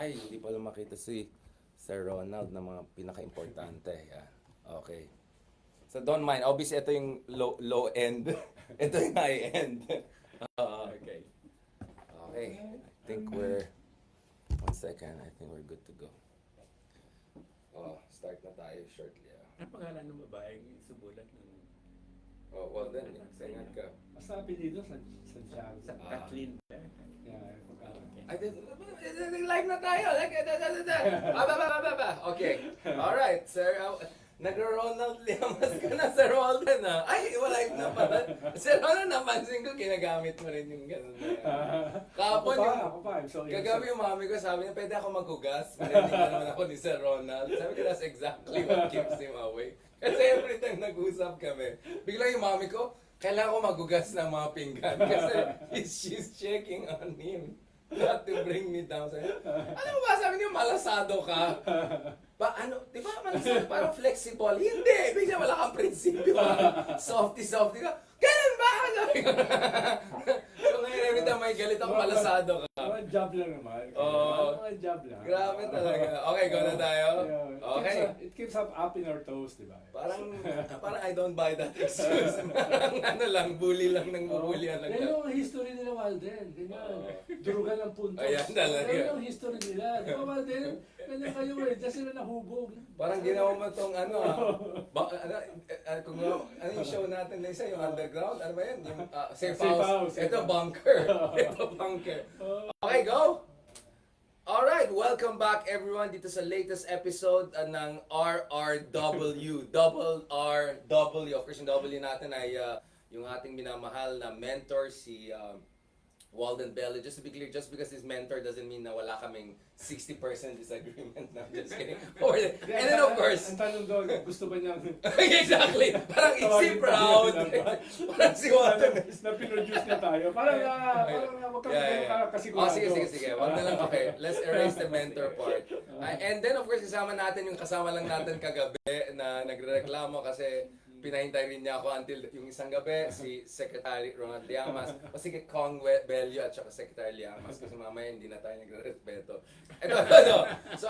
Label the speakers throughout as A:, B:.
A: Ay, hindi pala makita si Sir Ronald na mga pinaka-importante. Yan. Okay. So don't mind. Obviously, ito yung low end. Ito yung high end. Okay. Okay. I think we're... One second. I think we're good to go. Oh, start na tayo shortly.
B: Ang pangalan ng babaeng sumulat ng
A: Oh, well then, ingat ka.
C: Basta apelido Santiago.
B: sa Kathleen.
C: Yeah,
A: Ay, live na tayo. Okay. Alright, sir. Nagro-Ronald Llamas ka na, Sir Walden, ha? Ay, live na pala. Sir Ronald, napansin ko, ginagamit mo rin yung gano'n na yan. Kahapon
C: ako pa, I'm so
A: kagabi yung mami ko, sabi niya, pwede ako maghugas. Pwede naman ako ni Sir Ronald. Sabi ko, that's exactly what keeps him away. Kasi every time nag-usap kami, bigla yung mami ko, kailangan ko maghugas ng mga pinggan. Kasi she's checking on him. Not to bring me down. Sabi, ano ba? Sabi niyo, malasado ka. Di ba malasado? Parang flexible. Hindi! Bigla wala kang prinsipyo. Softy-softy ka. Ganun ba? Sabi ko. So ngayon, every time may galit ako, malasado ka.
C: Mga job lang naman.
A: Oo.
C: Mga job lang.
A: Grabe talaga. Okay, go na tayo. Okay.
C: It keeps up in our toes, di ba?
A: Parang I don't buy that excuse. Parang ano lang, bully lang ng bubulyan lang.
C: Yan yung history nila, Walden. Ganyan. Durugan ng puntos.
A: Ayan talaga.
C: Yan yung history nila. Di ba, Walden? Ganyan kayo eh. Diyan sila nahubog.
A: Parang ginawa mo tong kung ano yung show natin na isa, yung underground, ano ba yan? Yung safe house. Ito bunker. Ito bunker. Okay, go! Alright, welcome back everyone dito sa latest episode ng RRW. Double RW. Of course, yung W natin ay yung ating minamahal na mentor, si Walden Bello. Just to be clear, just because he's mentor doesn't mean na wala kaming 60% disagreement. No, just kidding. And then of course...
C: Ang tanong doon, gusto ba niya...
A: Exactly! Parang si proud! Parang si Walden.
C: Na pinroduce niya tayo. Parang wag ka kasigurado.
A: Sige. Wag na lang. Okay, let's erase the mentor part. And then of course, kasama natin yung kasama lang natin kagabi na nagrereklamo kasi pinahintay rin niya ako until yung isang gabi, si Secretary Ronald Llamas, o si Kong Bello at saka Secretary Llamas, kasi mamaya hindi na tayo nagre-respeto. Ito. So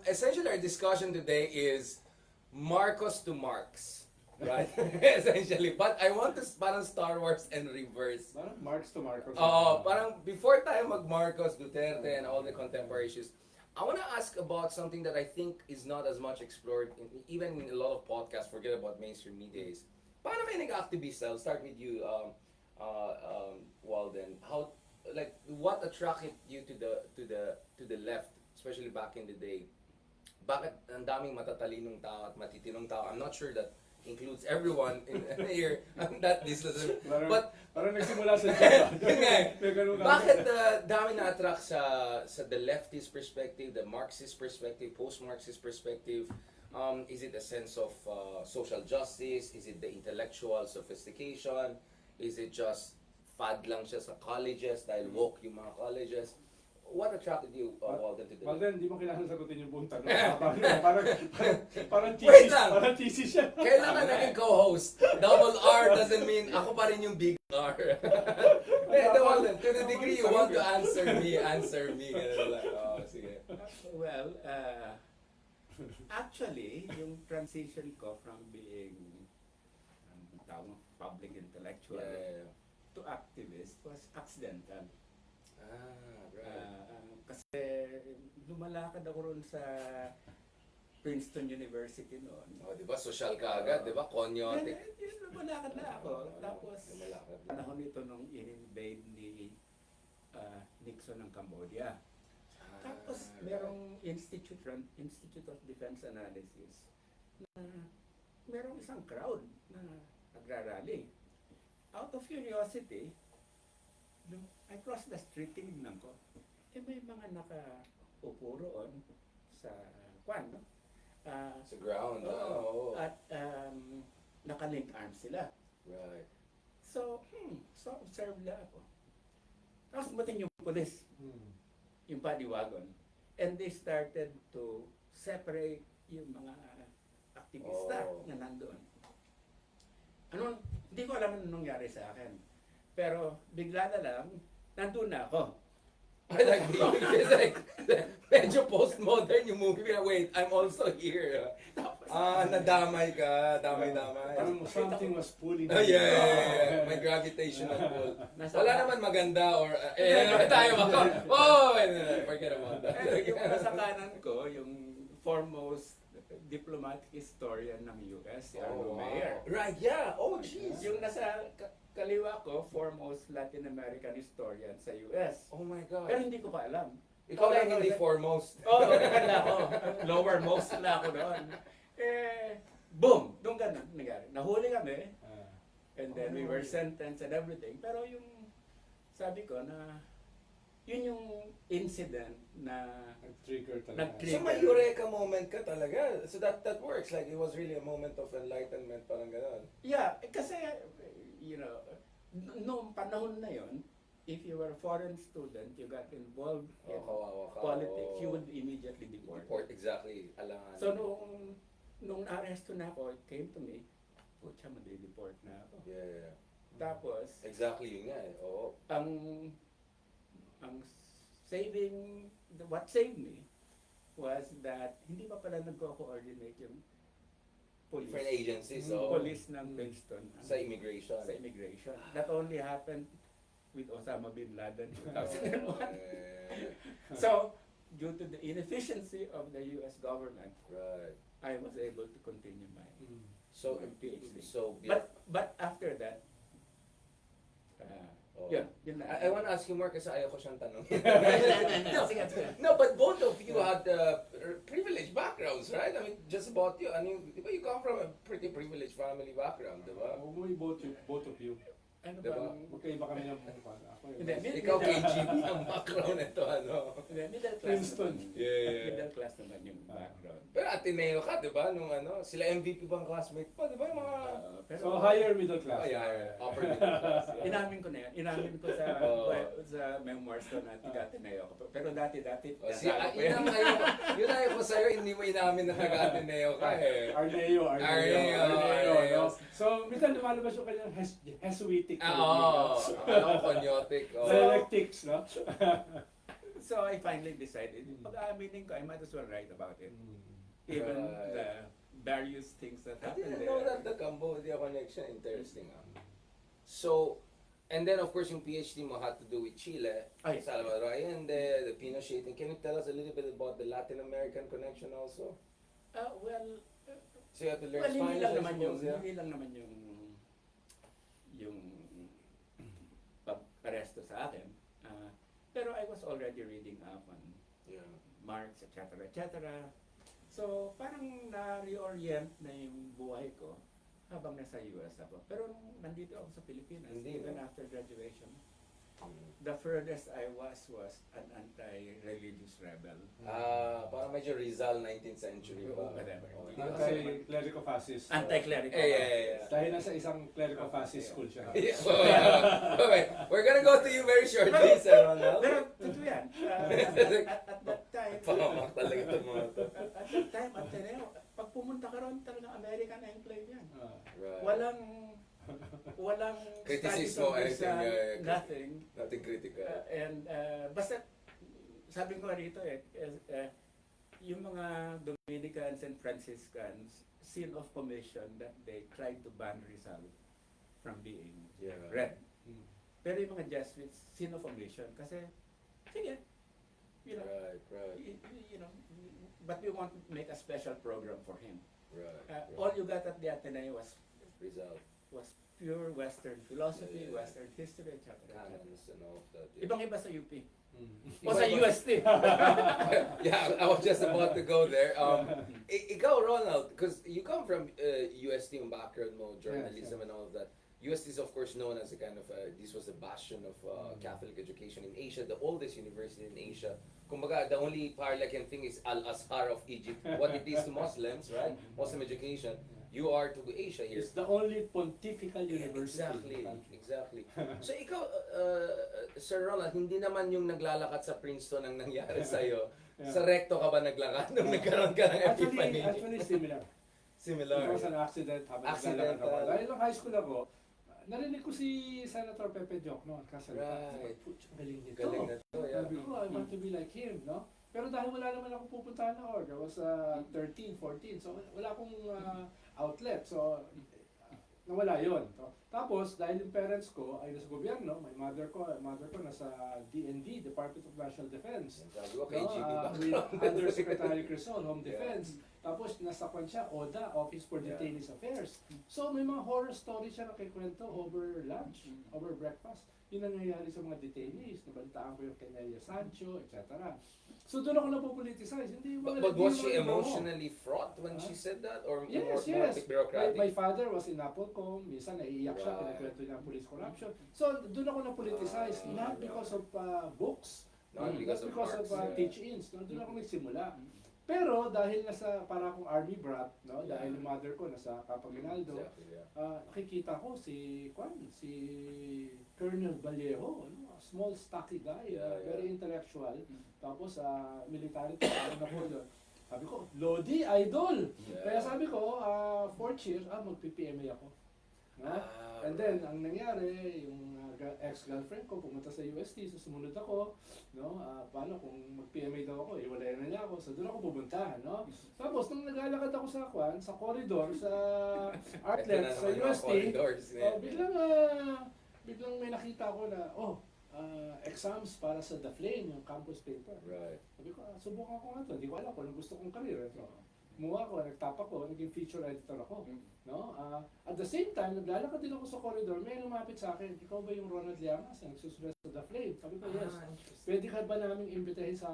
A: essentially our discussion today is Marcos to Marx. Right? Essentially. But I want to parang Star Wars and reverse.
C: Parang Marx to Marcos.
A: Parang before tayo mag-Marcos, Duterte, and all the contemporary issues, I want to ask about something that I think is not as much explored, even in a lot of podcasts, forget about mainstream media, is paano may nag-activist? I'll start with you, Walden. What attracted you to the left, especially back in the day? Bakit ang daming matatalinong tao at matitinong tao? I'm not sure that includes everyone in here. That this doesn't. But
C: parang nagsimula sa job.
A: bakit dami na-attract sa the leftist perspective, the Marxist perspective, post-Marxist perspective? Is it a sense of social justice? Is it the intellectual sophistication? Is it just fad lang siya sa colleges dahil woke yung mga colleges? What attracted you, Walden, to the
C: Walden, di mo kailangan sagutin yung buong tanong. Parang
A: Wait
C: thesis.
A: lang.
C: Parang thesis siya.
A: Kailangan naging co-host. Double R doesn't mean ako pa rin yung big R. Walden, to the degree you want to answer me. Ganun lang. Sige.
B: Well, actually, yung transition ko from being public intellectual to activist was accidental.
A: Right.
B: Kasi lumalakad ako ron sa Princeton University noon.
A: Di ba social ka agad, di ba? Konyotic.
B: Lumalakad na ako. Tapos,
A: Lumalakad na.
B: panahon ito nung in-invade ni Nixon ng Cambodia. Tapos, merong Institute of Defense Analysis na merong isang crowd na nagrarally. Out of curiosity, I crossed the street, tinignan ko. May mga nakaupo roon sa kwan, no?
A: Sa ground.
B: At naka-link arms sila.
A: Right.
B: So observe lang ako. Tapos dumating yung police, yung paddy wagon. And they started to separate yung mga aktivista na nandoon. Hindi ko alam anong nangyari sa akin. Pero bigla na lang, nandun na ako.
A: Like, medyo postmodern yung movie. Wait, I'm also here. Nadamay ka. Damay-damay.
C: Parang something was pulling
A: Oh, yeah. May gravitational pull.
B: Nasa-
A: Wala naman maganda or... tayo ako. Oh, forget about that.
B: Yung nasa kanan ko, yung foremost diplomatic historian ng US, si Arno Mayer.
A: Right, yeah. Oh, jeez.
B: Yung nasa kaliwa ko, foremost Latin American historian sa US.
A: Oh my God.
B: Pero hindi ko pa alam.
A: Ikaw lang hindi foremost.
B: Oo, wala ako. Lowermost na ako doon. Boom! Doon ganun nangyari. Nahuli kami, and then we were sentenced and everything. Pero yung, sabi ko na, yun yung incident na
C: Nag-trigger talaga.
A: So may eureka moment ka talaga. So that works. Like it was really a moment of enlightenment, parang gano'n.
B: yeah, kasi, you know, noong panahon na yon, if you were a foreign student, you got involved in
A: Kawawa ka.
B: politics, you would be immediately deported.
A: Report, exactly. Alangan.
B: So nung aresto na ako, it came to me, putya, madi-deport na ako.
A: Yeah.
B: Tapos,
A: Exactly yun nga eh. Oo.
B: ang what saved me was that hindi pa pala nagko-coordinate yung
A: Different
B: police.
A: agencies.
B: Yung
A: So,
B: police ng Princeton.
A: sa immigration.
B: Sa immigration. That only happened with Osama bin Laden in 2001. So, due to the inefficiency of the US government,
A: Right.
B: I was able to continue my
A: So,
B: PhD.
A: so
B: But after that,
A: oh.
B: yun na.
A: I want to ask you more kasi ayaw ko siyang tanong.
B: Sige.
A: No, but both of you had privileged backgrounds, right? I mean, just about you. I mean, di ba you come from a pretty privileged family background, di ba?
C: Both of you.
B: Ano
A: Diba?
B: bang...
C: Magkaiba kami ng buwan. Ako yun.
B: Hindi,
A: Ikaw KGB ang background nito, ano?
B: Middle class
C: Princeton.
B: naman.
A: Yeah.
B: Middle class naman yung background.
A: Pero Ateneo ka, di ba? Nung ano, sila MVP bang classmate pa, di ba? Yung mga...
C: So higher middle class.
A: Upper middle class. Yeah.
B: Inamin ko na yan. Inamin ko sa sa memoirs ko na tiga Ateneo ko. Pero dati
A: Oh,
B: kasama ko
A: yun
B: yan.
A: ang yun ang ko sa'yo, hindi mo inamin na taga-Ateneo ka eh.
C: Arneo.
A: Arneo.
C: No? So, minsan lumalabas yung kanyang Jesuitic.
A: Oo. Ano ko, konyotic. Oh.
C: Dialectics, no?
B: So I finally decided, pag-aaminin ko, I might as well write about it. Even
A: Right.
B: the various things that
A: I
B: happened
A: didn't know that
B: there.
A: the Cambodia connection, interesting. So, and then of course yung PhD mo had to do with Chile,
B: Ay.
A: Salvador Allende, the Pinochet thing. Can you tell us a little bit about the Latin American connection also?
B: Well,
A: So you had to learn
B: hindi
A: Spanish,
B: lang
A: I
B: naman yung,
A: suppose, yeah?
B: hindi lang naman yung pag-aresto sa akin. Pero I was already reading up on
A: Yeah.
B: Marx, etc. So, parang na-reorient na yung buhay ko habang nasa US ako. Pero nung nandito ako sa Pilipinas,
A: Hindi,
B: even
A: no?
B: after graduation,
A: Mm.
B: the furthest I was an anti-religious rebel.
A: Parang medyo Rizal 19th century pa.
B: Whatever.
A: Oh,
C: Anti-clerico-fascist.
B: Anti-clerical.
A: Yeah.
C: Dahil nasa isang clerico-fascist school siya.
A: Yeah, okay. We're gonna go to you very shortly, Sir Ronald.
B: Pero totoo yan. At that time,
A: Pahamak talaga itong mga to.
B: at that time, Ateneo, pag pumunta ka ron, talagang American enclave yan.
A: Right.
B: Walang
A: Kritisismo,
B: studies of
A: anything,
B: this, nothing.
A: Nothing critical.
B: Basta, sabi ko rito yung mga Dominicans and Franciscans, seal of commission that they tried to ban Rizal from being
A: Yeah.
B: read. Pero yung mga Jesuits, sin of omission. Kasi, sige, you know,
A: Right.
B: you know, but we want to make a special program for him.
A: Right.
B: All you got at the Ateneo was
A: Result.
B: pure Western philosophy,
A: Yeah.
B: Western history, etc.
A: Canons and all of that. Yeah.
B: Ibang-iba sa UP. O
A: Iba-
B: sa UST.
A: Yeah, I was just about to go there. Ikaw, Ronald, because you come from UST yung background mo, journalism and all of that. UST is of course known as a kind of, this was a bastion of Catholic education in Asia, the oldest university in Asia. Kumbaga, the only Parlacan thing is Al-Azhar of Egypt, what it is to Muslims, right? Muslim education. You are to Asia here.
C: It's the only pontifical university.
A: Exactly. So ikaw, Sir Ronald, hindi naman yung naglalakad sa Princeton ang nangyari sa'yo.
C: Yeah.
A: Sa recto ka ba naglakad nung nagkaroon ka ng epiphany?
C: Actually similar.
A: Similar.
C: It was an accident habang
A: Accidental.
C: naglalakad ako. Dahil nung high school ako, narinig ko si Senator Pepe Diok noon. Kasalita.
A: Right.
C: Putya, galing nito.
A: Galing na to, yeah.
C: Sabi ko, I want to be like him, no? Pero dahil wala naman ako pupuntahan na org, I was 13, 14, so wala akong outlet. So, nawala yon. Tapos, dahil yung parents ko ay nasa gobyerno, my mother ko nasa DND, Department of National Defense.
A: Sabi ko kay
C: No,
A: GB
C: with Undersecretary Crisol, Home Defense. Tapos nasa kwan siya, ODA, Office for Detainees Affairs. So may mga horror stories siya na kikwento over lunch, over breakfast. Yun ang nangyayari sa mga detainees. Nabalitaan ko yung kay Nelia Sancho, etc. So doon ako napopoliticize. Hindi
A: But,
C: mga
A: was
C: hindi
A: she
C: mga iba ko.
A: emotionally fraught when she said that? Or
C: Yes,
A: more
C: yes.
A: bureaucratic?
C: My father was in Napolcom. Minsan naiiyak siya,
A: Right.
C: kinikwento niya ang police corruption. So doon ako napoliticize. Not because of books.
A: Not because of marks, yeah.
C: teach-ins. No? Doon ako nagsimula. Pero dahil nasa para akong army brat, no, dahil yung mother ko nasa Capaginaldo,
A: Exactly, yeah.
C: nakikita ko si Colonel Vallejo, ano, a small stocky guy,
A: Yeah, yeah.
C: very intellectual. Tapos military na po doon. Sabi ko, Lodi, idol!
A: Yeah.
C: Kaya sabi ko, fourth year, mag-PPMA ako. No? And then, ang nangyari, yung ex-girlfriend ko pumunta sa UST, so sumunod ako, no? Paano kung mag-PMA daw ako, iwalay na niya ako, so doon ako pumunta, no? Tapos, nung naglalakad ako sa corridor, sa outlet, sa UST, biglang may nakita ko na, exams para sa The Flame, yung campus paper.
A: Right.
C: Sabi ko, subukan ko nga ito, hindi ko alam kung anong gusto kong career. So, kumuha ko, nagtapa ko, naging feature editor ako. No? At the same time, naglalakad din ako sa corridor, may lumapit sa akin, ikaw ba yung Ronald Llamas na nagsusulat sa The Flame? Sabi ko, yes. Pwede ka ba naming imbitahin sa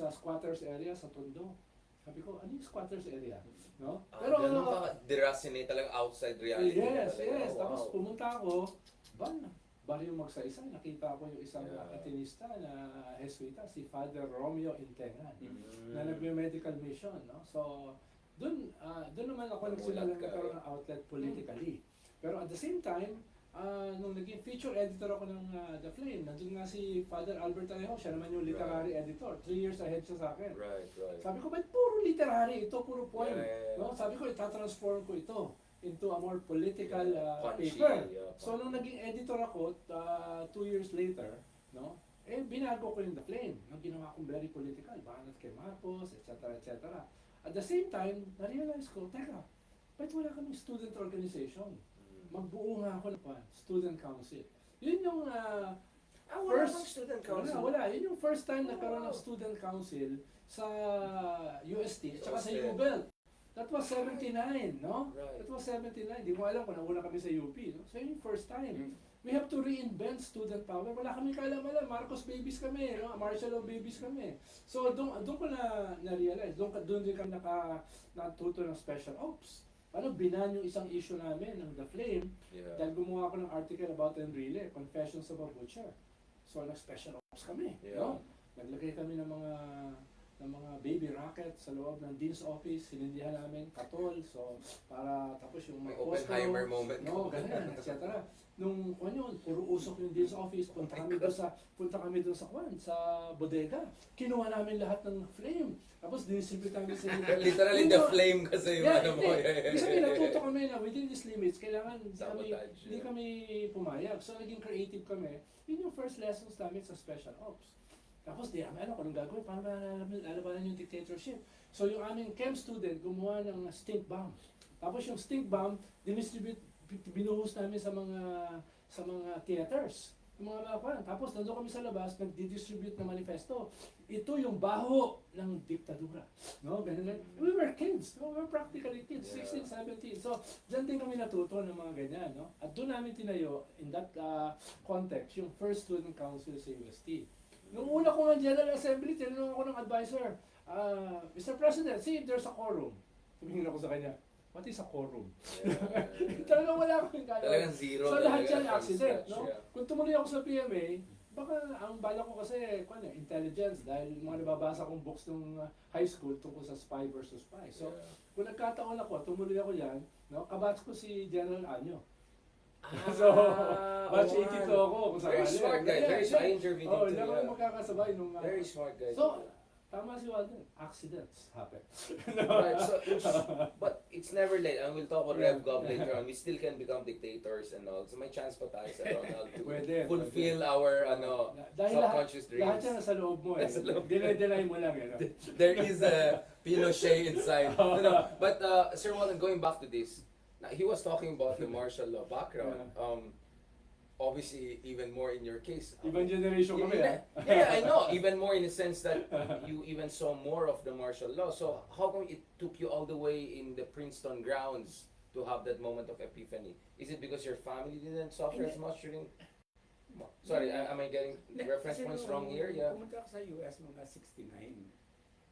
C: squatters area sa Tondo? Sabi ko, ano yung squatters area? No?
A: Pero ganun ka deracinate talaga outside reality.
C: Yes,
A: talaga.
C: yes.
A: Wow.
C: Tapos pumunta ako, bali yung magsa-isa, nakita ko yung isang
A: Yeah.
C: atinista na Jesuita, si Father Romeo Intengan,
A: Mm.
C: na nagme-medical mission, no? So, doon naman ako nagsimula
A: Namulat ka,
C: nagkaroon ng outlet politically. Pero at the same time, nung naging feature editor ako ng The Flame, nandun nga si Father Albert Alejo, siya naman yung literary editor. 3 years ahead siya sa akin.
A: Right, right.
C: Sabi ko, ba't puro literary ito, puro poem?
A: Yeah.
C: No? Sabi ko, itatransform ko ito into a more political
A: Punchy,
C: paper.
A: yeah,
C: So, nung naging editor ako, 2 years later, no, binago ko yung The Flame. No, ginawa kong very political, banat kay Marcos, etc., etc. At the same time, na-realize ko, teka, ba't wala kaming student organization? Magbuo nga ako ng student council. Yun yung
A: wala bang student council?
C: Wala. Yun yung first time nagkaroon
A: wow.
C: ng student council sa UST at saka sa
A: UST.
C: UBEL. That was 79, no?
A: Right.
C: That was 79. Di ko alam kung nauna kami sa UP. No? So yun yung first time. We have to reinvent student power. Wala kami kaalam-alam. Marcos babies kami, no? Martial law babies kami. So doon ko na-realize. Doon din kami natuto ng special ops. Paano binan yung isang issue namin ng The Flame
A: Yeah.
C: dahil gumawa ako ng article about Enrile, Confessions of a Butcher. So nag-special ops kami,
A: Yeah.
C: no? Naglagay kami ng mga baby rocket sa loob ng Dean's office, hinindihan namin katol, so para tapos yung
A: May
C: mga posto,
A: Oppenheimer moment.
C: no, ganyan, etc. Nung yun, puro usok yung Dean's office, punta kami doon sa bodega. Kinuha namin lahat ng Flame. Tapos distribute namin sa
A: Literally the flame kasi yung ano mo.
C: Ibig sabihin, natuto kami na within these limits, kailangan
A: Sabotage,
C: hindi kami pumayag. So, naging creative kami. Yun yung first lessons namin sa special ops. Tapos, di namin alam kung anong gagawin, paano lalabanan yung dictatorship. So, yung aming chem student, gumawa ng stink bomb. Tapos, yung stink bomb, binuhos namin sa mga theaters. Yung mga laban. Tapos, nandun kami sa labas, nagdi-distribute ng manifesto. Ito yung baho ng diktadura. No? Ganun. We were kids. No? We were practically kids.
A: Yeah.
C: 16, 17. So, dyan din kami natuto ng mga ganyan. No? At doon namin tinayo, in that context, yung first student council sa UST. Nung una ko ng General Assembly, tinanong ako ng advisor, Mr. President, see if there's a quorum. Tumingin ako sa kanya, what is a quorum? Talagang wala akong kaya.
A: Talagang zero.
C: So lahat
A: talaga
C: yan
A: from
C: accident,
A: scratch,
C: no?
A: yeah.
C: Kung tumuloy ako sa PMA, baka ang bala ko kasi, intelligence, dahil mga nababasa kong books ng high school tungkol sa spy versus spy. So,
A: Yeah.
C: kung nagkataon ako, tumuloy ako yan, no? Kabats ko si General Anyo. So, batch 82 ako kung sakali.
A: Very smart guy. Very smart. I interviewed him
C: Oh,
A: too.
C: hindi ako
A: Yeah.
C: magkakasabay nung...
A: Very smart guy.
C: So, Tama si Walden, accidents happen.
A: Right, so but it's never late. And we'll talk about
C: Yeah.
A: Rev Gov later on. We still can become dictators and all. So may chance pa tayo sa Ronald to
C: Pwede,
A: fulfill our
C: Dahil
A: subconscious
C: lahat yan
A: dreams.
C: nasa loob mo eh.
A: Nasa loob.
C: Dinay mo lang eh. No?
A: There is a Pinochet inside. No. But Sir Walden, going back to this, now, he was talking about the martial law background. Obviously, even more in your case.
C: Ibang generation kami
A: Yeah,
C: ah.
A: yeah, I know. Even more in the sense that you even saw more of the martial law. So how come it took you all the way in the Princeton grounds to have that moment of epiphany? Is it because your family didn't suffer as much during? Sorry, am I getting reference points wrong here? Yeah.
B: Pumunta ako sa US mga 69.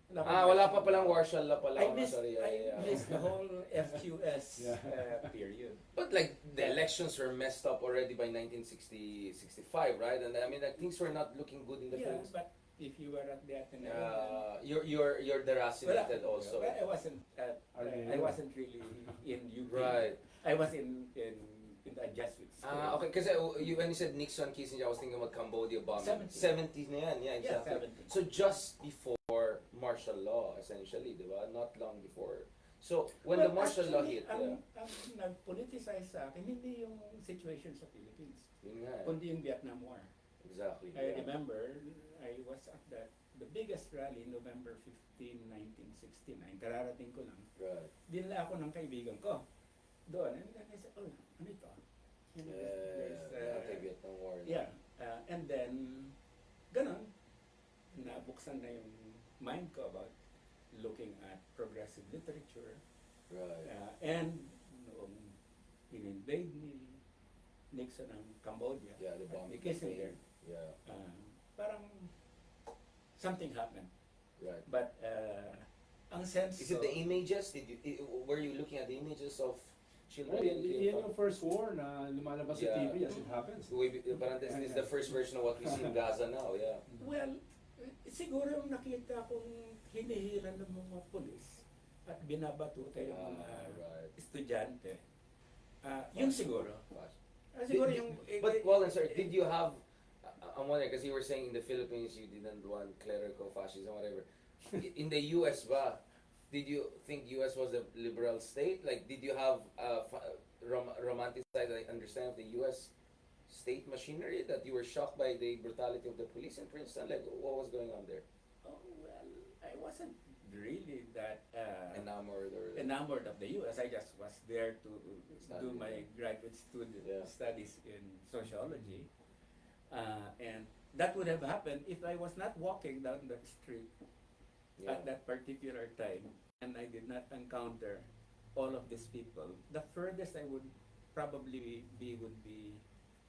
A: Wala pa palang martial law pala.
B: I missed,
A: Sorry,
B: I missed the whole FQS
C: Yeah.
B: period.
A: But like the elections were messed up already by 1965, right? And I mean, like things were not looking good in the
B: Yeah,
A: Philippines.
B: but if you were at the Ateneo,
A: You're deracinated also.
B: well, I wasn't really in UP.
A: Right.
B: I was in the Jesuit school.
A: Okay, kasi when you said Nixon, Kissinger, I was thinking about Cambodia bombing.
B: 70.
A: 70s na yan, yeah,
B: Yeah,
A: exactly.
B: 70.
A: So just before martial law, essentially, di ba? Not long before. So when the martial law hit,
B: ang nag-politicize sa akin, hindi yung situation sa Philippines,
A: yun nga,
B: kundi yung Vietnam War.
A: exactly.
B: I remember, I was at the biggest rally, November 15, 1969. Kararating ko lang.
A: Right.
B: Dinala ako ng kaibigan ko. Doon. And then I said, oh, ano ito? You know,
A: Yeah, anti-Vietnam War.
B: yeah. And then, ganun, nabuksan na yung mind ko about looking at progressive literature.
A: Right.
B: And noong in-invade ni Nixon ang Cambodia,
A: Yeah, the bombing.
B: Kissinger,
A: Yeah,
B: parang something happened.
A: right.
B: But ang sense
A: Is it the images? Were you looking at the images of children?
C: Yan yung first war na lumalabas sa
A: Yeah.
C: TV as it happens.
A: Parang this is the first version of what we see in Gaza now, yeah.
B: Well, siguro yung nakita kong hinihiran ng mga pulis at binabatuta yung mga
A: Right.
B: estudyante. Yun siguro.
A: Gosh.
B: Siguro yung...
A: But Walden, sir, did you have? I'm wondering because you were saying in the Philippines you didn't want clerical fascism, whatever. In the U.S., ba? Did you think U.S. was a liberal state? Like, did you have romanticized understanding of the U.S. state machinery that you were shocked by the brutality of the police in Princeton? Like, what was going on there?
B: Oh, well, I wasn't really that
A: Enamored or
B: enamored of the U.S. I just was there to
A: Study.
B: do my graduate studies in sociology. And that would have happened if I was not walking down the street
A: yeah.
B: at that particular time and I did not encounter all of these people. The furthest I would probably be would be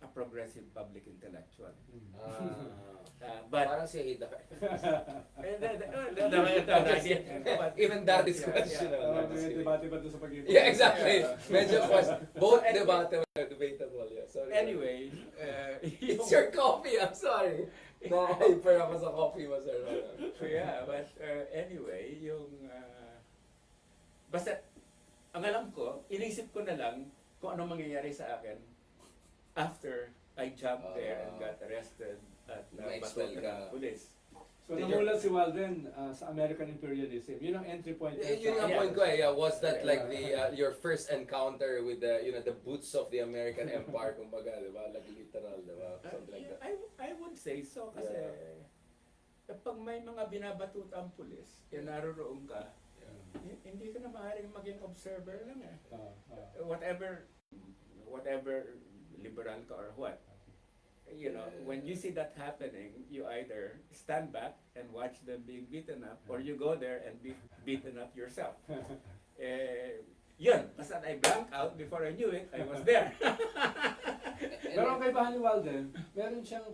B: a progressive public intellectual. But
A: Parang si Hida. Even that is questionable.
C: May debate ba doon sa pag-ibig?
A: Yeah, exactly. Medyo both debatable. Yeah, sorry.
B: anyway,
A: It's your coffee, I'm sorry. Na-hyper ako sa coffee mo, sir.
B: yeah, but anyway, basta ang alam ko, inisip ko na lang kung ano mangyayari sa akin after I jumped there and got arrested at
A: Ma-expel
B: batutan
A: ka.
B: ng police.
C: So namulat si Walden sa American imperialism. Yun ang entry point.
A: Yun ang point ko eh. Was that like your first encounter with the boots of the American Empire, kumbaga, di ba? Like literal, di ba? Something like that.
B: I would say so kasi kapag may mga binabatuta ang pulis, naroon ka, hindi ka na maaaring maging observer lang eh. Whatever liberal ka or what. You know, when you see that happening, you either stand back and watch them being beaten up, or you go there and be beaten up yourself. Yun, basta I blanked out before I knew it, I was there.
C: Pero ang kaibahan ni Walden, meron siyang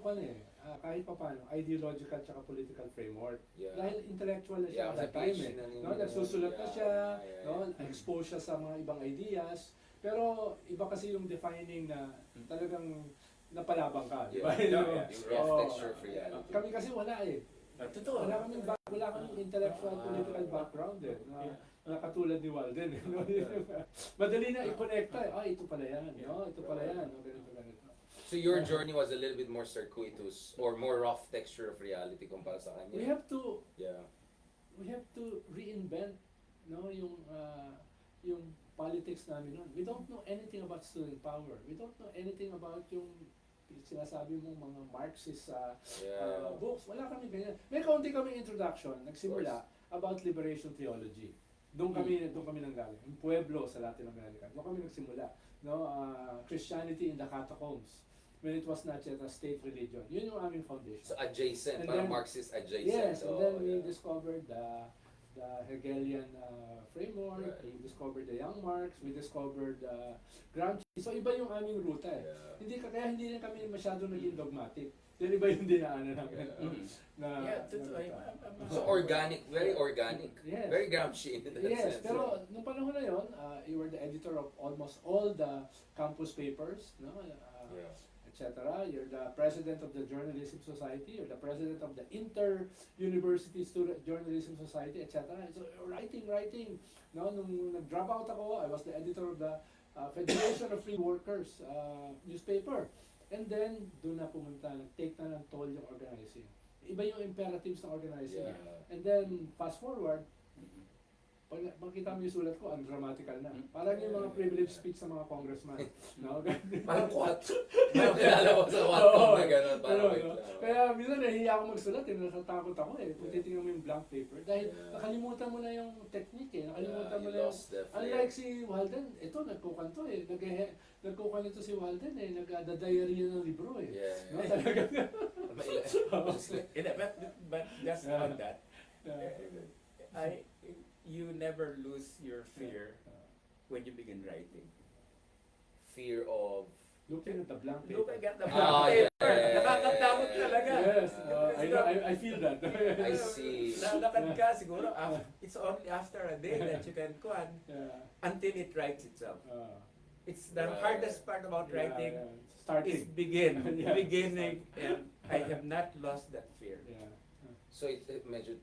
C: kahit pa paano, ideological at political framework.
A: Yeah.
C: Dahil intellectual na siya
A: Yeah,
C: at that time
A: PhD na
C: no? Nagsusulat na siya,
A: yeah.
C: no? Expose siya sa mga ibang ideas. Pero iba kasi yung defining na talagang napalabang ka. Di ba?
A: Yeah. Yung rough
C: Oo.
A: texture of reality.
C: Kami kasi wala eh.
B: Totoo.
C: Wala kaming intellectual political background eh. Na katulad ni Walden. Eh, no? Madali na i-connecta eh. Ito pala yan. No? Ito pala yan. No? Ganito.
A: So your journey was a little bit more circuitous or more rough texture of reality kumpara sa kanya.
C: We have to
A: Yeah.
C: to reinvent, no, yung politics namin noon. We don't know anything about student power. We don't know anything about yung sinasabi mong mga Marxist books. Wala kami ganyan. May kaunti kami introduction, nagsimula about liberation theology. Doon kami nanggaling. Yung Pueblo sa Latin America. Doon kami nagsimula. No, Christianity in the catacombs. When it was not yet a state religion. Yun yung aming foundation.
A: So adjacent,
C: And
A: parang
C: then-
A: Marxist adjacent.
C: Yes, and
A: So,
C: then we
A: yeah.
C: discovered the Hegelian framework,
A: Right.
C: we discovered the Young Marx, we discovered Gramsci. So iba yung aming ruta eh.
A: Yeah.
C: Kaya hindi rin kami masyado naging dogmatic. Yan iba yung dinaanan namin.
A: Yeah.
B: Mhm. So organic, very organic.
C: Yes.
B: Very Gramsci in that
C: Yes,
B: sense.
C: pero nung panahon na yon, you were the editor of almost all the campus papers, no?
A: Yeah.
C: Etc. You're the president of the Journalism Society, you're the president of the Inter-University Student Journalism Society, etc. So writing. No, nung nag-drop out ako, I was the editor of the Federation of Free Workers newspaper. And then, doon na pumunta, nag-take na ng toll yung organizing. Iba yung imperatives ng organizing.
A: Yeah.
C: And then, fast forward, pag makita mo yung sulat ko, ungrammatical na. Parang yung mga privilege speech sa mga congressman. No?
A: Parang quat. Parang kilala ko sa quat na gano'n. Parang
C: Pero,
A: wait
C: no?
A: lang.
C: Kaya minsan nahihiya ako magsulat, natatakot ako eh. Kung
A: Yeah.
C: titingnan mo yung blank paper. Dahil
A: Yeah.
C: nakalimutan mo na yung technique eh. Nakalimutan mo
A: you
C: na yung...
A: lost the flair.
C: Unlike si Walden, ito nagkukanto eh. Nagkukanto si Walden eh. Nagda-diarrhea ng libro eh.
A: Yeah.
C: No, talaga.
B: But just
C: Yeah.
B: on that, you never lose your fear when you begin writing.
A: Fear of...
C: Looking at the blank paper.
B: Look at the
A: Ah,
B: paper.
A: yeah.
B: Nakakatakot talaga.
C: Yes, I feel that.
A: I see.
B: Lalakad ka siguro, it's only after a day that you can kuhan
C: Yeah.
B: until it writes itself. It's the
A: Right.
B: hardest part about writing is
C: Starting.
B: beginning,
C: Yeah.
B: and I have not lost that fear.
C: Yeah.
A: So it medyo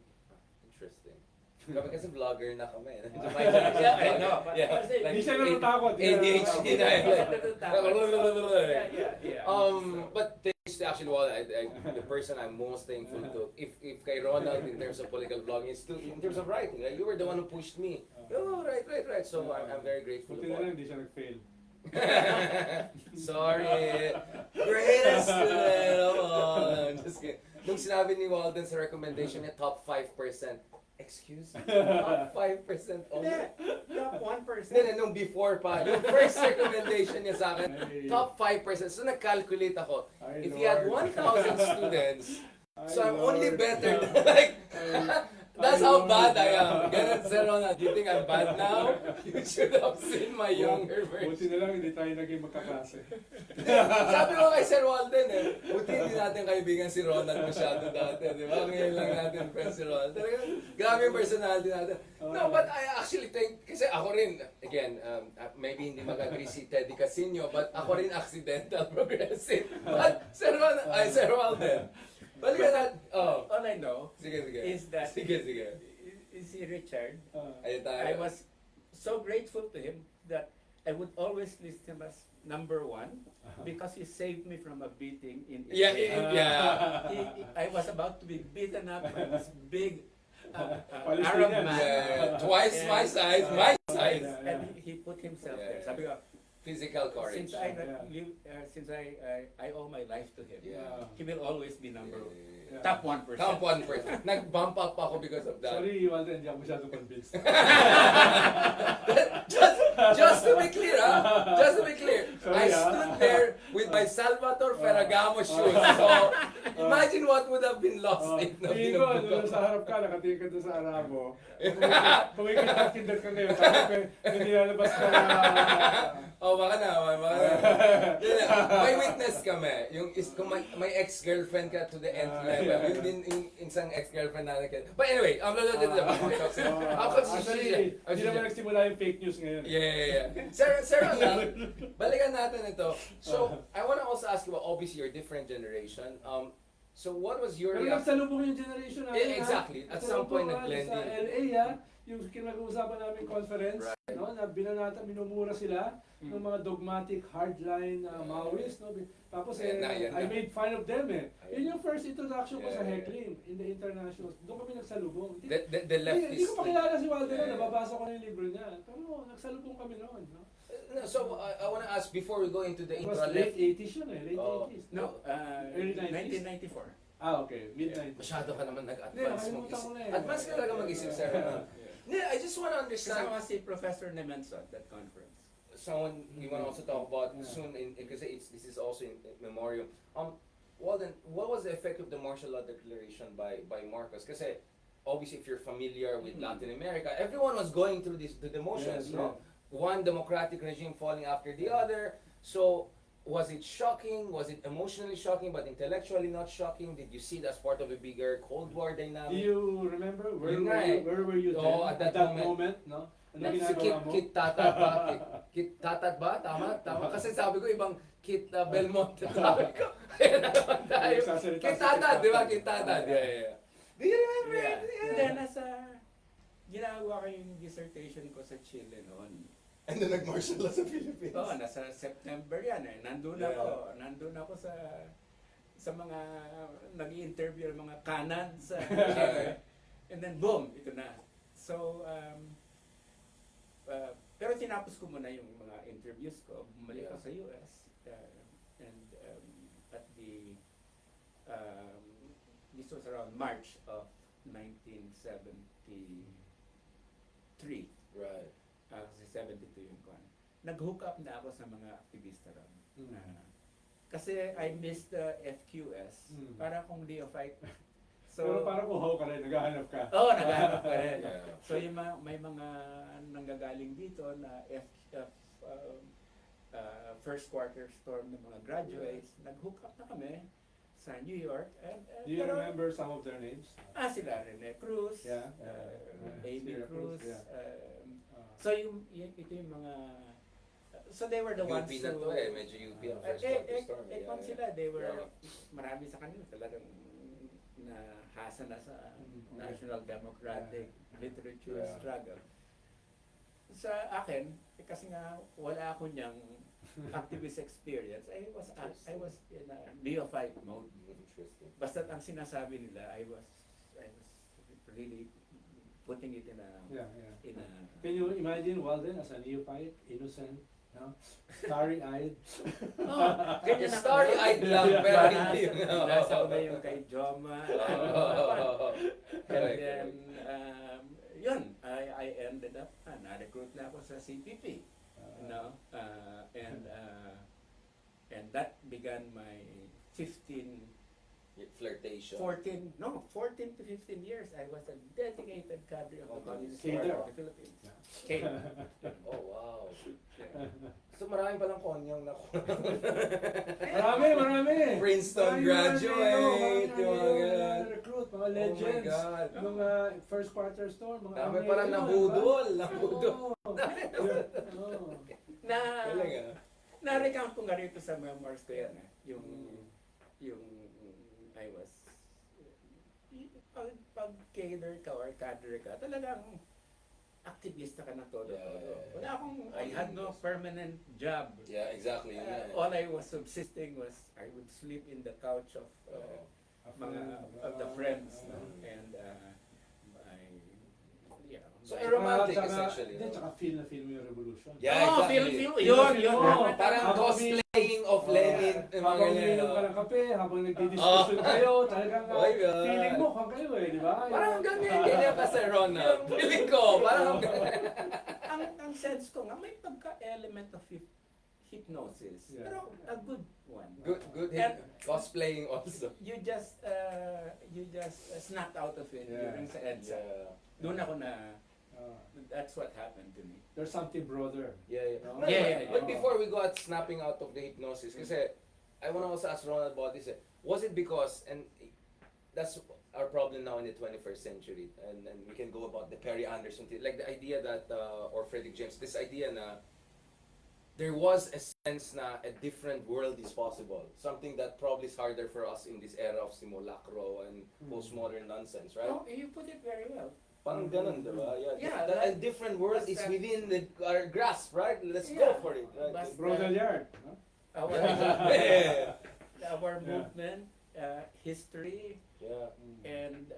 A: interesting. Kami kasi vlogger na kami.
B: Yeah, I know. But
A: Yeah.
B: kasi-
C: Hindi siya natatakot.
A: ADHD na eh.
B: Yeah.
A: But thanks to actually the person I'm most thankful to, if kay Ronald in terms of political vlogging, it's still in terms of writing. Like, you were the one who pushed me. Oh, right. So I'm very grateful
C: Buti na lang
A: about
C: hindi siya nag-fail.
A: Sorry. Greatest student of all. Just kidding. Nung sinabi ni Walden sa recommendation niya, top 5%. Excuse me? Top 5% only?
B: Top 1%.
A: Hindi, nung before pa. Yung first recommendation niya sa akin,
C: Ay.
A: top 5%. So nag-calculate ako.
C: Ay,
A: If he had
C: Lord.
A: 1,000 students,
C: Ay,
A: so I'm only
C: Lord.
A: better than like... That's
C: Ay,
A: how
C: Lord.
A: bad I am. Ganun, Sir Ronald, you think I'm bad now? You should have seen my younger
C: Buti
A: version.
C: na lang hindi tayo naging magkaklase.
A: Sabi ko kay Sir Walden buti hindi natin kaibigan si Ronald masyado dati, di ba? Ngayon lang natin friends si Ronald. Talaga, grabe yung personality natin. No, but I actually think, kasi ako rin, again, maybe hindi mag-agree si Teddy Casino, but ako rin accidental progressive. But Sir Walden, balikan natin. Oh,
B: All I know
A: sige.
B: is that
A: Sige.
B: is si Richard.
A: Ayun tayo.
B: I was so grateful to him that I would always list him as number 1 because he saved me from a beating in
A: Yeah,
B: Israel.
A: yeah.
B: I was about to be beaten up by this big Arab
C: Palestinian.
B: man.
A: Yeah, twice my size, my size.
C: Yeah.
B: And he put himself there.
A: Yeah.
B: Sabi ko,
A: Physical courage.
B: since I
C: Yeah.
B: live, since I owe my life to him,
A: Yeah.
B: he will always be number
C: Yeah.
B: top 1%.
A: Top 1%. Nag-bump up ako because of that.
C: Sorry, Walden, hindi ako masyado convinced.
A: Just to be clear, Just to be clear. I
C: Sorry,
A: stood there with my Salvatore Ferragamo shoes. So, imagine what would have been lost if na
C: Tingin ko,
A: binubog
C: doon
A: ako.
C: sa harap ka, nakatingin ka doon sa Arabo. Kung ikita-kinder ka ngayon, tapos may nilalabas ka na...
A: Oh, baka na. Yun, may witness kami. Kung may ex-girlfriend ka to the nth level. Yun din yung isang ex-girlfriend natin. But anyway,
C: Actually, hindi naman nagsimula yung fake news ngayon.
A: Yeah. Sir Ronald, balikan natin ito. So, I want to also ask you about, obviously, you're a different generation. So, what was your
C: Pero
A: reaction?
C: nagsalubong yung generation natin.
A: Exactly. At some point, nag-blend
C: Sa
A: in.
C: LA, yung kinag-uusapan namin conference,
A: Right.
C: no, na binanata, minumura sila ng mga dogmatic hardline Maoist, no. Tapos
A: Yan na.
C: I made fun of them eh.
A: Ayan.
C: Yun yung first introduction ko sa
A: Yeah.
C: heckling in the internationals. Doon kami nagsalubong.
A: The
C: Hindi
A: leftist.
C: ko pakilala si Walter
A: Yeah.
C: noon, nababasa ko na yung libro niya. Pero nagsalubong kami noon, no.
A: So I want to ask before we go into the
C: It was
A: intra
C: late
A: left.
C: 80s yun eh, late
A: Oh.
C: 80s.
B: No,
C: Early 90s?
B: 1994.
C: Okay, mid-90s.
A: Masyado ka naman nag-advance
C: Hindi,
A: mong
C: nakalimutan ko
A: isip.
C: na eh.
A: Advance ka talaga mag-isip, sir. Yeah, I just want to understand.
B: Kasama si Professor Nemenso at that conference.
A: Someone we want to also talk about
C: Yeah.
A: soon because this is also in memoriam. Well then, what was the effect of the martial law declaration by Marcos? Because obviously, if you're familiar with Latin America, everyone was going through the motions,
C: Yes,
A: no? One democratic regime falling after the other. So was it shocking? Was it emotionally shocking, but intellectually not shocking? Did you see it as part of a bigger Cold War
C: Do
A: dynamic?
C: you remember
A: Yun nga eh.
C: where were you then?
A: Oo, at that moment.
C: no? Ano
A: Si
C: ginagawa mo?
A: Kit Tatat ba? Kit Tatat ba? Tama? Kasi sabi ko ibang Kit Belmonte. Sabi ko. Kaya naman tayo.
C: Nagsasalita
A: Kit
C: si
A: Tatat,
C: Kit
A: di ba?
C: Tatat.
A: Kit Tatat. Yeah. Do you remember
B: Yeah.
A: it?
B: And then, ginagawa ko yung dissertation ko sa Chile noon.
A: And then nag-martial law sa Philippines.
B: Oo, nasa September yan eh. Nandun ako sa mga nag-i-interview ng mga kanan sa and then boom, ito na. So, pero tinapos ko muna yung mga interviews ko. Bumalik ako sa US. And at the, this was around March of 1973.
A: Right.
B: Kasi 72 yung kwan. Nag-hook up na ako sa mga aktivista ron.
C: Mm.
B: Kasi I missed the FQS.
C: Mm.
B: Para akong neophyte.
C: Pero parang kuhaw ka rin, naghahanap ka.
B: Oo, naghahanap ka rin.
A: Yeah.
B: So yung may mga nanggagaling dito na first quarter storm ng mga graduates, nag-hook up na kami sa New York.
C: Do you remember some of their names?
B: Sila Rene Cruz,
C: Yeah.
B: Amy
C: Sila
B: Cruz.
C: yeah.
B: So ito yung mga so they were the
A: UP
B: ones
A: na to eh. Medyo UP ang first quarter storm.
B: kung sila, they were,
A: Yeah.
B: marami sa kanila talagang nahasa na sa
C: Mhm.
B: National Democratic Literature
A: Yeah.
B: Struggle. Sa akin, kasi nga wala ako niyang activist experience, I was in a neophyte mode.
A: Interesting.
B: Basta ang sinasabi nila, I was really putting it in a
C: Yeah. Can
B: in
C: you imagine Walden as a neophyte, innocent, no? Starry-eyed?
B: ganyan ako.
A: Starry-eyed lang, pero hindi.
B: Nasa una yung kay Joma. And
A: Correct,
B: then, yun, I ended up, na-recruit na ako sa CPP. No? And that began my
A: Flirtation.
B: 14 to 15 years. I was a dedicated cadre of the Communist
C: Cadre.
B: Party of the Philippines. Cadre.
A: Oh, wow. So marami palang konyang na
C: Marami!
A: Princeton
C: Marami,
A: graduate, yung mga
C: mga
A: ganun.
C: recruit, mga
A: Oh my
C: legends.
A: God.
C: Mga first quarter store, mga
A: Dami
C: Amel,
A: parang
C: yun,
A: nabudol.
C: diba?
A: Nabudol.
C: Oo.
B: Na,
A: Galing ah.
B: na-recount ko nga rito sa memoirs ko yan. Yung I was, pag cadre ka or cadre ka, talagang aktivista ka na todo.
A: Yeah.
B: Wala akong, I had no permanent job.
A: Yeah, exactly.
B: All I was subsisting was, I would sleep in the couch of of the friends. No? And
A: So aromantic
C: Tsaka-
A: essentially.
C: Hindi,
A: no?
C: tsaka feel na feel mo yung revolution.
A: Yeah,
B: Oh,
A: exactly.
B: feel, yun.
C: Oo,
A: Parang
C: Habang
A: cosplaying of Lenin. yung mga
C: Habang
A: ganyan,
C: uminom
A: no?
C: ka ng kape, habang nagdi-discussion kayo, talagang
A: Oh my God.
C: feeling mo kung kayo di ba?
A: Parang ganyan ka sa Ronald. Feeling ko, parang
B: ang sense ko nga, may pagka-element of hypnosis.
C: Yeah.
B: Pero a good one.
A: good
B: And-
A: cosplaying also.
B: You just snapped out of it
C: Yeah.
B: during sa EDSA.
A: Yeah.
B: Doon ako na,
C: Ah,
B: that's what happened to me.
C: there's something broader.
A: Yeah.
C: No?
A: No,
B: Yeah.
A: But before we go at snapping out of the hypnosis, kasi I want to also ask Ronald about this. Was it because, and that's our problem now in the 21st century, and we can go about the Perry Anderson thing, like the idea that, or Frederick James, this idea na there was a sense na a different world is possible. Something that probably is harder for us in this era of simulacro and postmodern nonsense, right?
B: Oh, you put it very well.
A: Parang ganun, diba?
B: Yeah,
A: A different world is
B: that-
A: within our grasp, right? Let's
B: Yeah.
A: go for it. Right?
B: But-
C: Brodel Yard. No?
B: Our,
A: Yeah.
B: our
C: Yeah.
B: movement, history,
A: Yeah.
B: and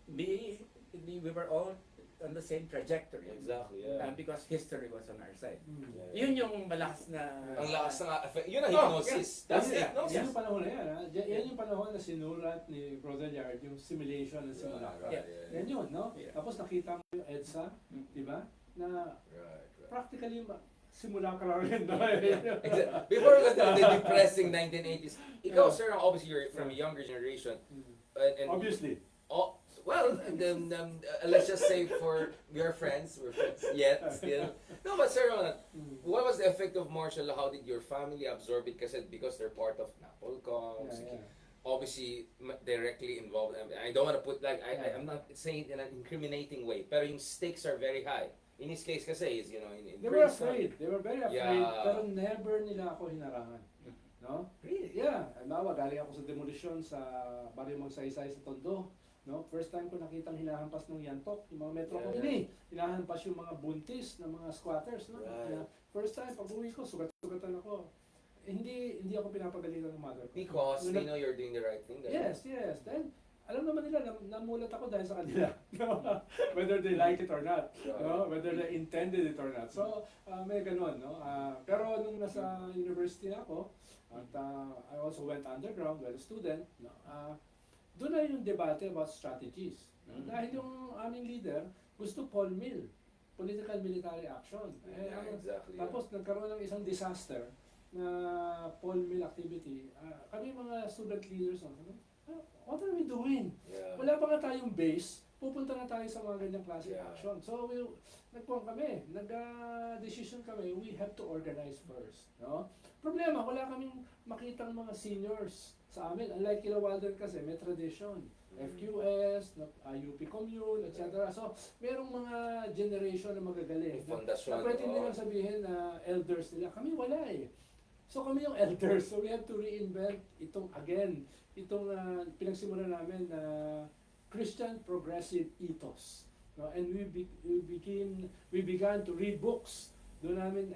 B: me, we were all on the same trajectory.
A: Exactly, yeah.
B: Because history was on our side.
C: Mm.
A: Yeah.
B: Yun yung malakas na...
A: Ang lakas ng effect. Yun ang
B: Oh,
A: hypnosis.
B: yeah.
A: That's
B: Yeah.
A: hypnosis.
C: Yan yung panahon na yan. Ha? Yan yung panahon na sinulat ni Brodel Yard, yung simulation ng simulacra.
B: Yeah.
C: Yan yun, no?
B: Yeah.
C: Tapos nakita mo yung EDSA,
B: Mm.
C: di ba? Na
A: Right.
C: practically simulacra rin. No?
A: Exactly. Before the depressing 1980s, ikaw,
C: Yeah.
A: sir, obviously you're from a younger generation. And
C: Obviously.
A: oh, well, let's just say for your friends, we're friends yet, still. No, but sir, what was the effect of martial law? How did your family absorb it? Because they're part of Napolcom.
C: Yeah, yeah.
A: Obviously directly involved. I don't want to put like
C: Yeah.
A: I'm not saying in an incriminating way, pero yung stakes are very high. In his case kasi is, in
C: They were
A: Princeton.
C: afraid. They were very afraid.
A: Yeah.
C: Pero never nila ako hinarangan. No?
A: Really?
C: Yeah. Halimbawa, galing ako sa demolition sa Barrio Magsaysay sa Tondo. No? First time ko nakitang hinahampas ng yantok, yung mga metro
A: Yeah,
C: ko ini. Hinahampas yung mga buntis ng mga squatters. No?
A: Right.
C: Kaya, first time, pag uwi ko, sugat-sugatan ako. Hindi ako pinapagalitan ng mother ko.
A: Because
C: Nung
A: they know you're doing the right thing.
C: Yes, yes. Then, alam naman nila, namulat ako dahil sa kanila. Whether they like it or not. No? Whether they intended it or not. So, may ganun. No? Pero nung nasa university na ako, at I also went underground while a student, no? Doon na yung debate about strategies. No? Dahil yung aming leader, gusto Paul Mill, political military action.
A: Yeah, exactly.
C: Tapos nagkaroon ng isang disaster na Paul Mill activity. Kami mga student leaders, what are we doing?
A: Yeah.
C: Wala pa nga tayong base, pupunta na tayo sa mga ganyang klase
A: Yeah.
C: action. So, nag-decision kami, we have to organize first. No? Problema, wala kaming makitang mga seniors sa amin. Unlike kila Walden kasi, may tradition. FQS, UP Commune, etc. So, merong mga generation na magagaling.
A: May fondasyon,
C: Na pwede
A: oo.
C: nilang sabihin na elders nila. Kami wala eh. So kami yung elders, so we have to reinvent itong pinagsimulan namin na Christian progressive ethos. No? And we began to read books. Doon namin,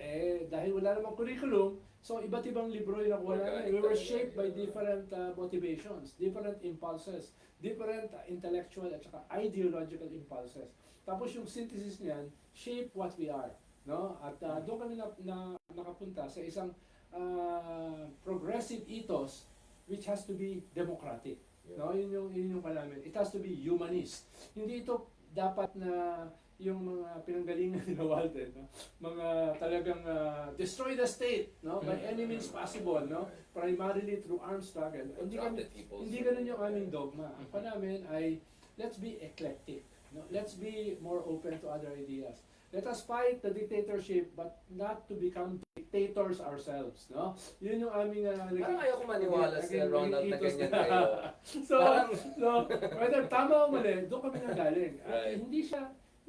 C: dahil wala namang curriculum, so iba't ibang libro yung nakuha namin. We were shaped by different motivations, different impulses, different intellectual at saka ideological impulses. Tapos yung synthesis niyan, shape what we are. No? At doon kami nakapunta sa isang progressive ethos which has to be democratic. No, yun yung namin. It has to be humanist. Hindi ito dapat na yung mga pinanggalingan ni Walden, no? Mga talagang destroy the state, no, by any means possible, no, primarily through armed struggle. Hindi ganun yung aming dogma. Ang pa namin ay let's be eclectic, no? Let's be more open to other ideas. Let us fight the dictatorship but not to become dictators ourselves, no? Yun yung aming
A: Parang ayoko maniwala si Ronald na
C: ethos
A: ganyan
C: na-
A: kayo.
C: so, whether tama o mali, doon kami nanggaling. At
A: Right.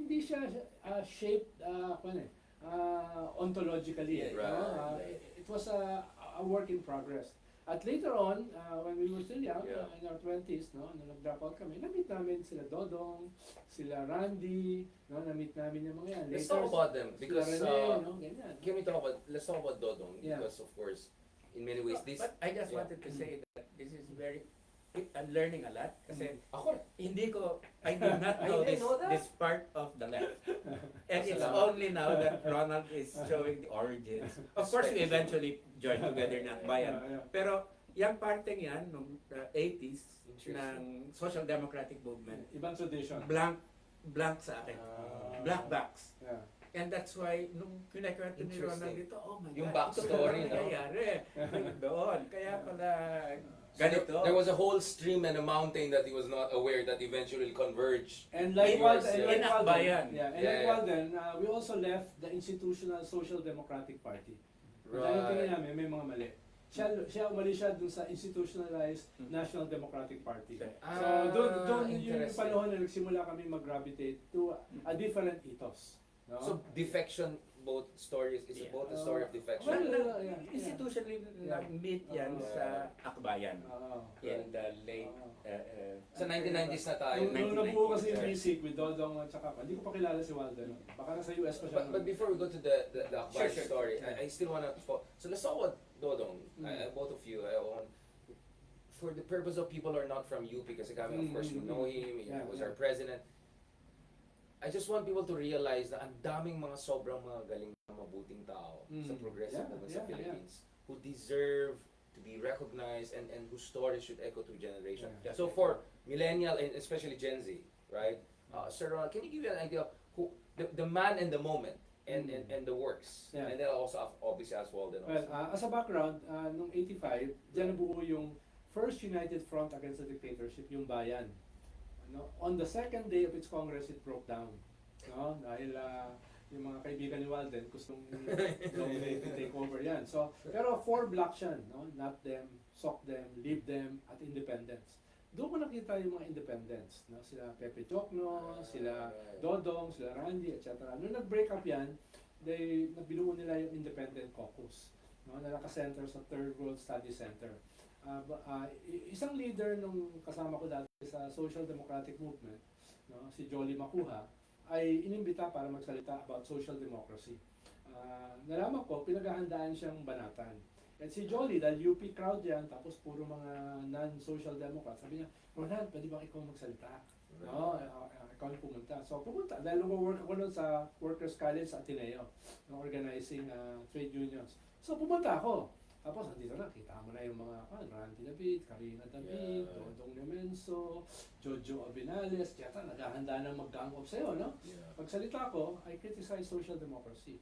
C: hindi siya shaped ontologically.
A: Right,
C: No?
A: right.
C: It was a work in progress. At later on, when we were still young,
A: Yeah.
C: in our 20s, no, nung nag-drop out kami, na-meet namin sila Dodong, sila Randy, no, na-meet namin yung mga yan.
A: Let's
C: Later,
A: talk about them because
C: sila Rene, no, ganyan.
A: let's talk about Dodong
C: Yeah.
A: because of course in many ways this
B: But I just
A: yeah.
B: wanted to say that this is I'm learning a lot kasi
A: ako
B: I did not know
A: I didn't know that.
B: this part of the left. And it's
A: Salamat.
B: only now that Ronald is showing the origins. Of course, we eventually joined together na bayan.
C: Yeah.
B: Pero yung parteng yan, nung 80s,
A: Interesting.
B: ng Social Democratic Movement,
C: Ibang tradition.
B: blank sa akin. Black box.
C: Yeah.
B: And that's why, nung kinakwento ni Ronald
A: Interesting.
B: dito, oh my
A: Yung
B: God, ito
A: backstory,
B: pala
A: no?
B: nangyayari. Doon. Kaya pala,
A: So
B: ganito.
A: there was a whole stream and a mountain that he was not aware that eventually converged.
C: And like
B: In-
C: Walden,
A: in
B: Akbayan.
C: yeah, and
A: Yeah,
C: like
A: yeah.
C: Walden, we also left the institutional Social Democratic Party. Dahil tingin namin may mga mali. Siya umali siya dun sa institutionalized National Democratic Party.
B: Ah,
C: So doon yun yung
A: interesting.
C: panahon na nagsimula kami mag-gravitate to a different ethos. No?
A: So defection, both stories, is
B: Yeah.
A: both a story of defection.
C: Well, yeah.
B: Institutionally,
C: Yeah.
B: nag-meet yan
C: Oo.
B: sa Akbayan
C: Oo.
B: in the late
A: Sa 1990s na tayo.
C: Nung nabuo kasi yung
B: 1990s.
C: basic with Dodong at saka hindi ko pa kilala si Waldo. No? Baka nasa US pa siya.
A: But before we go to the Akbar
B: Sure.
A: story, I still want to so let's talk about Dodong.
C: Mm.
A: Both of you, for the purpose of people who are not from UP, kasi kami, of course, we know him, he
C: Yeah,
A: was
C: yeah.
A: our president. I just want people to realize na ang daming mga sobrang mga galing na mabuting tao sa progressive movement sa Philippines who deserve to be recognized and whose stories should echo through generations.
C: Yeah.
A: So for millennial and especially Gen Z, right? Sir Ron, can you give me an idea of who the man and the moment and the works?
C: Yeah.
A: And then also obviously as Walden
C: Well,
A: also.
C: as a background, nung 85, dyan nabuo yung first united front against the dictatorship, yung Bayan. No? On the second day of its Congress, it broke down. No? Dahil yung mga kaibigan ni Walden gustong dominate and take over yan. So, pero 4 blocks yan. No? Not them, sock them, leave them, at independence. Doon ko nakita yung mga independents. No? Sila Pepe Chocno, sila Dodong, sila Randy, etc. Nung nag-break up yan, nabinuo nila yung independent caucus. No? Na naka-center sa Third World Study Center. Isang leader nung kasama ko dati sa Social Democratic Movement, no, si Jolly Makuha, ay inimbita para magsalita about social democracy. Nalaman ko, pinaghahandaan siyang banatan. At si Jolly, dahil UP crowd yan, tapos puro mga non-social democrats, sabi niya, Ronald, pwede ba ikaw magsalita? No, ikaw ang pumunta. So pumunta, dahil nag-work ako nun sa Workers College sa Ateneo, no, organizing trade unions. So pumunta ako. Tapos nandito na, kita mo na yung mga Randy David, Karina David,
A: Yeah.
C: Dodong Nemenso, Jojo Abinales, yata naghahanda na mag-gang up sa'yo, no?
A: Yeah.
C: Pagsalita ko, I criticize social democracy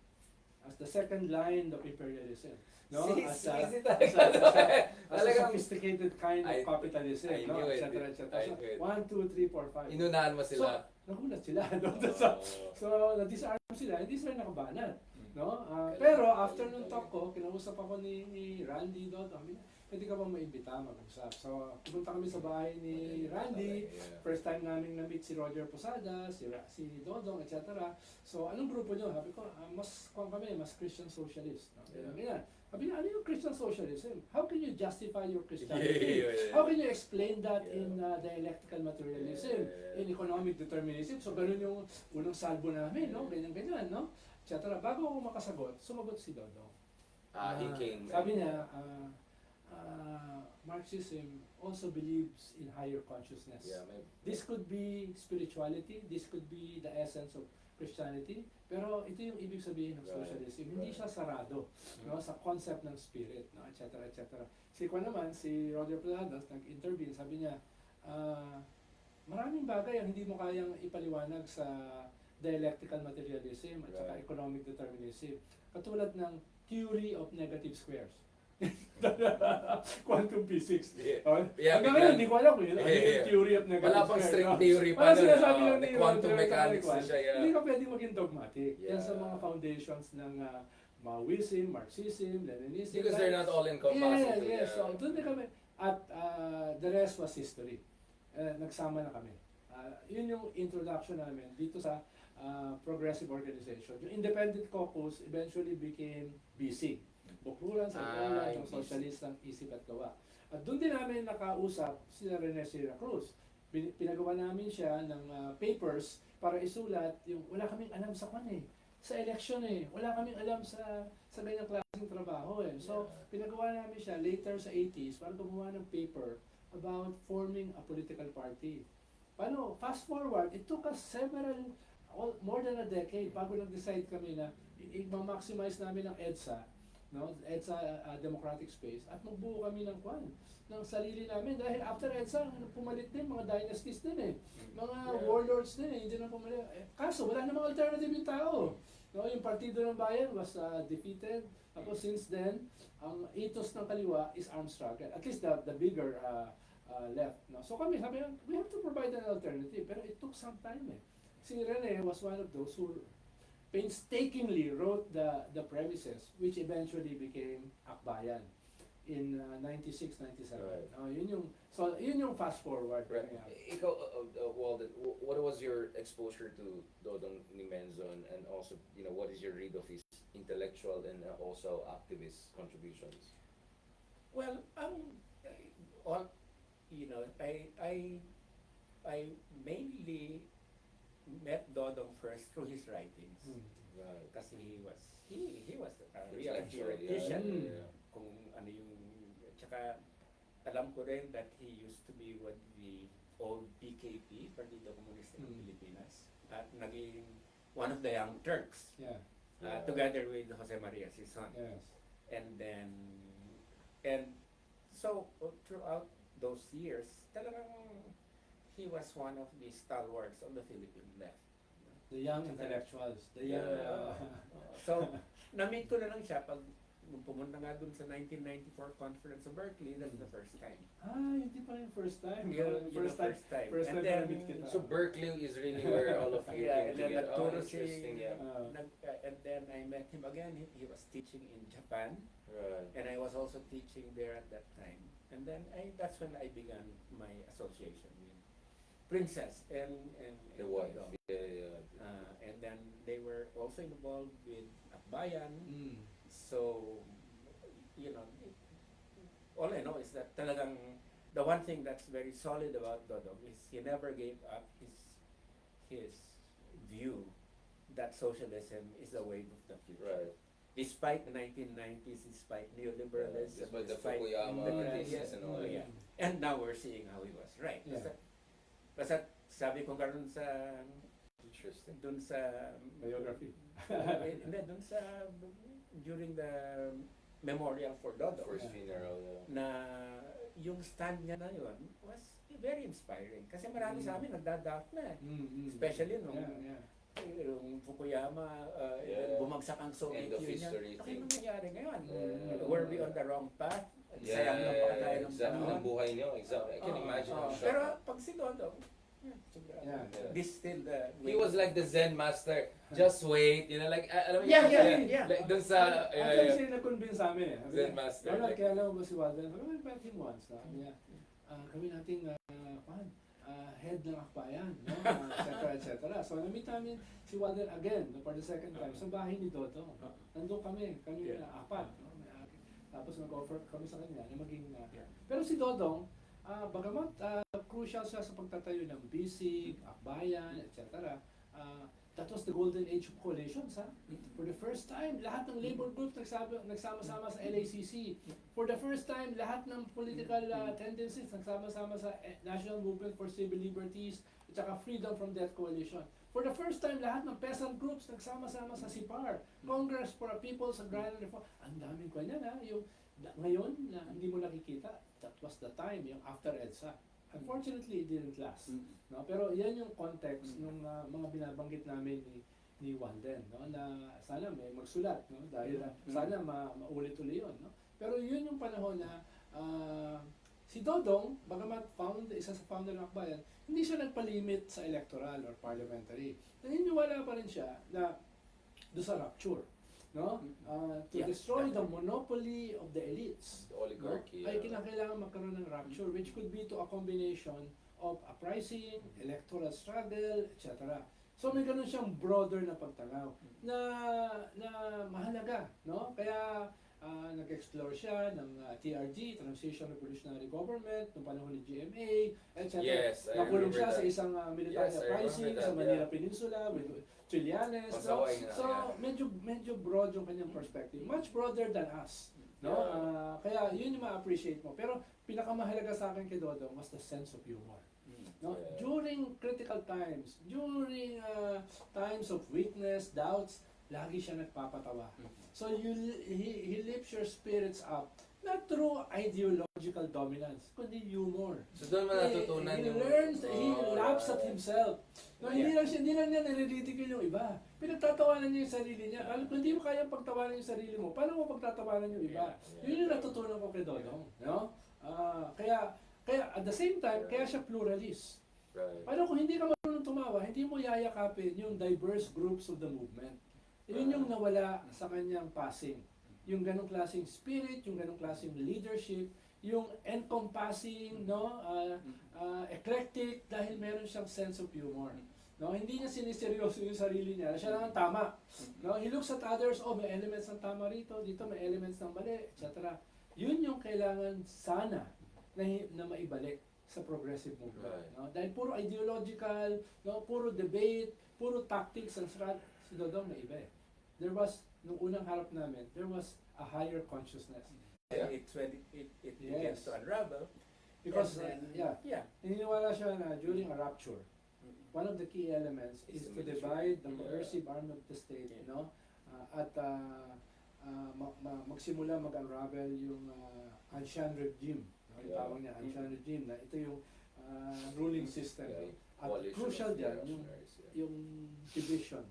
C: as the second line of imperialism. No? As a
A: Talagang
C: sophisticated kind of
A: I
C: capitalism, no?
A: knew it.
C: etc. etc.
A: I
C: So,
A: knew it.
C: 1, 2, 3, 4, 5.
A: Inunahan mo sila.
C: Nagulat sila. No?
A: Oh.
C: So, na-disarm sila, hindi sila nakabanat. No? Pero after nung talk ko, kinausap ako ni Randy doon. Pwede ka ba maimbita mag-usap? So, pumunta kami sa bahay ni Randy.
A: Yeah.
C: First time namin na-meet si Roger Posada, si Dodong, etc. So, anong grupo nyo? Sabi ko, mas Christian socialist. No?
A: Yeah.
C: Sabi niya, ano yung Christian socialism? How can you justify your Christianity?
A: Yeah.
C: How can you explain that
A: Yeah.
C: in dialectical materialism,
A: Yeah.
C: in economic determinism? So, ganun yung unang salbo namin, no? Ganyan, no? Etc. Bago ako makasagot, sumagot si Dodong.
A: He came.
C: Sabi niya, Marxism also believes in higher consciousness.
A: Yeah, may,
C: This could be spirituality, this could be the essence of Christianity, pero ito yung ibig sabihin ng
A: Right,
C: socialism. Hindi
A: right.
C: siya sarado, no, sa concept ng spirit, no, etc. etc. Si Roger Planados, nag-intervene, sabi niya, maraming bagay ang hindi mo kayang ipaliwanag sa dialectical materialism at saka
A: Right.
C: economic determinism. Katulad ng theory of negative squares. Quantum physics.
A: Yeah.
C: Hanggang ngayon, hindi ko alam kung yun. Ano
A: Yeah,
C: yung
A: yeah.
C: theory of negative
A: wala pang
C: squares,
A: string
C: no?
A: theory pa
C: Wala
A: nun,
C: sinasabi lang ni
A: quantum
C: Roger
A: mechanics na
C: Talikwan.
A: siya, yeah.
C: Hindi ka pwedeng maging dogmatic. Yan sa
A: Yeah.
C: mga foundations ng Maoism, Marxism, Leninism.
A: because they're not all encompassing.
C: Yes. So, doon na kami. At the rest was history. Nagsama na kami. Yun yung introduction namin dito sa progressive organization. Yung Independent Caucus eventually became BC. Bukluran sa ng
A: BC.
C: socialistang isip at gawa. At doon din namin nakausap sila Rene Sierra Cruz. Pinagawa namin siya ng papers para isulat yung wala kaming alam sa sa election wala kaming alam sa ganyang klaseng trabaho So, pinagawa namin siya later sa 80s para gumawa ng paper about forming a political party. Paano? Fast forward, it took us more than a decade bago nag-decide kami na i-maximize namin ang EDSA, no? EDSA Democratic Space, at magbuo kami ng ng sarili namin. Dahil after EDSA, pumalit din, mga dynasties din mga warlords din hindi na pumalit. Kaso, wala namang alternative yung tao. No, yung Partido ng Bayan was defeated. Tapos since then, ang ethos ng kaliwa is armed struggle. At least the bigger left. No? So kami, sabi lang, we have to provide an alternative. Pero it took some time Si Rene was one of those who painstakingly wrote the premises, which eventually became Akbayan. in 96, 97.
A: Right.
C: Yun yung fast forward.
A: Right.
C: Yeah.
A: Ikaw, Walden, what was your exposure to Dodong ni Menzon, and also, what is your read of his intellectual and also activist contributions?
B: Well, I mainly met Dodong first through his writings.
A: Right.
B: Kasi he was a real
A: Intellectual,
B: theoretician.
A: yeah.
B: Kung ano yung, tsaka alam ko rin that he used to be what the old PKP, Partido Komunista ng Pilipinas, at naging one of the Young Turks,
C: Yeah.
B: together with Jose Maria Sison.
C: Yes.
B: And so throughout those years, talagang he was one of the stalwarts of the Philippine left.
C: The young intellectuals.
B: So, na-meet ko na lang siya pag nung pumunta nga dun sa 1994 conference sa Berkeley, that's the first time.
C: Hindi pa yung first time.
B: First time.
C: First
B: And
C: time
B: then,
C: na-meet kita.
A: So Berkeley is really where all of you
B: Yeah,
A: came
B: and then
A: together.
B: nagturo si-
A: Interesting, yeah.
B: and then I met him again. He was teaching in Japan,
A: Right.
B: and I was also teaching there at that time. And then that's when I began my association with Princess and
A: The wife.
B: Dodong.
A: Yeah.
B: And then they were also involved with Akbayan.
C: Mm.
B: So, all I know is that talagang the one thing that's very solid about Dodong is he never gave up his view that socialism is the way of the future.
A: Right.
B: Despite the 1990s, despite neoliberalism,
A: Despite the Fukuyama thesis and all that.
B: yeah. And now we're seeing how he was right.
C: Yeah.
B: Basta sabi ko karon sa
A: Interesting.
B: dun sa
C: Biography.
B: hindi dun sa during the memorial for Dodong
A: First
C: Yeah.
A: funeral.
B: na yung stand niya na yun was very inspiring kasi marami sa amin nagda-doubt na eh. Especially nung yung Fukuyama,
A: Yeah.
B: bumagsak ang Soviet
A: End of
B: Union.
A: history
B: Ano
A: thing.
B: nangyari ngayon?
A: Yeah.
B: Were we on the wrong path?
A: Yeah,
B: Sayang lang pa tayo ng
A: exactly.
B: panahon.
A: Ang buhay niyo, exactly. I can
B: Oo,
A: imagine
B: oo.
A: how shocked.
B: Pero pag si Dodong, sigurado.
C: Yeah.
B: This still the
A: He was like the Zen master. Just wait, like, alam mo
B: Yeah,
A: yun,
B: yeah.
A: Like, dun sa,
C: Actually, siya nag-convince sa amin eh. Sabi
A: Zen
C: niya,
A: master.
C: Ronald, kaya alam mo ba si Walden? Sabi ko, met him once. Sabi niya, kami nating head ng akbayan, no? Et cetera. So, na-meet namin si Walden again, for the second time, sa bahay ni Dodong. Nandun kami
B: Yeah.
C: apat. No? Tapos nag-offer kami sa kanya na maging... Pero si Dodong, bagamat crucial siya sa pagtatayo ng BISIG, akbayan, etc. That was the golden age of coalitions, ha? For the first time, lahat ng labor groups nagsama-sama sa LACC. For the first time, lahat ng political tendencies nagsama-sama sa National Movement for Civil Liberties at saka Freedom from Death Coalition. For the first time, lahat ng peasant groups nagsama-sama sa CIPAR, Congress for a People's Agrarian Reform. Ang daming kanya na, ngayon na hindi mo nakikita, that was the time, yung after EDSA. Unfortunately, it didn't last. No? Pero yan yung context ng mga binabanggit namin ni Walden, no? Na sana may magsulat, no? Dahil sana maulit-uli yun. No? Pero yun yung panahon na si Dodong, bagamat isa sa founder ng Akbayan, hindi siya nagpalimit sa electoral or parliamentary. Naniniwala pa rin siya na doon sa rapture. No? To destroy the monopoly of the elites.
A: The oligarchy.
C: Ay kinakailangan magkaroon ng rapture, which could be to a combination of uprising, electoral struggle, etc. So may ganun siyang broader na pagtanaw na mahalaga, no? Kaya nag-explore siya ng TRG, Transition Revolutionary Government, noong panahon ni GMA, etc.
A: Yes, I
C: Nakulong
A: remember
C: siya sa
A: that.
C: isang military
A: Yes, I
C: uprising
A: remember
C: sa
A: that,
C: Manila
A: yeah.
C: Peninsula with Trillanes.
A: Pasaway na,
C: So medyo broad yung kanyang perspective. Much broader than us. No?
A: Yeah.
C: Kaya yun yung ma-appreciate mo. Pero pinakamahalaga sa akin kay Dodong was the sense of humor. No?
A: Yeah.
C: During critical times, during times of weakness, doubts, lagi siya nagpapatawa. So he lifts your spirits up, not through ideological dominance, kundi humor.
A: So doon mo natutunan
C: He
A: yung...
C: learns, he
A: Oh,
C: laughs at himself. No, hindi lang niya nare-ridicule yung iba. Pinagtatawanan niya yung sarili niya. Kung hindi mo kaya pagtawanan yung sarili mo, paano mo pagtatawanan yung iba?
A: Yeah.
C: Yun yung natutunan ko kay Dodong. No? Kaya at the same time, kaya siya pluralist.
A: Right.
C: Pero kung hindi ka marunong tumawa, hindi mo yayakapin yung diverse groups of the movement. Yun yung nawala sa kanyang passing. yung ganong klaseng spirit, yung ganong klaseng leadership, yung encompassing, no, eclectic, dahil meron siyang sense of humor. No, hindi niya siniseryoso yung sarili niya, siya lang ang tama. No, he looks at others, oh, may elements ng tama rito, dito may elements ng mali, etc. Yun yung kailangan sana na maibalik sa progressive movement.
A: Right.
C: No? Dahil puro ideological, no, puro debate, puro tactics, ang si Dodong na iba eh. There was, nung unang harap namin, there was a higher consciousness.
A: Yeah.
B: It's when it
C: Yes.
B: begins to unravel.
C: Because,
B: and then,
C: yeah, naniniwala siya na during a rapture, one of the key elements is
A: It's
C: to
A: the
C: divide the
A: military.
C: coercive arm of the state,
B: Yeah.
C: no? At magsimula mag-unravel yung Anshan regime. No? Yung
A: Yeah.
C: tawag niya, Anshan regime, na ito yung ruling system.
A: Yeah.
C: At
A: Coalition
C: crucial
A: of the
C: dyan, yung,
A: reactionaries, yeah.
C: yung division,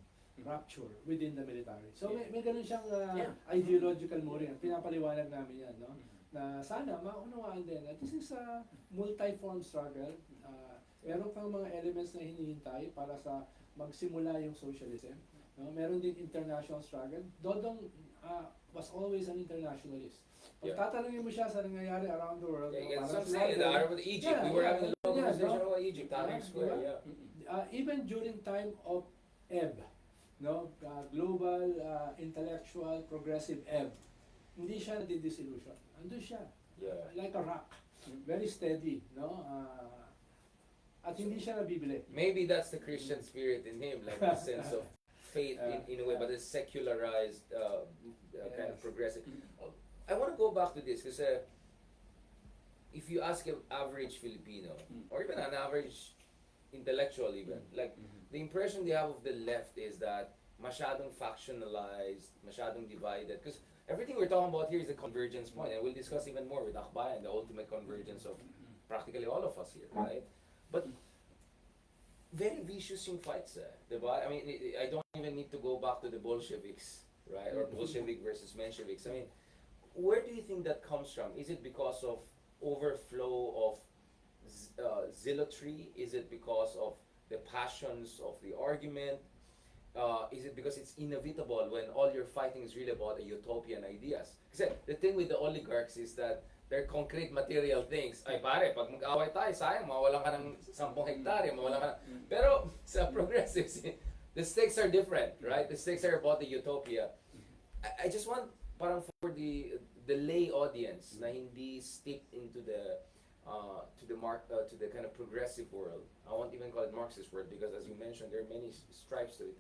C: rupture within the military. So may ganun siyang
B: Yeah.
C: ideological mooring. Pinapaliwanag namin yan, no? Na sana maunawaan din na this is a multi-form struggle. Meron kang mga elements na hinihintay para sa magsimula yung socialism. No? Meron din international struggle. Dodong was always an internationalist. Pag
A: Yeah.
C: tatanungin mo siya sa nangyayari around the world,
A: Yeah,
C: no,
A: that's what I'm
C: parang
A: saying.
C: sinabi,
A: The Arab of Egypt,
C: Yeah,
A: we were
C: yeah,
A: having a long
C: yeah,
A: conversation
C: no?
A: about Egypt, Tahrir Square,
C: diba?
A: yeah.
C: Even during time of ebb, no, global intellectual progressive ebb, hindi siya nadidisillusion. Andun siya,
A: Yeah.
C: like a rock, very steady, no? At hindi siya nabibili.
A: Maybe that's the Christian spirit in him, like the sense of faith in a way, but it's secularized, kind of
C: Yes.
A: progressive. I want to go back to this because if you ask an average Filipino, or even an average intellectual even, like the impression they have of the left is that masyadong factionalized, masyadong divided. Because everything we're talking about here is the convergence point, and we'll discuss even more with Akbayan, the ultimate convergence of practically all of us here, right? But very vicious yung fights, diba? I mean, I don't even need to go back to the Bolsheviks, right? Or Bolshevik versus Mensheviks. I mean, where do you think that comes from? Is it because of overflow of zealotry? Is it because of the passions of the argument? Is it because it's inevitable when all you're fighting is really about a utopian ideas? Kasi the thing with the oligarchs is that they're concrete material things. Ay pare, pag mag-away tayo, sayang, mawalan ka ng 10 hektarya, mawalan ka ng... Pero sa progressives, the stakes are different, right? The stakes are about the utopia. I just want, parang for the lay audience na hindi steeped into the to the kind of progressive world. I won't even call it Marxist world because, as you mentioned, there are many stripes to it.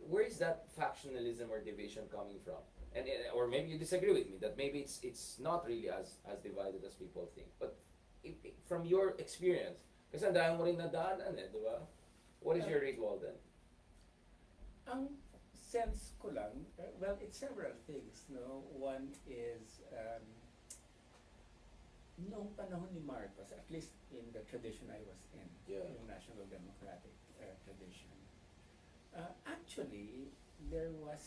A: Where is that factionalism or division coming from? And or maybe you disagree with me that maybe it's not really as divided as people think. But from your experience, kasi ang dami mo rin nadaanan di ba? What is your ritual then?
B: Ang sense ko lang, well, it's several things, no? One is, noong panahon ni Marcos, at least in the tradition I was in,
A: Yeah.
B: yung National Democratic tradition, actually, there was,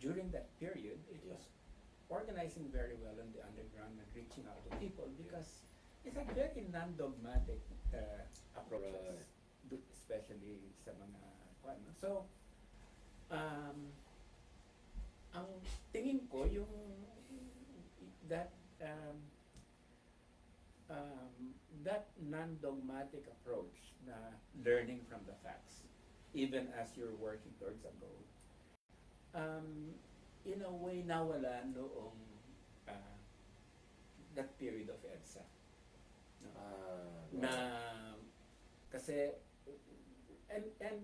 B: during that period, it was organizing very well on the underground and reaching out to people because it's a very non-dogmatic approaches, especially sa mga ano. So, ang tingin ko yung that that non-dogmatic approach na learning from the facts, even as you're working towards a goal, in a way nawala noong that period of EDSA. No? Na kasi and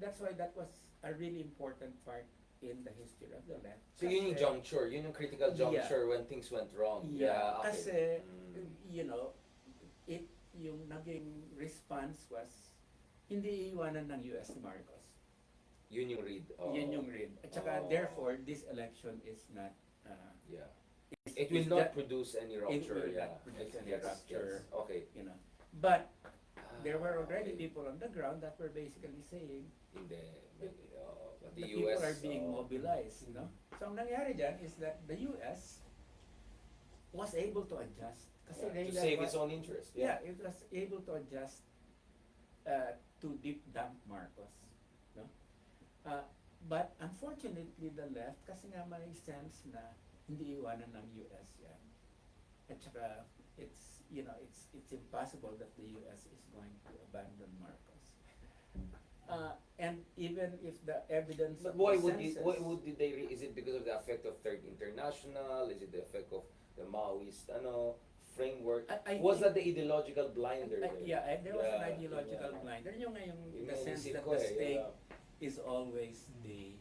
B: that's why that was a really important part in the history of the left.
A: So yun yung juncture, yun yung critical juncture when things went wrong.
B: Yeah,
A: okay.
B: kasi you know, yung naging response was hindi iiwanan ng US ni Marcos.
A: Yun yung read.
B: Yun yung read. At saka therefore this election is not
A: Yeah.
B: is-
A: It will
B: is
A: not
B: that-
A: produce any
B: it
A: rupture.
B: will
A: Yeah.
B: not produce any
A: Yes,
B: rupture.
A: yes. Okay.
B: you know. But there were already
A: Okay.
B: people on the ground that were basically saying
A: Hindi. But
B: the
A: the
B: people
A: US
B: are being mobilized, no? So ang nangyari dyan is that the US was able to adjust. Kasi
A: to
B: they
A: save its own interest.
B: yeah, it was able to adjust to deep dump Marcos, no? But unfortunately, the left, kasi nga may sense na hindi iwanan ng US yan. At saka, it's impossible that the US is going to abandon Marcos. And even if the evidence
D: But
B: of
D: why
B: the
D: would they,
B: census-
D: is it because of the effect of Third International? Is it the effect of the Maoist framework?
B: I
D: Was
B: think-
D: that the ideological blinder there?
B: there was an
D: Yeah,
B: ideological
D: yeah.
B: blinder. Yung nga yung
D: Yun
B: the
D: ang
B: sense
D: isip
B: that
D: ko
B: the
D: eh,
B: state
D: yeah.
B: is always the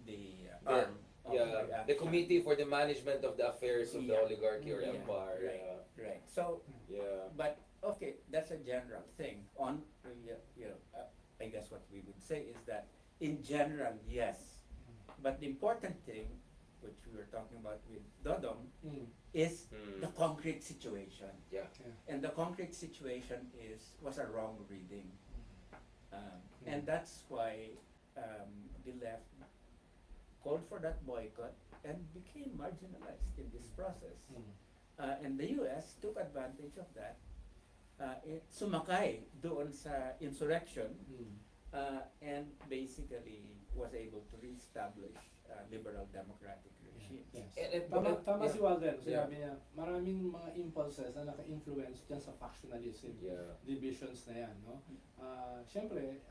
D: The-
B: arm of
D: Yeah,
B: action.
D: the Committee for the Management of the Affairs of the
B: Yeah.
D: Oligarchy or
B: Yeah,
D: Empire.
B: right, right. So,
D: Yeah.
B: but okay, that's a general thing. I guess what we would say is that in general, yes. But the important thing, which we were talking about with Dodong,
C: Mm.
B: is
D: Hmm.
B: the concrete situation.
D: Yeah.
B: And the concrete situation was a wrong reading. And that's why the left called for that boycott and became marginalized in this process.
C: Mm.
B: And the US took advantage of that. Sumakay doon sa insurrection
C: Mm.
B: and basically was able to reestablish liberal democratic regime.
C: Yes.
D: But
C: Tama si Walden,
D: Yeah.
C: sinabi niya, maraming mga impulses na naka-influence dyan sa factionalism,
D: Yeah.
C: divisions na yan, no? Siyempre,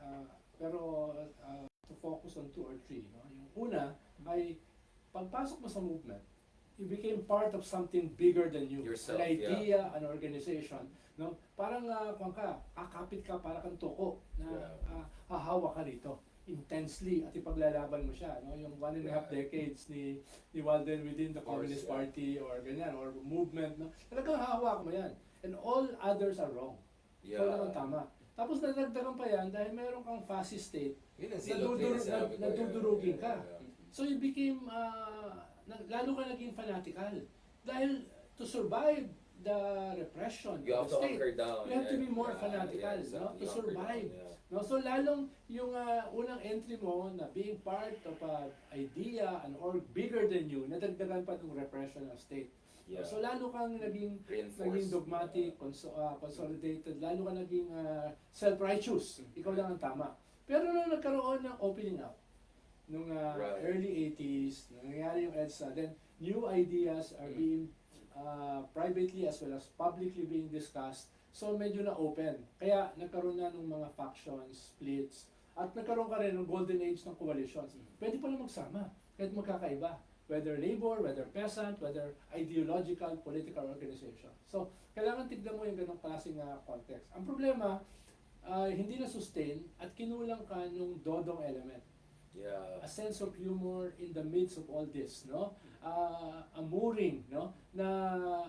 C: pero to focus on 2 or 3, no? Yung una ay, pagpasok mo sa movement, you became part of something bigger than you.
D: Yourself,
C: An idea, an organization, no? Parang kung akapit ka para kang tuko na
D: Yeah.
C: hahawa ka rito intensely at ipaglalaban mo siya, no? Yung 1.5 decades ni Walden within the
D: Of course,
C: Communist
D: yeah.
C: Party or ganyan or movement, no? Talagang hahawak mo yan. And all others are wrong. Ikaw lang ang tama. Tapos nadagdagan pa yan dahil meron kang fascist state,
D: Yun ang silog din sinabi ko.
C: nadudurugin ka.
D: Yeah.
C: So you became, lalo ka naging fanatical. Dahil to survive the repression
D: You
C: of
D: have
C: the
D: to
C: state,
D: hunker down.
C: you have to be more
D: Yeah,
C: fanatical,
D: yeah,
C: no? To
D: exactly. You hunker
C: survive.
D: down, yeah.
C: No? So lalong yung unang entry mo na being part of an idea, an org bigger than you, nadagdagan pa ng repression of state.
D: Yeah.
C: So lalo kang naging
D: Reinforced.
C: dogmatic, consolidated, lalo kang naging self-righteous. Ikaw lang ang tama. Pero nung nagkaroon ng opening up, nung
D: Right.
C: early 80s, nung nangyari yung EDSA, then new ideas are being privately as well as publicly being discussed. So medyo na-open. Kaya nagkaroon na ng mga factions, splits, at nagkaroon ka rin ng golden age ng coalitions. Pwede pala magsama, kahit magkakaiba. Whether labor, whether peasant, whether ideological, political organization. So, kailangan tignan mo yung ganong klaseng context. Ang problema, hindi na sustain at kinulang ka nung dodong element.
D: Yeah.
C: A sense of humor in the midst of all this, no? A mooring, no? Na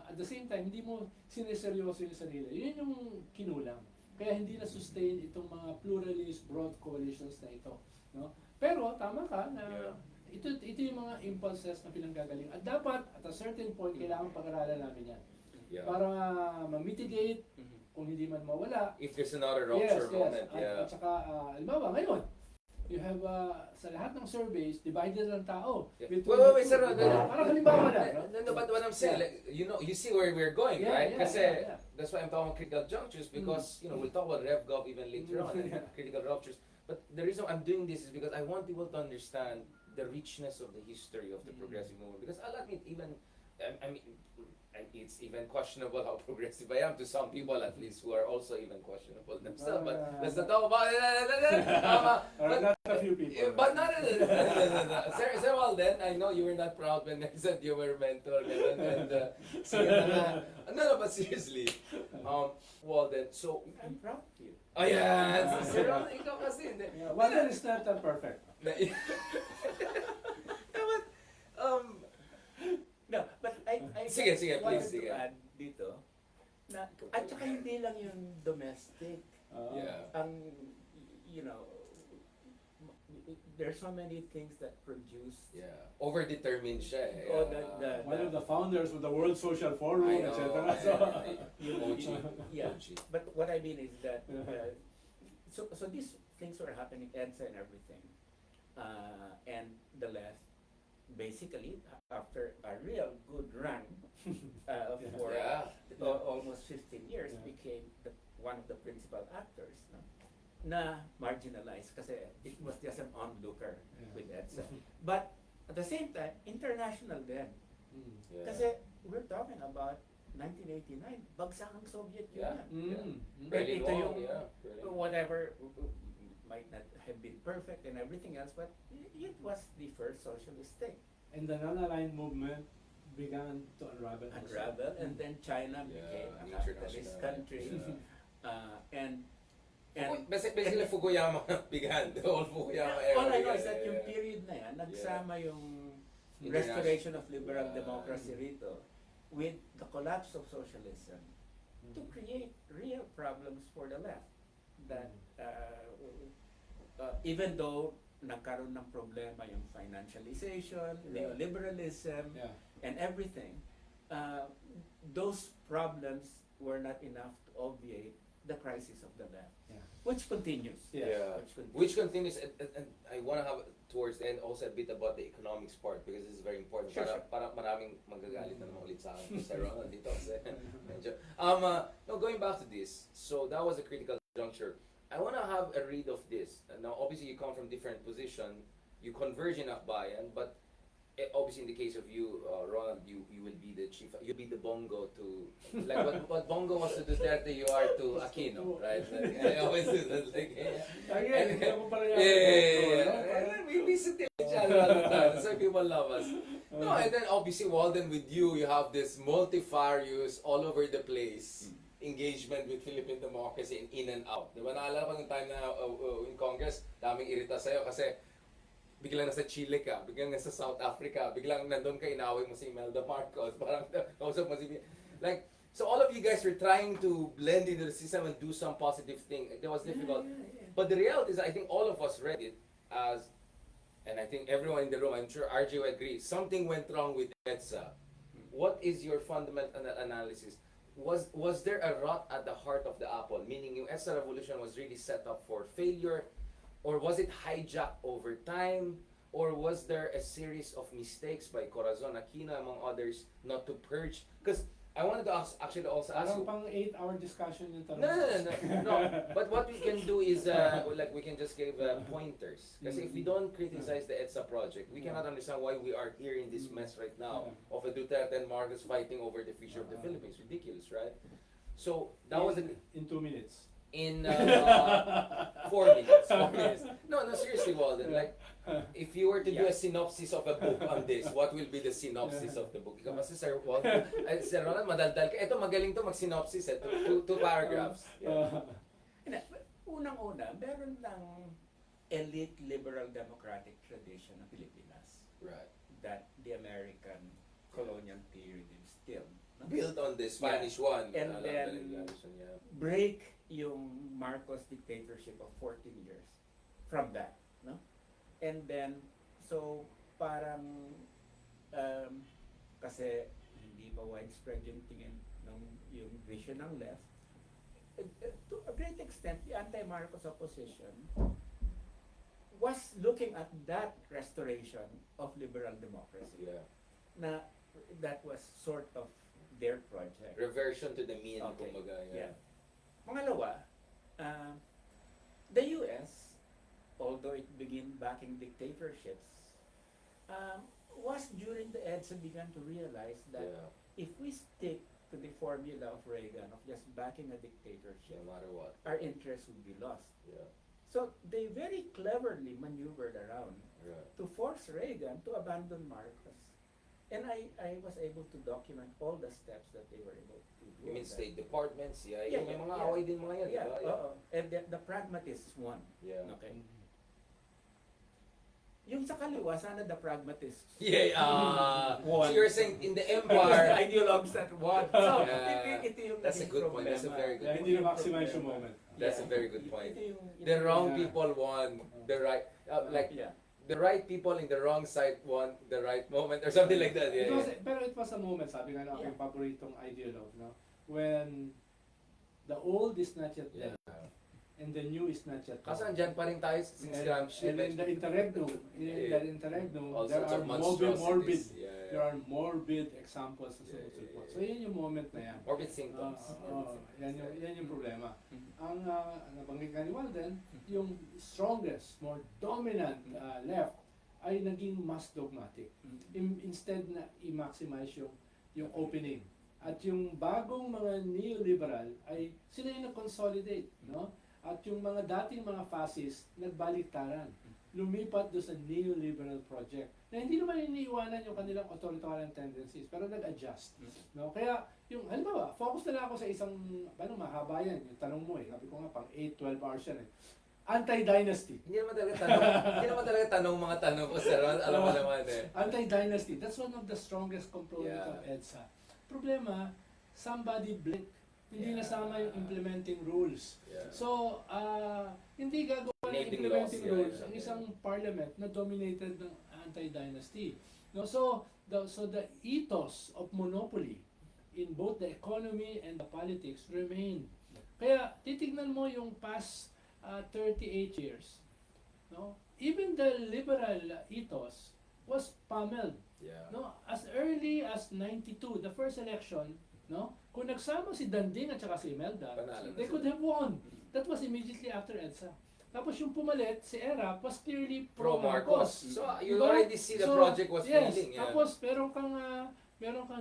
C: at the same time, hindi mo sineseryoso yung sarili. Yun yung kinulang. Kaya hindi na sustain itong mga pluralist, broad coalitions na ito, no? Pero tama ka na ito yung mga impulses na pinanggagaling. At dapat, at a certain point, kailangan pag-aralan namin yan.
D: Yeah.
C: Para ma-mitigate, kung hindi man mawala.
D: If there's another rupture moment, yeah.
C: At saka, halimbawa, ngayon, you have, sa lahat ng surveys, divided ang tao.
D: Yeah.
C: Between
D: Wait,
C: the
D: sir,
C: two. Parang halimbawa na.
D: No, but what I'm saying,
C: Yeah.
D: like, you see where we're going,
C: Yeah,
D: right?
C: yeah,
D: Kasi
C: yeah.
D: that's why I'm talking about critical junctures because we'll talk about RevGov even later on, and
C: Yeah.
D: critical ruptures. But the reason I'm doing this is because I want people to understand the richness of the history of the progressive movement. Because I'll admit, even I mean, it's even questionable how progressive I am to some people, at least, who are also even questionable themselves. But let's not talk about it.
C: Not a few people.
D: But not Sir Walden, I know you were not proud when I said you were mentor. And, sige na nga. No, but seriously, Walden, so,
B: I'm proud of you.
D: oh yeah, Sir Walden, ikaw kasi.
C: Yeah, Walden is not perfect.
B: No, but I
D: Sige,
B: just
D: sige,
B: wanted
D: please,
B: to
D: sige.
B: add dito na at saka hindi lang yung domestic.
D: Yeah.
B: You know, there's so many things that produce.
D: Yeah. Overdetermined siya eh.
B: Oh, the-
C: One of the founders of the World Social Forum,
D: I know.
C: etc. So,
B: Yeah.
D: OG.
B: But what I mean is that
C: Yeah.
B: so these things were happening, EDSA and everything, and the left basically after a real good run for
D: Yeah.
B: almost 15 years
C: Yeah.
B: became one of the principal actors. No? na marginalized kasi it was just an onlooker
C: Yeah.
B: with EDSA. But at the same time, international din.
C: Mm.
D: Yeah.
B: Kasi we're talking about 1989, bagsak ang Soviet
D: Yeah.
B: Union.
C: Mm.
D: Berlin
B: Ito
D: Wall,
B: yung
D: yeah. Berlin Wall.
B: whatever might not have been perfect and everything else, but it was the first socialist state.
C: And the non-aligned movement began to unravel. also.
B: Unravel, and then China
A: Yeah,
B: became a
A: international.
B: capitalist country.
A: Yeah.
B: And
A: Basically, Fukuyama began. The whole Fukuyama era.
B: all I know
A: began.
B: is that
A: Yeah,
B: yung
A: yeah.
B: period na yan, nagsama yung
A: International.
B: restoration of liberal
A: Yeah.
B: democracy rito with the collapse of socialism to create real problems for the left. That even though nagkaroon ng problema yung financialization,
A: Yeah.
B: neoliberalism,
C: Yeah.
B: and everything, those problems were not enough to obviate the crisis of the left,
C: Yeah.
B: which continues.
A: Yeah. Which continues, and I want to have towards the end also a bit about the economics part because this is very important.
B: Sure,
A: Para maraming magagalit na naman ulit sa akin Sir Ronald dito kasi medyo. No, going back to this, so that was a critical juncture. I want to have a read of this. Now, obviously, you come from different position, you converge in Akbayan, but obviously in the case of you, Ronald, you will be the chief, you'll be the bongo to, like what bongo was to Duterte, you are to Aquino, right? Like, I always do that, like,
C: Again, hindi ako pala yan.
A: yeah. We visit each other all the time. That's why people love us. No, and then obviously Walden with you have this multifarious, all over the place engagement with Philippine democracy in and out. Diba, naalala ko yung time na in Congress, daming irita sa'yo kasi biglang nasa Chile ka, biglang nasa South Africa, biglang nandun ka, inaway mo si Imelda Marcos, parang kausap mo si... Like, so all of you guys were trying to blend into the system and do some positive thing. It was difficult. But the reality is, I think all of us read it as, and I think everyone in the room, I'm sure RJ will agree, something went wrong with EDSA. What is your fundamental analysis? Was there a rot at the heart of the apple? Meaning yung EDSA revolution was really set up for failure? Or was it hijacked over time? Or was there a series of mistakes by Corazon Aquino, among others, not to purge? Because I wanted to actually also ask you.
C: Parang pang 8-hour discussion yung tanong.
A: No. But what we can do is, like, we can just give pointers. Because if we don't criticize the EDSA project, we cannot understand why we are here in this mess right now of a Duterte and Marcos fighting over the future of the Philippines. Ridiculous, right? So that was
C: in 2 minutes.
A: in 4 minutes. 4 minutes. No, seriously, Walden. Like, if you were to do a synopsis of a book on this, what will be the synopsis of the book? Ikaw kasi Sir Walden, Sir Ronald, madaldal ka. Ito, magaling to mag-synopsis. Two paragraphs. Yeah.
B: Hindi, unang-una, meron ng elite liberal democratic tradition ng Pilipinas
A: Right.
B: that the American colonial period instilled. No?
A: Built on the Spanish one.
B: And
A: Alam
B: then,
A: na nila, so, yeah.
B: Break yung Marcos dictatorship of 14 years from that, no? And then, so parang kasi hindi pa widespread yung tingin ng yung vision ng left. To a great extent, the anti-Marcos opposition was looking at that restoration of liberal democracy.
A: Yeah.
B: Na that was sort of their project.
A: Reversion to the mean,
B: Okay.
A: kumbaga.
B: Yeah. Pangalawa, the US, although it began backing dictatorships, was during the EDSA began to realize that
A: Yeah.
B: if we stick to the formula of Reagan of just backing a dictatorship,
A: No matter what.
B: our interests would be lost.
A: Yeah.
B: So they very cleverly maneuvered around
A: Right.
B: to force Reagan to abandon Marcos. And I was able to document all the steps that they were able to do.
A: You mean
B: on that.
A: State Department, CIA,
B: Yeah,
A: may mga
B: yeah.
A: away din mga yan,
B: Yeah,
A: di ba?
B: oo. And the pragmatists won.
A: Yeah.
B: Okay. Yung sa kaliwa, sana the pragmatists.
A: Yeah,
B: Won.
A: so you're saying in the
B: The
A: empire,
B: ideologues that won. So,
A: Yeah.
B: ito yung
A: That's a
B: naging
A: good point. That's a
B: problema.
A: very good
C: Kaya hindi na-maximize yung moment.
A: That's a very good point.
B: Ito
A: the wrong
C: Yeah.
A: people won, the right, like,
B: yeah.
A: the right people in the wrong side won the right moment or something like that. Yeah, yeah.
C: Pero it was a moment, sabi nga ng aking
B: Yeah.
C: paboritong ideologue, no? When the old is not yet dead.
A: Yeah.
C: and the new is not yet
D: Kasi
C: born.
D: andyan pa rin tayo since Gramsci.
C: And in the interregnum,
D: All
C: there
D: sorts
C: are
D: of
C: morbid,
D: monstrosities. Yeah,
C: there are morbid examples na sumusulpot. So yun yung moment na yan.
D: Morbid symptoms.
C: Yan yung problema.
B: Mhm.
C: Ang nabanggit ka ni Walden, yung strongest, more dominant left ay naging mas dogmatic. Instead na i-maximize yung opening. At yung bagong mga neoliberal ay sila yung nag-consolidate, no? At yung mga dating mga fascist nagbaliktaran. Lumipat doon sa neoliberal project. Na hindi naman iniiwanan yung kanilang authoritarian tendencies, pero nag-adjust. No? Kaya, yung, halimbawa, focus na lang ako sa isang, mahaba yan, yung tanong mo sabi ko nga, pang 8-12 hours yan Anti-dynasty.
D: Hindi naman talaga tanong mga tanong ko, sir. Alam mo naman eh.
C: Anti-dynasty, that's one of the strongest component
D: Yeah.
C: of EDSA. Problema, somebody blinked. Hindi nasama yung implementing rules.
D: Yeah.
C: So, hindi gagawa ng
D: Enabling
C: implementing
D: laws, yeah,
C: rules
D: yeah,
C: ang
D: yeah.
C: isang parliament na dominated ng anti-dynasty. No, so the ethos of monopoly in both the economy and the politics remain. Kaya titignan mo yung past 38 years. No? Even the liberal ethos was pummeled.
D: Yeah.
C: No, as early as 92, the first election, no, kung nagsama si Danding at saka si Imelda,
D: Panalo na
C: they
D: sila.
C: could have won. That was immediately after EDSA. Tapos yung pumalit, si ERAP was clearly pro-Marcos.
D: So you
C: Diba?
D: already see the
C: So,
D: project was
C: yes,
D: failing. Yeah.
C: Tapos meron kang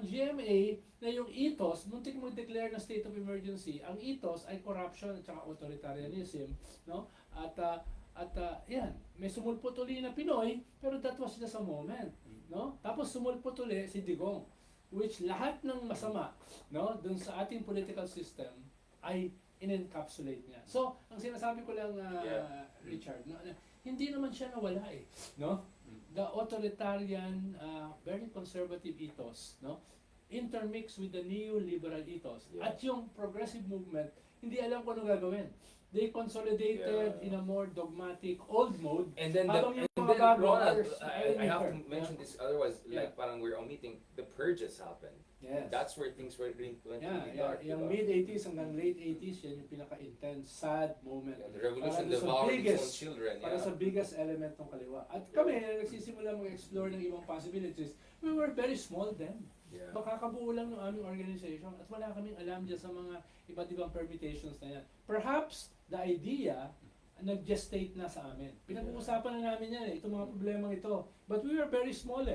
C: GMA na yung ethos, muntik mo declare na state of emergency, ang ethos ay corruption at saka authoritarianism, no? At yan, may sumulpot uli na Pinoy, pero that was just a moment, no? Tapos sumulpot uli si Digong, which lahat ng masama, no, dun sa ating political system ay in-encapsulate niya. So, ang sinasabi ko lang,
D: Yeah.
C: Richard, no, hindi naman siya nawala no? The authoritarian, very conservative ethos, no, intermixed with the neoliberal ethos.
D: Yeah.
C: At yung progressive movement, hindi alam kung ano gagawin. They consolidated
D: Yeah.
C: in a more dogmatic old mode.
D: And then,
C: Habang yung
D: and
C: mga
D: then
C: bago
D: Ronald,
C: are-
D: I have to
C: Yeah.
D: mention this, otherwise,
C: Yeah.
D: like parang we're omitting, the purges happened.
C: Yes.
D: That's where things were really went
C: Yeah,
D: really
C: yeah.
D: dark.
C: Yung
D: diba?
C: mid-80s hanggang late 80s, yan yung pinaka-intense, sad moment.
D: Yeah, the revolution
C: Para doon sa
D: devoured its own
C: biggest-
D: children.
C: Para
D: Yeah.
C: sa biggest element ng kaliwa. At kami, na nagsisimula mag-explore ng ibang possibilities, we were very small then.
D: Yeah.
C: Makakabuo lang ng aming organization at wala kaming alam dyan sa mga iba't ibang permutations na yan. Perhaps the idea nag-gestate na sa amin. Pinag-uusapan na namin yan itong mga problemang ito. But we were very small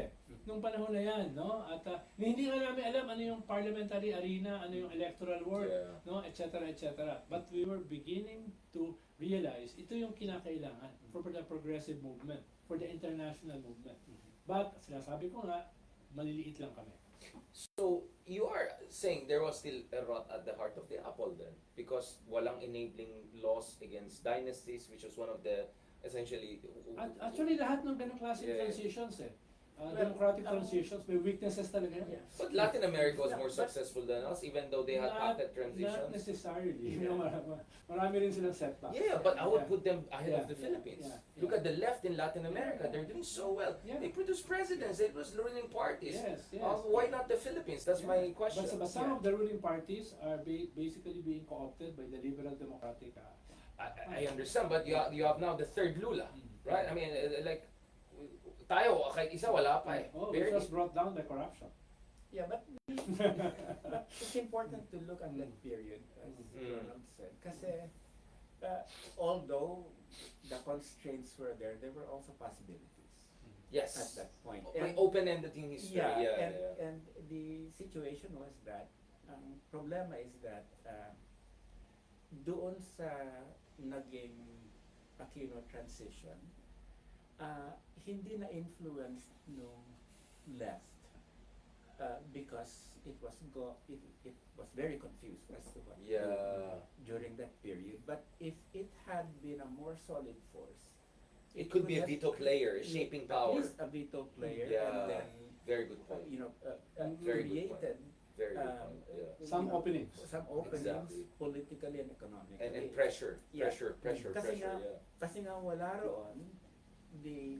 C: nung panahon na yan, no? At hindi nga namin alam ano yung parliamentary arena, ano yung electoral work,
D: Yeah.
C: no, etc. etc. But we were beginning to realize ito yung kinakailangan for the progressive movement, for the international movement. But sinasabi ko nga, maliliit lang kami.
D: So, you are saying there was still a rot at the heart of the apple then? Because walang enabling laws against dynasties, which was one of the, essentially...
C: At actually, lahat ng ganong klase
D: Yeah.
C: transitions democratic transitions, may weaknesses talaga yan.
D: But Latin America was more
B: But-
D: successful than us, even though they had
C: Not-
D: patent
C: Not
D: transitions.
C: necessarily.
D: Yeah.
C: Marami rin silang setbacks.
D: Yeah, but I would
C: Yeah.
D: put them ahead
C: Yeah,
D: of the
C: yeah,
D: Philippines.
C: yeah,
D: Look
C: yeah.
D: at the left in Latin America; they're doing so well.
C: Yeah.
D: They produce presidents. They produce ruling parties.
C: Yes, yes.
D: Why not the Philippines? That's
C: Yeah.
D: my question.
C: But some of the ruling parties are basically being co-opted by the Liberal Democratic.
D: I understand, but you have now the third Lula, right? I mean, like tayo, kahit isa wala pa eh.
C: Oh,
D: Barely.
C: it was brought down by corruption.
B: Yeah, but it's important to look at that period, as Ronald said. Kasi although the constraints were there were also possibilities
D: Yes.
B: at that point.
D: May open-ended yung history.
B: Yeah,
D: Yeah.
B: and the situation was that, problema is that doon sa naging Aquino transition, hindi na-influenced nung left because it was very confused as to what to do
D: Yeah.
B: during that period. But if it had been a more solid force,
D: It could be a
B: have-
D: veto player, shaping
B: at
D: power.
B: least a veto player,
D: Yeah.
B: and then
D: Very good point. Very good point.
B: created
D: Very good
B: um,
D: point. Yeah.
C: Some openings.
B: some openings
D: Exactly.
B: politically and economically.
D: And pressure,
B: Yeah.
D: pressure,
B: Kasi
D: pressure.
B: nga,
D: Yeah.
B: Kasi nga wala roon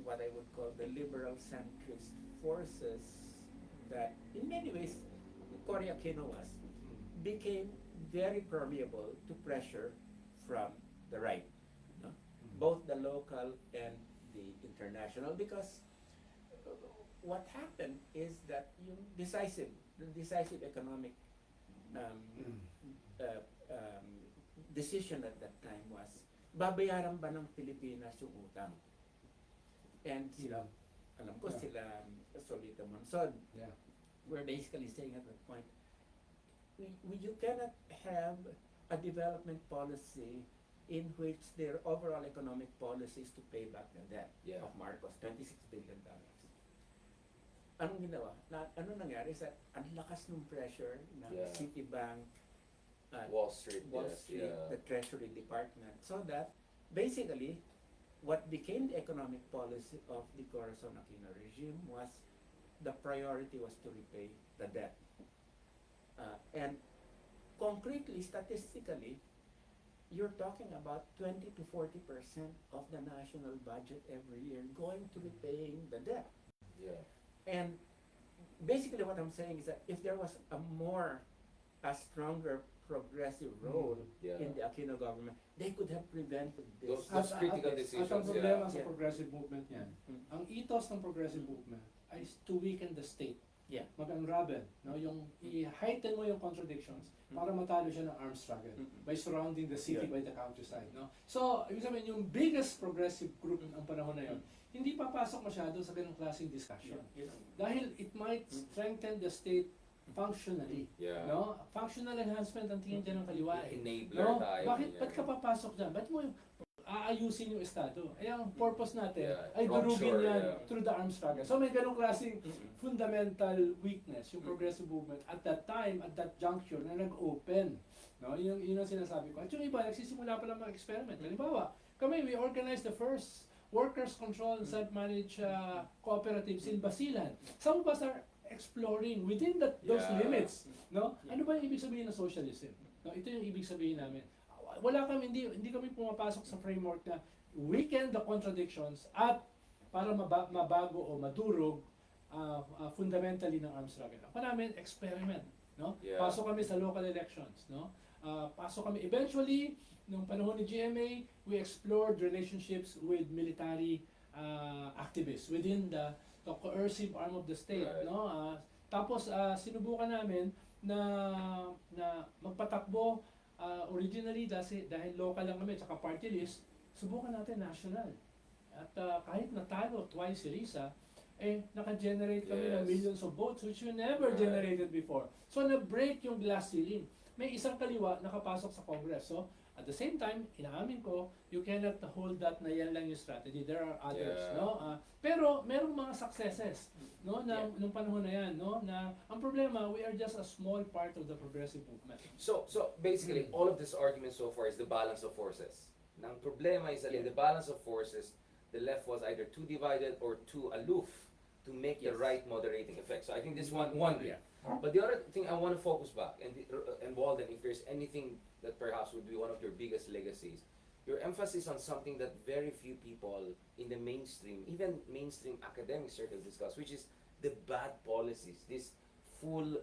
B: what I would call the liberal centrist forces that in many ways Cory Aquino was, became very permeable to pressure from the right, no? Both the local and the international, because what happened is that yung the decisive economic um, uh, um, decision at that time was, babayaran ba ng Pilipinas yung utang? And sila, alam ko
C: Yeah.
B: sila Solito Monson,
C: Yeah.
B: were basically saying at that point, you cannot have a development policy in which their overall economic policy is to pay back the debt
D: Yeah.
B: of Marcos, $26 billion. Anong ginawa? Ano nangyari sa ang lakas ng pressure ng
D: Yeah.
B: Citibank,
D: Wall Street,
B: Wall
D: yes,
B: Street,
D: yeah.
B: the Treasury Department, so that basically what became the economic policy of the Corazon Aquino regime was the priority was to repay the debt. And concretely, statistically, you're talking about 20 to 40% of the national budget every year going to repaying the debt.
D: Yeah.
B: And basically what I'm saying is that if there was a stronger progressive role
D: Yeah.
B: in the Aquino government, they could have prevented this.
D: Those critical decisions,
C: At ang problema
B: yeah.
C: sa progressive movement niyan,
B: Mm.
C: ang ethos ng progressive movement ay to weaken the state.
B: Yeah.
C: Mag-unravel, no? Yung i-heighten mo yung contradictions
B: Mm.
C: para matalo siya ng armed struggle
B: Mm.
C: by surrounding the city
B: Yeah.
C: by the countryside, no? So, ibig sabihin yung biggest progressive group ng panahon na yon, hindi papasok masyado sa ganung klaseng discussion.
B: Yeah.
C: Dahil it might strengthen the state functionally,
D: Yeah.
C: no? Functional enhancement ang tingin dyan ng kaliwa. eh.
D: Enabler
C: No?
D: tayo.
C: Bakit?
D: yeah.
C: Ba't ka papasok dyan? Ba't mo yung aayusin yung Estado? Eh, ang purpose natin
D: Yeah,
C: ay
D: wrong
C: durugin
D: shore,
C: yan
D: yeah.
C: through the armed struggle. So may ganong klaseng
B: Mm.
C: fundamental weakness, yung progressive movement at that time, at that juncture na nag-open. No? Yun ang sinasabi ko. At yung iba, nagsisimula pa lang mag-experiment. Halimbawa, kami, we organized the first workers' control and self-managed cooperatives in Basilan. Some of us are exploring within those
D: Yeah.
C: limits. No?
B: Yeah.
C: Ano ba yung ibig sabihin ng socialism? No, ito yung ibig sabihin namin. Wala kami, hindi kami pumapasok sa framework na weaken the contradictions at para mabago o madurog fundamentally ng armed struggle. Ako namin, experiment. No?
D: Yeah.
C: Pasok kami sa local elections. No? Pasok kami, eventually, nung panahon ni GMA, we explored relationships with military activists within the coercive arm of the state.
D: Right.
C: No? Tapos, sinubukan namin na magpatakbo originally dahil local lang kami, tsaka party list, subukan natin national. At kahit natalo twice si Risa, naka-generate kami ng
D: Yes.
C: millions of votes which we never
D: Right.
C: generated before. So, na-break yung glass ceiling. May isang kaliwa nakapasok sa Congress. So, at the same time, inaamin ko, you cannot hold that na yan lang yung strategy. There are others,
D: Yeah.
C: no? Pero merong mga successes, no,
B: Yeah.
C: nung panahon na yan, no, na ang problema, we are just a small part of the progressive movement.
D: So basically, all of this argument so far is the balance of forces. Ang problema is that in the balance of forces, the left was either too divided or too aloof to make the
B: Yes.
D: right moderating effect. So I think this one way.
B: Yeah.
D: But the other thing I want to focus back, and Walden, if there's anything that perhaps would be one of your biggest legacies, your emphasis on something that very few people in the mainstream, even mainstream academic circles discuss, which is the bad policies, this full,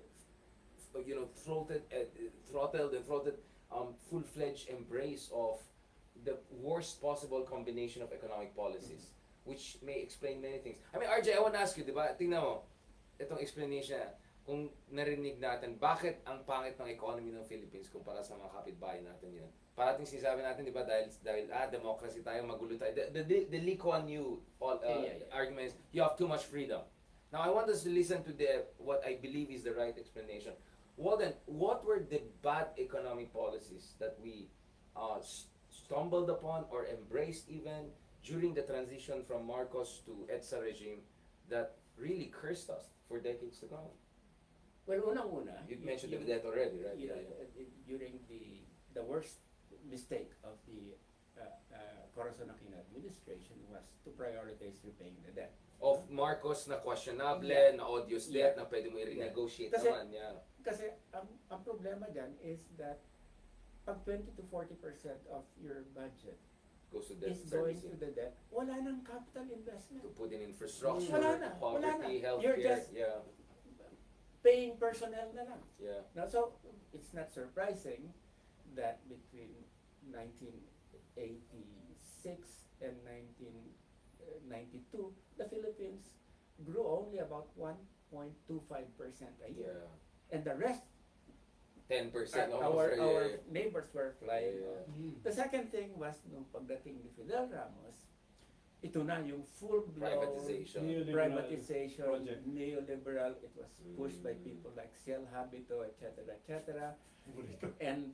D: throttled and full-fledged embrace of the worst possible combination of economic policies, which may explain many things. I mean, RJ, I want to ask you, di ba, tingnan mo, itong explanation, kung narinig natin, bakit ang pangit ng economy ng Philippines kumpara sa mga kapitbahay natin yun? Parating sinasabi natin, di ba, dahil democracy tayo, magulo tayo. The Lee Kuan Yew argument is, you have too much freedom. Now, I want us to listen to what I believe is the right explanation. Walden, what were the bad economic policies that we stumbled upon or embraced even during the transition from Marcos to EDSA regime that really cursed us for decades to come?
B: Well, unang-una,
D: You mentioned that already, right?
B: during the worst mistake of the Corazon Aquino administration was to prioritize repaying the debt.
D: Of Marcos na questionable,
B: Yeah.
D: na odious
B: Yeah.
D: debt, na pwede mo i-renegotiate
B: Kasi-
D: naman. Yeah.
B: Kasi ang problema dyan is that pag 20 to 40% of your budget
D: Goes to debt
B: is going
D: servicing.
B: to the debt, wala nang capital investment.
D: To put in infrastructure,
B: Wala na, wala
D: poverty,
B: na. You're
D: healthcare.
B: just-
D: Yeah,
B: Paying personnel na lang.
D: yeah.
B: Now, so it's not surprising that between 19 1986 and 1992, the Philippines grew only about 1.25% a year.
D: Yeah.
B: And the rest,
D: 10%
B: our
D: almost.
B: neighbors were flying
D: Yeah.
B: on.
C: Mm.
B: The second thing was nung pagdating ni Fidel Ramos, ito na yung full-blown
D: Privatization.
B: privatization,
C: project.
B: neoliberal. It was pushed by
D: Mm.
B: people like Ciel Habito, etc., etc. And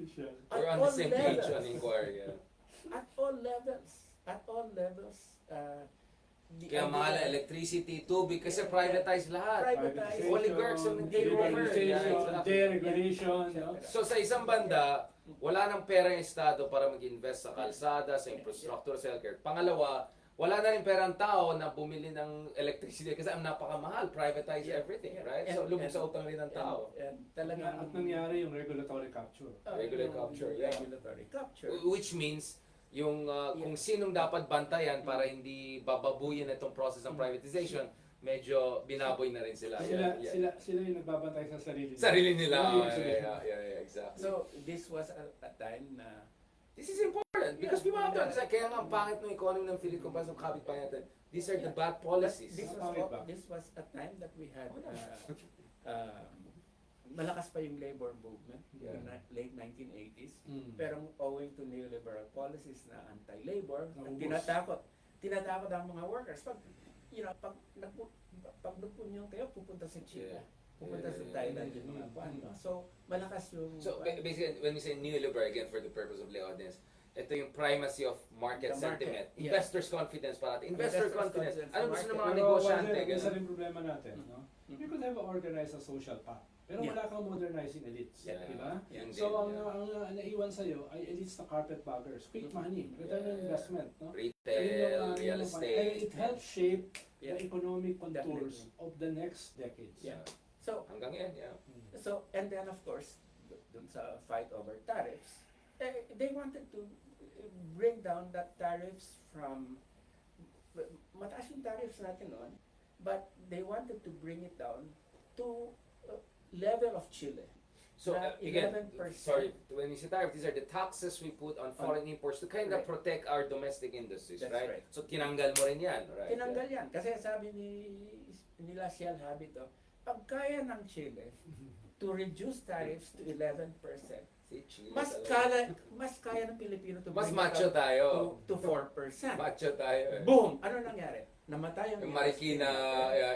C: Sure.
D: We're
B: at
D: on the
B: all
D: same page
B: levels,
D: on inquiry. Yeah.
B: at all levels, the
D: Kaya mahal ang electricity, tubig, kasi privatized lahat.
B: Privatized.
D: Oligarchs ang nag-take over. Yeah, exactly.
C: Deregulation, no?
D: So sa isang banda, wala nang pera yung Estado para mag-invest sa kalsada, sa infrastructure, sa healthcare. Pangalawa, wala na rin pera ang tao na bumili ng electricity kasi ang napakamahal, privatize everything, right? So lubog sa utang rin ng tao.
B: And talagang
C: At nangyari yung regulatory capture.
D: Regular
B: yung
D: capture, yeah.
B: regulatory capture.
D: Which means, yung kung sinong dapat bantayan para hindi bababuyin itong process ng privatization, medyo binaboy na rin sila.
C: Sila yung nagbabantay sa sarili nila.
D: Sarili nila.
C: Yeah,
D: Yeah, exactly.
B: So this was a time na
D: This is important because people have to understand, kaya nga ang pangit ng economy ng Philippines kumpara sa kapitbahay natin. These are the bad policies.
B: This was a time that we had malakas pa yung labor movement in
D: Yeah.
B: late 1980s.
C: Mm.
B: Pero owing to neoliberal policies na anti-labor,
C: Naubos.
B: tinatakot ang mga workers. Pag nagpunyon kayo, pupunta sa China,
D: Yeah.
B: pupunta sa
D: Yeah.
B: Thailand, yung mga kwan, no? So, malakas yung...
D: So basically, when we say neoliberal, again, for the purpose of the audience, ito yung primacy of market
B: The market,
D: sentiment.
B: yeah.
D: Investors' confidence para Investor
B: Investors'
D: confidence.
B: confidence,
D: Ano gusto ng mga
B: market.
D: negosyante?
C: Pero isa
D: ganun?
C: rin problema natin, no? You could have organized a social pact. Pero
B: Yeah.
C: wala kang modernizing elites.
D: Yeah.
C: Di ba?
B: Yeah.
D: Yun
C: So,
D: din,
C: ang naiwan sa'yo ay elites na carpetbaggers. Quick money, return on
D: Yeah.
C: investment. No?
D: Retail, real
C: And
D: estate.
C: it helps shape
B: Yeah.
C: the economic contours
B: Definitely.
C: of the next decades.
B: Yeah. So,
D: Hanggang yan, yeah.
B: and then of course, dun sa fight over tariffs, they wanted to bring down that tariffs from, mataas yung tariffs natin noon, but they wanted to bring it down to level of Chile.
D: So
B: Na
D: again,
B: 11%.
D: sorry, when you say tariff, these are the taxes we put on foreign imports to kind of
B: Right.
D: protect our domestic industries,
B: That's
D: right?
B: right.
D: So tinanggal mo rin yan, right?
B: Tinanggal yan. Kasi sabi nila Ciel Habito, pag kaya ng Chile to reduce tariffs to 11%,
D: Si Chile
B: mas
D: talaga.
B: kaya ng Pilipino to
D: Mas
B: bring it
D: macho
B: up
D: tayo.
B: to 4%.
D: Macho tayo. Eh.
B: Boom! Ano nangyari? Namatay ang
D: Yung Marikina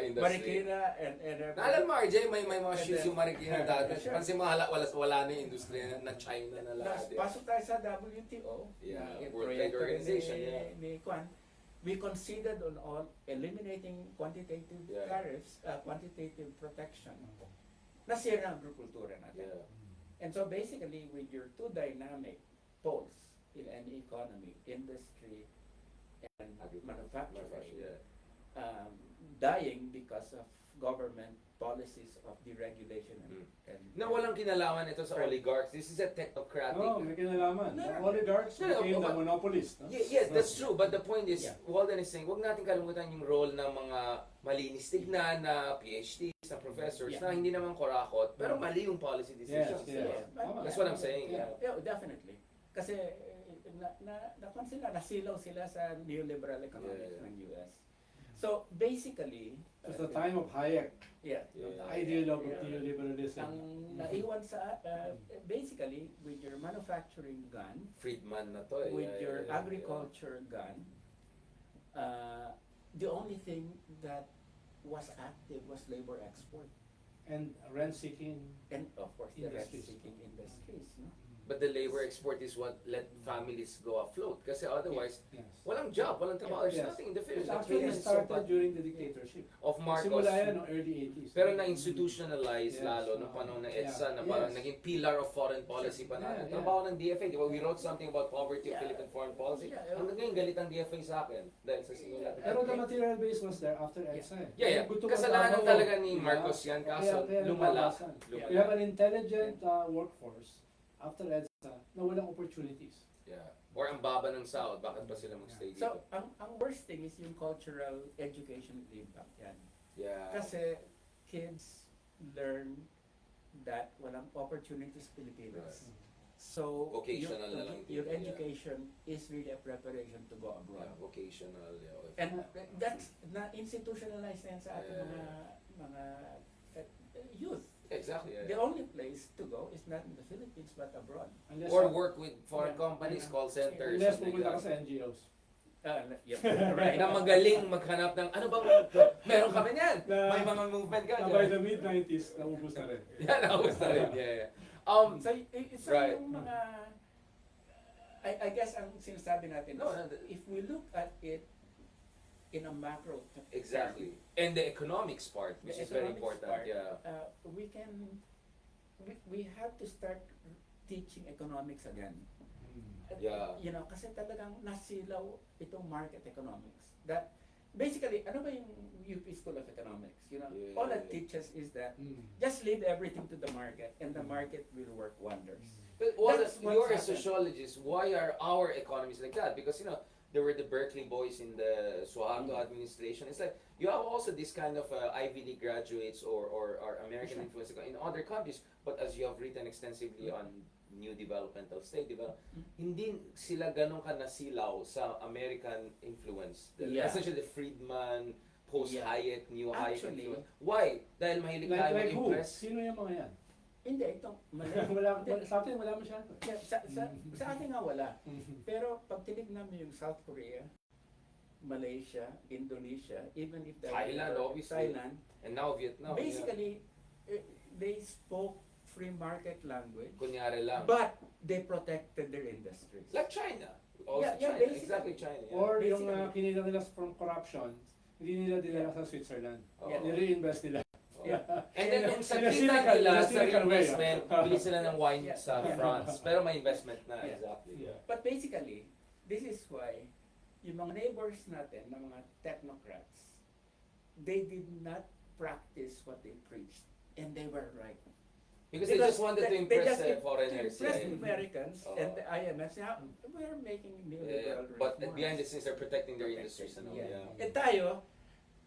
D: industry.
B: Marikina and
D: Naalala mo, RJ, may mga
B: And
D: shoes
B: then-
D: yung Marikina dati.
B: Sure.
D: Pansin mo, wala na yung industriya ng China na lahat. eh.
B: Pasok tayo sa WTO,
D: Yeah,
B: yung
D: World
B: proyekto
D: Trade Organization,
B: ni,
D: yeah.
B: ni Kwan. We conceded on all eliminating quantitative
D: Yeah.
B: tariffs, quantitative protection. Nasira ang agrikultura natin.
D: Yeah.
B: And so basically, with your two dynamic poles in any economy, industry and manufacturing,
D: Yeah.
B: dying because of government policies of deregulation and
D: Na walang kinalaman ito sa oligarchs. This is a technocratic.
C: No, may kinalaman.
B: No,
C: The
B: no.
C: oligarchs
D: No, no,
C: became the
D: but-
C: monopolist. No?
D: Yes, that's true. But the point is,
B: Yeah.
D: Walden is saying, huwag natin kalimutan yung role ng mga malinis tignan na PhDs, na professors,
B: Yeah.
D: na hindi naman korakot, pero mali yung policy decisions.
C: Yes, yes.
D: diba?
C: Tama.
D: That's what I'm saying.
B: Yeah, definitely. Kasi nakon sila, nasilaw sila sa neoliberal economics
D: Yeah.
B: ng US. So basically,
C: It was the time of Hayek,
B: yeah,
C: the
D: Yeah.
C: ideal of
B: Yeah.
C: neoliberalism.
B: ang naiwan sa basically with your manufacturing gun,
D: Friedman na to.
B: with
D: Yeah,
B: your
D: yeah, yeah.
B: agriculture gun, the only thing that was active was labor export
C: And rent-seeking.
B: and of course the
C: Industries.
B: rent-seeking industries. No?
D: But the labor export is what let families go afloat. Kasi otherwise,
C: Yes.
D: walang job, walang trabaho. There's
C: Yes.
D: nothing in the
C: It
D: Philippines. The
C: actually
D: payments so
C: started
D: bad.
C: during the dictatorship.
D: Of Marcos.
C: Simula yan noong early 80s.
D: Pero na-institutionalize
C: Yes.
D: lalo nung panahon ng EDSA na
C: Yeah.
D: parang
C: Yes.
D: naging pillar of foreign policy pa
C: Yeah,
D: natin.
C: yeah.
D: Trabaho ng DFA, di ba? We wrote something about poverty of
B: Yeah.
D: Philippine foreign policy.
B: Yeah.
D: Hanggang ngayon, galit ang DFA sa akin dahil sa sinulat.
C: Pero the material base was there after EDSA.
D: Yeah, yeah.
C: Gusto ko
D: Kasalanan
C: trabaho,
D: talaga ni
C: diba?
D: Marcos yan, kaso
C: Kaya
D: lumala.
C: nabawasan.
B: Yeah.
C: We have an intelligent workforce after EDSA na walang opportunities.
D: Yeah. Or ang baba ng sahod, bakit pa sila magstay dito?
B: So, ang worst thing is yung cultural education impact yan.
D: Yeah.
B: Kasi kids learn that walang opportunities Pilipinas. So
A: Vocational na lang
B: your
A: din, yeah.
B: education is really a preparation to go abroad.
A: Yeah, vocational. Yeah.
B: And that's na institutionalized na yan sa ating
A: Yeah.
B: mga youth.
A: Exactly. Yeah.
B: The only place to go is not in the Philippines but abroad.
C: Unless,
A: Or work with foreign
B: Yeah.
A: companies, call centers.
C: unless
A: something
C: pumunta ka
A: like
C: sa
A: that.
C: NGOs.
B: Yeah, right.
D: Na magaling maghanap ng ano bang meron kami niyan.
C: Na-
D: May mga movement ka.
C: Na by the mid-90s, naubos na rin.
D: Yeah, naubos na rin. Yeah, yeah.
B: So, it's
A: Right.
B: yung mga, I guess ang sinasabi natin,
D: No,
B: is,
D: no,
B: if we look at it in a macro
D: Exactly. And the economics part, which
B: The
D: is very
B: economics
D: important.
B: part.
D: Yeah.
B: We have to start teaching economics again.
A: Yeah.
B: You know, kasi talagang nasilaw itong market economics. That basically, ano ba yung UP School of Economics? You know,
A: Yeah,
B: all it
A: yeah.
B: teaches is that
C: Mm.
B: just leave everything to the market, and the market will work wonders.
D: But
B: That's what's
D: you're a
B: happened.
D: sociologist. Why are our economies like that? Because there were the Berkeley boys in the Suharto administration. It's like you have also this kind of Ivy League graduates or American
B: Sure.
D: influence in other countries. But as you have written extensively on new developmental state development, hindi sila ganun ka nasilaw sa American influence.
B: Yeah.
D: Especially the Friedman, post-Hayek, new Hayek
B: Actually,
D: influence. Why? Dahil mahilig tayo
C: Like who?
D: mag-impress?
C: Sino yung mga yan?
B: Hindi, itong mali.
C: Sa atin, wala masyado.
B: Yeah, sa atin nga wala. Pero pag tinignan mo yung South Korea, Malaysia, Indonesia, even if they're
D: Thailand, obviously.
B: Thailand,
D: And now Vietnam.
B: basically, they spoke free market language,
D: Kunyari lang.
B: but they protected their industries.
D: Like China. Also
B: Yeah, yeah,
D: China.
B: basically.
D: Exactly China. Yeah.
C: Or yung
B: Basically.
C: kinita nila from corruption, hindi nila dinala sa Switzerland.
D: Oo.
B: Yeah.
C: Nire-invest nila.
D: Oo.
B: Yeah.
D: And then nung sa
C: In a
D: kita
C: cynical-
D: nila
C: in a
D: sa
C: cynical way,
D: investment, bili sila ng wine
B: Yeah.
D: sa France. Pero may investment na.
B: Yeah.
D: Exactly.
C: Yeah.
B: But basically, this is why yung mga neighbors natin, ng mga technocrats, they did not practice what they preached. And they were right.
D: Because they just wanted to impress foreigners.
B: To impress
D: yeah.
B: the Americans
D: Oo.
B: and the IMF. Now, we're making
D: Yeah,
B: neoliberal
D: but
B: reforms.
D: behind the scenes, they're protecting their industries and all.
B: Yeah.
D: Yeah.
B: Eh tayo,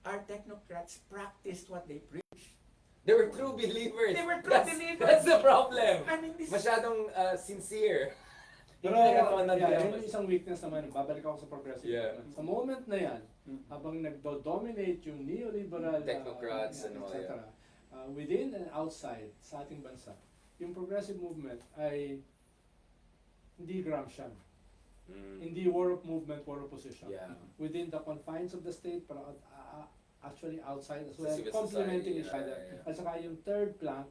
B: our technocrats practiced what they preached.
D: They were true believers.
B: They were true
D: That's-
B: believers.
D: That's the problem.
B: I mean, this
D: Masyadong sincere.
C: Pero
D: Hindi naman
C: yun
D: naglamas.
C: yung isang weakness naman, babalik ako sa progressive
D: Yeah.
C: movement. Sa moment na yan,
B: Mm.
C: habang nagdo-dominate yung neoliberal
D: Technocrats and all,
C: etc., within and outside sa ating bansa, yung progressive movement ay hindi Gramscian,
D: Mm.
C: hindi war of movement, war of position.
D: Yeah.
C: Within the confines of the state, pero actually outside as well,
D: Civil
C: complementing
D: society,
C: each other.
D: yeah.
C: At saka yung third plank,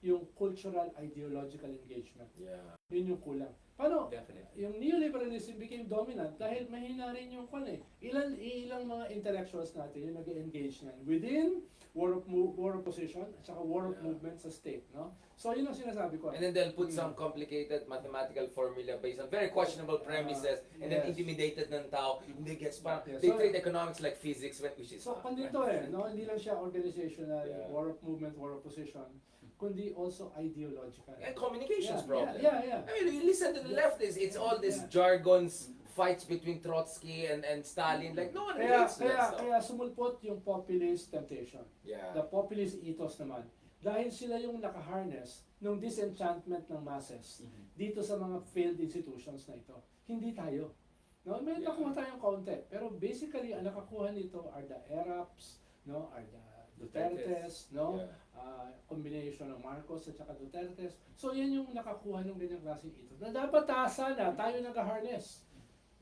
C: yung cultural ideological engagement.
D: Yeah.
C: Yun yung kulang. Paano?
B: Definitely.
C: Yung neoliberalism became dominant dahil mahina rin yung kwan eh. Ilang mga intellectuals natin yung nag-engage niyan within war of position at saka war of
D: Yeah.
C: movement sa state, no? So yun ang sinasabi ko.
D: And then they'll put some complicated mathematical formula based on very questionable premises and then
C: yes.
D: intimidated ng tao. Hindi gets pa.
C: Yeah,
D: They
C: so-
D: treat economics like physics, which is
C: So
D: not.
C: pandito eh, no? Hindi lang siya organizational,
D: Yeah.
C: war of movement, war of position, kundi also ideological.
D: And communications
C: Yeah,
D: problem.
C: yeah.
D: I mean, you listen to the leftists, it's all this
C: Yeah.
D: jargons, fights between Trotsky and Stalin. Like, no one relates to that stuff.
C: Kaya sumulpot yung populist temptation.
D: Yeah.
C: The populist ethos naman. Dahil sila yung nakaharness ng disenchantment ng masses dito sa mga failed institutions na ito. Hindi tayo. No, may
D: Yeah.
C: nakuha tayong kaunti. Pero basically, ang nakakuha nito are the Arabs, no, are the Dutertes, no,
D: Yeah.
C: combination ng Marcos at saka Dutertes. So yan yung nakakuha ng ganyang klaseng ethos. Na dapat sana tayo nag-harness.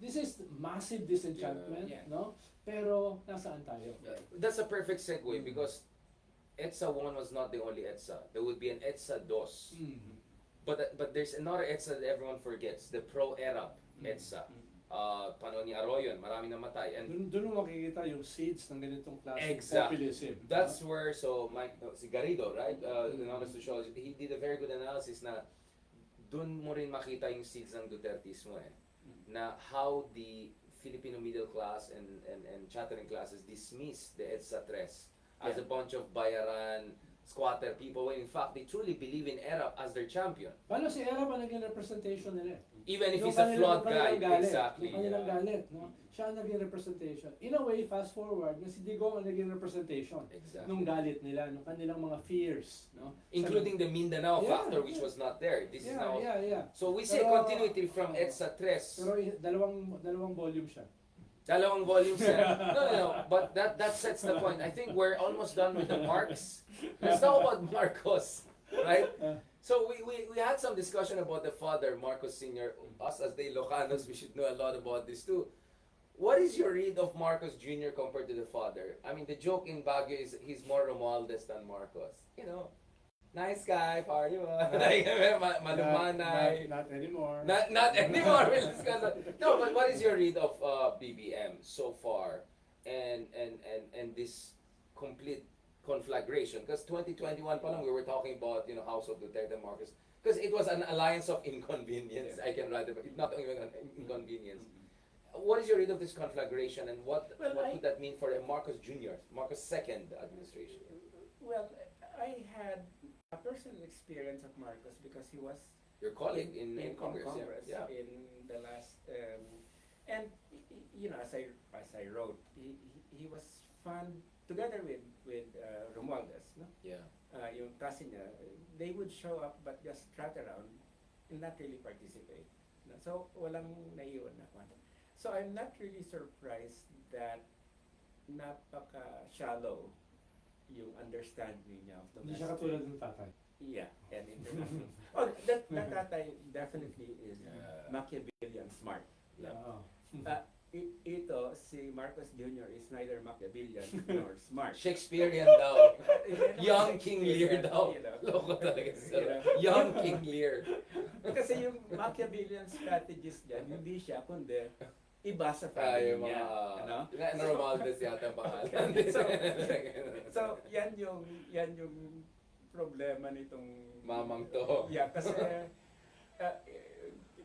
C: This is massive disenchantment,
B: Yeah.
C: no? Pero nasaan tayo?
D: That's a perfect segue because EDSA 1 was not the only EDSA. There would be an EDSA 2.
C: Mm.
D: But there's another EDSA that everyone forgets, the pro-Arab EDSA. Panahon ni Arroyo, marami namatay. And
C: Doon mo makikita yung seeds ng ganitong klaseng
D: Exactly.
C: populism.
D: that's where, so si Garrido, right? Another sociologist, he did a very good analysis na dun mo rin makita yung seeds ng Dutertismo eh. Na how the Filipino middle class and chattering classes dismiss the EDSA 3 as a bunch of bayaran, squatter people, when in fact they truly believe in Arab as their champion.
C: Paano si Arab ang naging representation nila?
D: Even if
C: Yung
D: he's a
C: kanilang-
D: flawed
C: yung kanilang
D: guy,
C: galit,
D: exactly.
C: Yung kanilang
D: yeah.
C: galit, no? Siya ang naging representation. In a way, fast forward, na si Digong ang naging representation
D: Exactly.
C: nung galit nila, nung kanilang mga fears, no?
D: Including the Mindanao
C: Yeah,
D: factor, which
C: yeah.
D: was not there. This is
C: Yeah,
D: now.
C: yeah.
D: So we say
C: Pero-
D: continuity from EDSA Tres.
C: Pero dalawang volume siya.
D: Dalawang volumes yan. No. But that sets the point. I think we're almost done with the marks. Let's talk about Marcos, right? So we had some discussion about the father, Marcos Sr. Us as the Ilocanos, we should know a lot about this too. What is your read of Marcos Jr. compared to the father? I mean, the joke in Baguio is he's more Romualdez than Marcos. You know, nice guy, party mo. Like, malumanay.
C: Not anymore.
D: Not anymore. We'll discuss that. No, but what is your read of BBM so far, and this complete conflagration? Because 2021 pa lang we were talking about House of Duterte Marcos, because it was an alliance of inconvenience. I can rather, not even an inconvenience. What is your read of this conflagration, and what could that mean for the Marcos Jr., Marcos second administration?
B: Well, I had a personal experience of Marcos because he was
D: Your colleague in Congress, yeah.
B: in the last and as I wrote, he was fun together with Romualdez, no?
D: Yeah.
B: Yung klase niya, they would show up but just trot around and not really participate. No? So walang naiwan na kwan. So I'm not really surprised that napaka-shallow yung understanding niya of
C: Hindi
B: domestic.
C: siya katulad ng tatay.
B: Yeah, and international. Oh, that tatay definitely is
D: Yeah.
B: Machiavellian smart.
D: Yeah.
C: Oo.
B: Ito, si Marcos Jr. is neither Machiavellian nor smart.
D: Shakespearean daw.
B: Yan ang
D: Young King Lear daw.
B: you know.
D: Loko talaga
B: You know.
D: Young King Lear.
B: Kasi yung Machiavellian strategist dyan, hindi siya, kundi iba sa
D: Yung
B: family
D: mga,
B: niya. Ano?
D: Romualdez yata ang pangalan.
B: So, yan yung problema nitong
D: Mamang to.
B: Yeah, kasi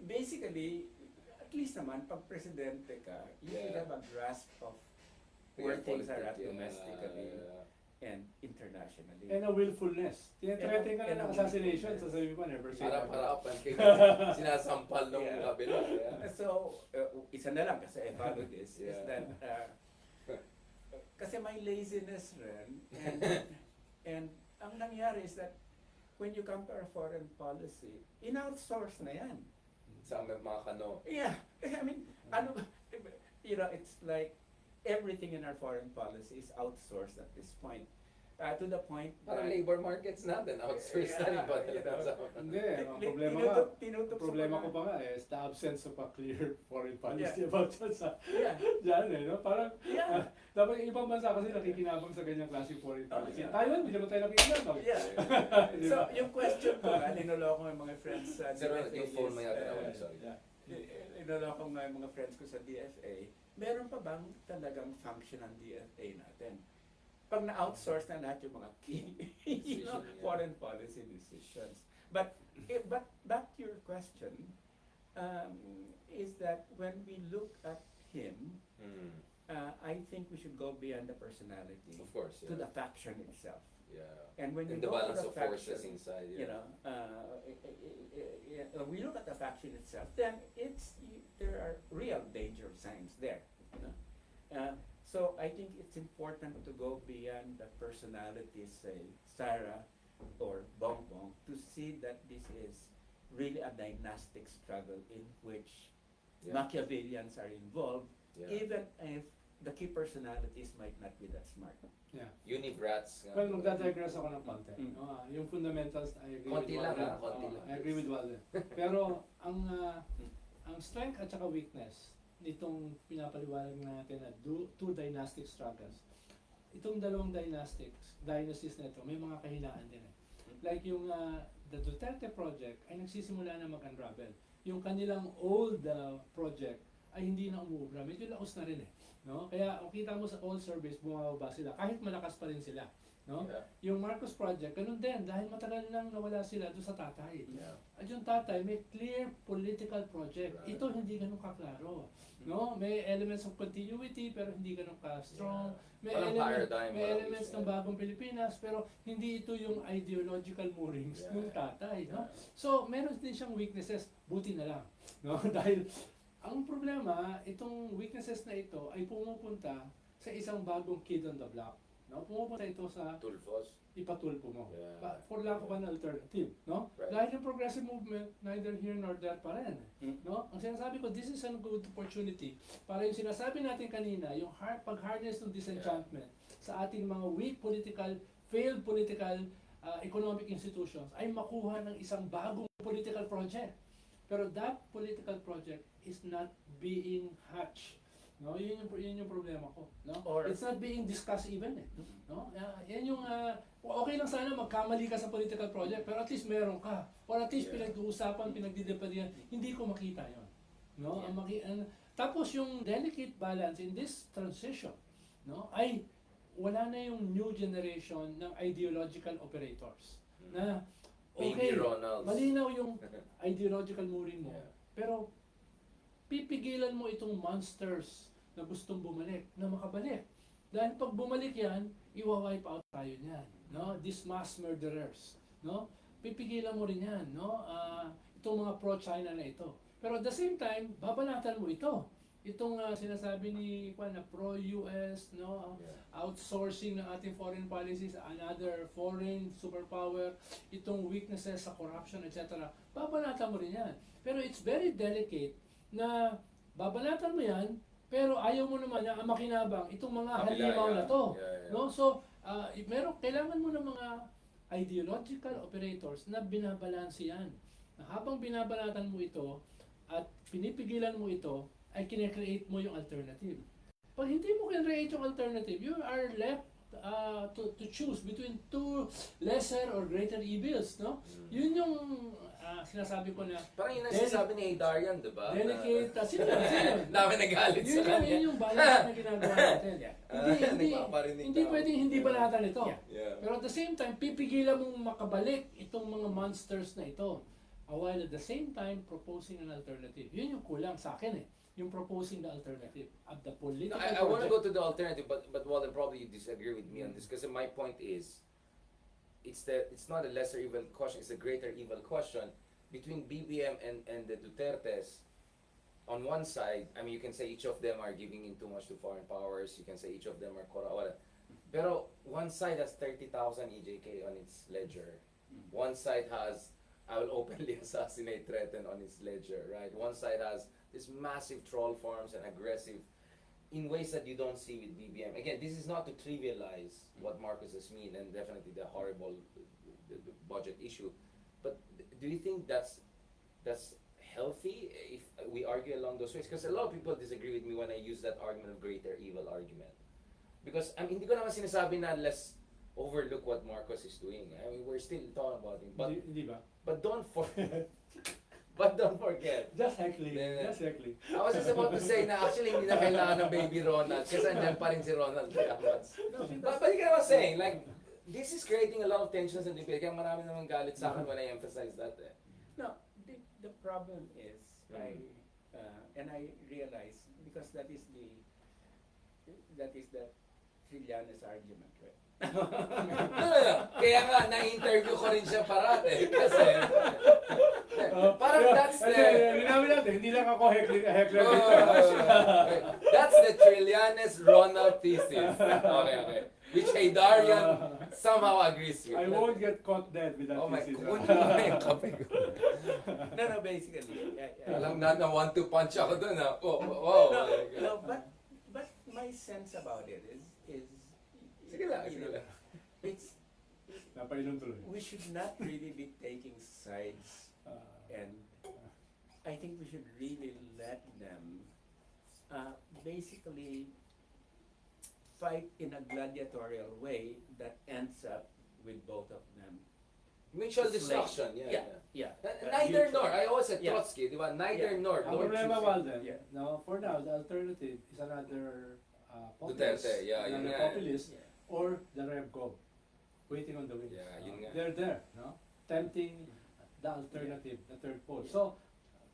B: basically, at least naman, pag presidente ka, you should
D: Yeah.
B: have a grasp of where things are at
D: Yeah,
B: domestically
D: yeah.
B: and internationally.
C: And a willfulness. Tinetreating ka
B: And
C: na ng
B: a
C: assassination,
B: willfulness.
C: sasabihin mo, never say that.
D: Harap-harapan kayo. Sinasampal nung
B: Yeah.
D: kabila. Yeah.
B: So, isa na lang kasi I follow this, is
D: Yeah.
B: that kasi may laziness rin and ang nangyari is that when you come to our foreign policy, in-outsource na yan.
D: Sa mga kano.
B: Yeah, I mean, it's like everything in our foreign policy is outsourced at this point. To the point
D: Parang labor markets natin. Outsource na rin ba?
C: Hindi, ang
B: Li-
C: problema
B: tinutup-
C: nga,
B: tinutup sa
C: problema
B: mga-
C: ko pa nga is the absence of a clear foreign policy
B: Yeah.
C: about that sa
B: Yeah,
C: dyan no? Parang,
B: yeah,
C: dapat yung ibang bansa kasi nakikinabang sa ganyang klase foreign
B: Oh,
C: policy.
B: yeah.
C: Taiwan, hindi naman tayo nakikinabang.
B: yeah.
C: Di
B: So,
C: ba?
B: yung question ko nga, ninuloko ko yung mga friends sa
D: Sir,
B: DFA
D: yung phone mo
B: is,
D: yata na sorry.
B: ninuloko ko nga yung mga friends ko sa DFA, meron pa bang talagang function ang DFA natin? Pag na-outsource na lahat yung mga key
D: Decision, yeah.
B: foreign policy decisions. But back to your question, is that when we look at him, I think we should go beyond the personality
D: Of course,
B: to
D: yeah.
B: the faction itself.
D: Yeah.
B: And when you
D: And the
B: go to
D: balance
B: the
D: of forces
B: faction,
D: inside,
B: you
D: yeah.
B: know, we look at the faction itself, then there are real danger signs there. You know? So I think it's important to go beyond the personalities, say Sarah or Bongbong, to see that this is really a dynastic struggle in which
D: Yeah.
B: Machiavellians are involved,
D: Yeah.
B: even if the key personalities might not be that smart.
C: Yeah.
D: Unibrats. nga.
C: Well, magdadigress ako ng konti.
B: Mm.
C: Yung fundamentals, I agree
D: Konti
C: with
D: lang,
C: Walden.
D: konti lang.
C: I agree with Walden. Pero, ang strength at saka weakness nitong pinapaliwanag natin na two dynastic struggles, itong dalawang dynasties na ito, may mga kahinaan din eh. Like yung the Duterte project ay nagsisimula na mag-unravel. Yung kanilang old project ay hindi na umuubra. Medyo laos na rin eh. No? Kaya kung kita mo sa old surveys, bumababa sila. Kahit malakas pa rin sila. No?
D: Yeah.
C: Yung Marcos Project, ganun din, dahil matagal nang nawala sila doon sa tatay.
D: Yeah.
C: At yung tatay, may clear political project.
D: Right.
C: Ito hindi ganun kaklaro. No? May elements of continuity pero hindi ganun ka-strong. May,
D: Walang paradigm,
C: may
D: walang
C: elements
D: vision.
C: ng bagong Pilipinas pero hindi ito yung ideological moorings
D: Yeah.
C: ng tatay. No?
D: Yeah.
C: So, meron din siyang weaknesses, buti na lang. No? Dahil ang problema, itong weaknesses na ito ay pumupunta sa isang bagong kid on the block. No? Pumupunta ito sa
D: Tulfos.
C: ipatulpo mo.
D: Yeah.
C: For lack of an alternative, no?
D: Right.
C: Dahil yung progressive movement, neither here nor there pa rin.
B: Mm.
C: No? Ang sinasabi ko, this is a good opportunity para yung sinasabi natin kanina, yung pag-harness ng disenchantment sa ating mga weak political, failed political, economic institutions ay makuha ng isang bagong political project. Pero that political project is not being hatched. No, yun yung problema ko, no?
B: Or-
C: It's not being discussed even eh. No? Yan yung okay lang sana magkamali ka sa political project pero at least meron ka. Or at least
D: Yeah.
C: pinag-uusapan, pinagdidebatihan. Hindi ko makita 'yon. No?
D: Yeah.
C: Tapos yung delicate balance in this transition, no? Ay wala na yung new generation ng ideological operators. Na okay,
D: Baby Ronalds.
C: malinaw yung ideological mooring mo.
D: Yeah.
C: Pero pipigilan mo itong monsters na gustong bumalik, na makabalik. Dahil pag bumalik yan, iwa-wipe out tayo niyan. No? These mass murderers. No? Pipigilan mo rin yan. No? Itong mga pro-China na ito. Pero at the same time, babanatan mo ito. Itong sinasabi ni Juan na pro-US, no?
D: Yeah.
C: Outsourcing ng ating foreign policies, another foreign superpower, itong weaknesses sa corruption, etc. Babanatan mo rin yan. Pero it's very delicate na babanatan mo yan, pero ayaw mo naman na ang makinabang itong mga halimaw na to.
D: Yeah.
C: No? So, kailangan mo ng mga ideological operators na binabalanse yan. Na habang binabalatan mo ito at pinipigilan mo ito, ay kinecreate mo yung alternative. Pag hindi mo kinecreate yung alternative, you are left to choose between two lesser or greater evils, no? Yun yung sinasabi ko na
D: Parang yun ang sinasabi ni Darian, di ba?
C: delicate, sino yun?
D: Dami nagalit sa kanya.
C: Yun yung balance na ginagawa natin. Hindi
D: Nagpaparinig
C: hindi
D: ako.
C: pwedeng hindi balatan ito.
B: Yeah.
D: Yeah.
C: Pero at the same time, pipigilan mong makabalik itong mga monsters na ito. While at the same time, proposing an alternative. Yun yung kulang sa akin eh. Yung proposing the alternative of the
D: No,
C: political
D: I want to
C: project.
D: go to the alternative, but Walden, probably you disagree with me on this because my point is, it's not a lesser evil question; it's a greater evil question between BBM and the Dutertes. On one side, I mean, you can say each of them are giving in too much to foreign powers. You can say each of them are corrupt. Pero one side has 30,000 EJK on its ledger. One side has, I will openly assassinate, threaten on its ledger, right? One side has these massive troll farms and aggressive in ways that you don't see with BBM. Again, this is not to trivialize what Marcos has mean and definitely the horrible the budget issue. But do you think that's healthy if we argue along those ways? Because a lot of people disagree with me when I use that argument of greater evil argument. Because I mean, hindi ko naman sinasabi na let's overlook what Marcos is doing. I mean, we're still talking about him.
C: Hindi ba?
D: But don't forget. But don't forget.
C: Just heckling.
D: Yeah.
C: Just heckling.
D: I was just about to say na actually hindi na kailangan ng baby Ronald kasi andyan pa rin si Ronald Llamas. But you get what I'm saying? Like, this is creating a lot of tensions and debate. Kaya marami naman galit sa akin when I emphasize that. Eh.
B: No, the problem is, and I realize because that is the Trillanes argument, right?
D: No. Kaya nga, na-interview ko rin siya parate. Kasi, parang that's the...
C: Linawin natin, hindi lang ako heckler.
D: That's the Trillanes Ronald thesis. Okay. Which Haydarian somehow agrees with.
C: I won't get caught dead with that
D: Oh my,
C: thesis.
D: kukunin mo na yung kape ko.
B: No, basically.
D: Alam na want to punch ako dun ha. Oh.
B: No, but my sense about it is
D: Sige lang.
B: it's
C: Napainom tuloy.
B: we should not really be taking sides, and I think we should really let them basically fight in a gladiatorial way that ends up with both of them.
D: Mutual
B: Slave.
D: destruction. Yeah.
B: Mutual.
D: Neither nor. I always said
B: Yeah.
D: Trotsky, di ba? Neither
B: Yeah.
D: nor.
C: Ang
D: Don't
C: problema,
D: choose.
C: Walden,
B: Yeah.
C: no, for now, the alternative is another populist,
D: Duterte, yeah,
C: another
D: yeah.
C: populist,
B: Yeah.
C: or the RevGov. waiting on the wings.
A: Yeah, yun nga.
C: They're there, no? Tempting the alternative, the third pole. So,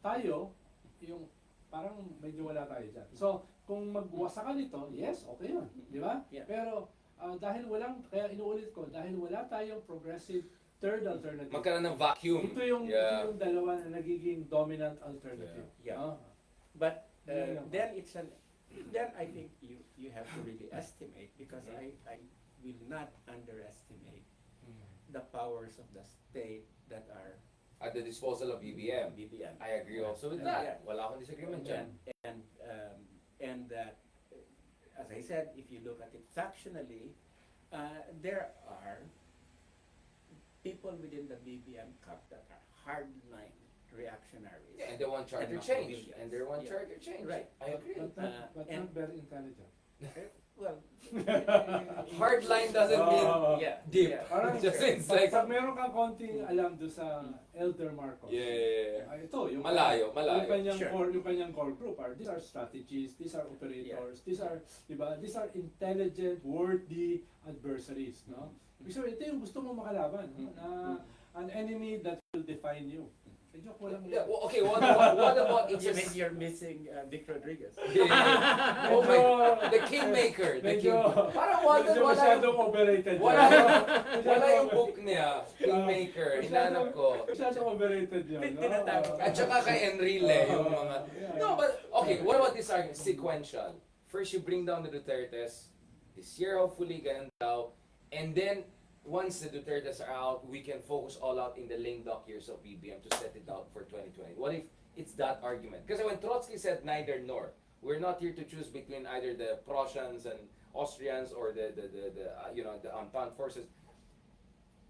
C: tayo, yung parang medyo wala tayo dyan. So, kung magwasa ka nito, yes, okay yun. Di ba?
B: Yeah.
C: Pero, dahil kaya inuulit ko, dahil wala tayong progressive third alternative.
A: Magkaroon ng vacuum.
C: Ito yung,
A: Yeah.
C: ito yung dalawa na nagiging dominant alternative.
B: Yeah.
C: No?
B: But
C: Yeah.
B: then I think you have to really estimate, because I will not underestimate the powers of the state that are
A: At the disposal of BBM.
B: BBM.
A: I agree also with
B: Yeah.
A: that. Wala akong disagreement dyan.
B: And that, as I said, if you look at it factionally, there are people within the BBM camp that are hardline reactionaries.
A: Yeah, and they want charter
B: And not
A: change.
B: civilians.
A: And they want
B: Yeah.
A: charter change.
B: Right.
A: I agree.
C: But
B: and-
C: not very intelligent.
B: Well,
A: Hardline doesn't mean
B: yeah,
A: deep.
B: yeah.
C: Parang,
A: Just it's like,
C: pag meron kang konting alam doon sa Elder Marcos.
A: yeah.
C: Ito, yung
A: Malayo.
C: Yung kanyang,
B: Sure.
C: yung kanyang core group are, these are strategies, these are operators, these are, diba, these are intelligent, worthy adversaries, no? So, ito yung gusto mo makalaban, no? Na an enemy that will define you. Joke mo lang.
A: Yeah, well, okay, what about it's
B: You
A: just...
B: mean you're missing Dick Rodriguez?
A: Yeah. Oh my, the kingmaker. The king.
C: Medyo-
A: Parang
C: Medyo masyadong overrated.
A: wala,
C: yan.
A: wala yung book niya, Kingmaker, hinanap ko.
C: Masyadong overrated yun, no?
B: Tinatawag.
A: At saka kay Enrile, yung mga...
C: Yeah.
A: No, but, okay, what about this argument? Sequential. First, you bring down the Dutertes. This year, hopefully, ganun daw. And then, once the Dutertes are out, we can focus all out in the lame duck years of BBM to set it out for 2020. What if it's that argument? Because when Trotsky said neither nor, we're not here to choose between either the Prussians and Austrians or the Entente forces.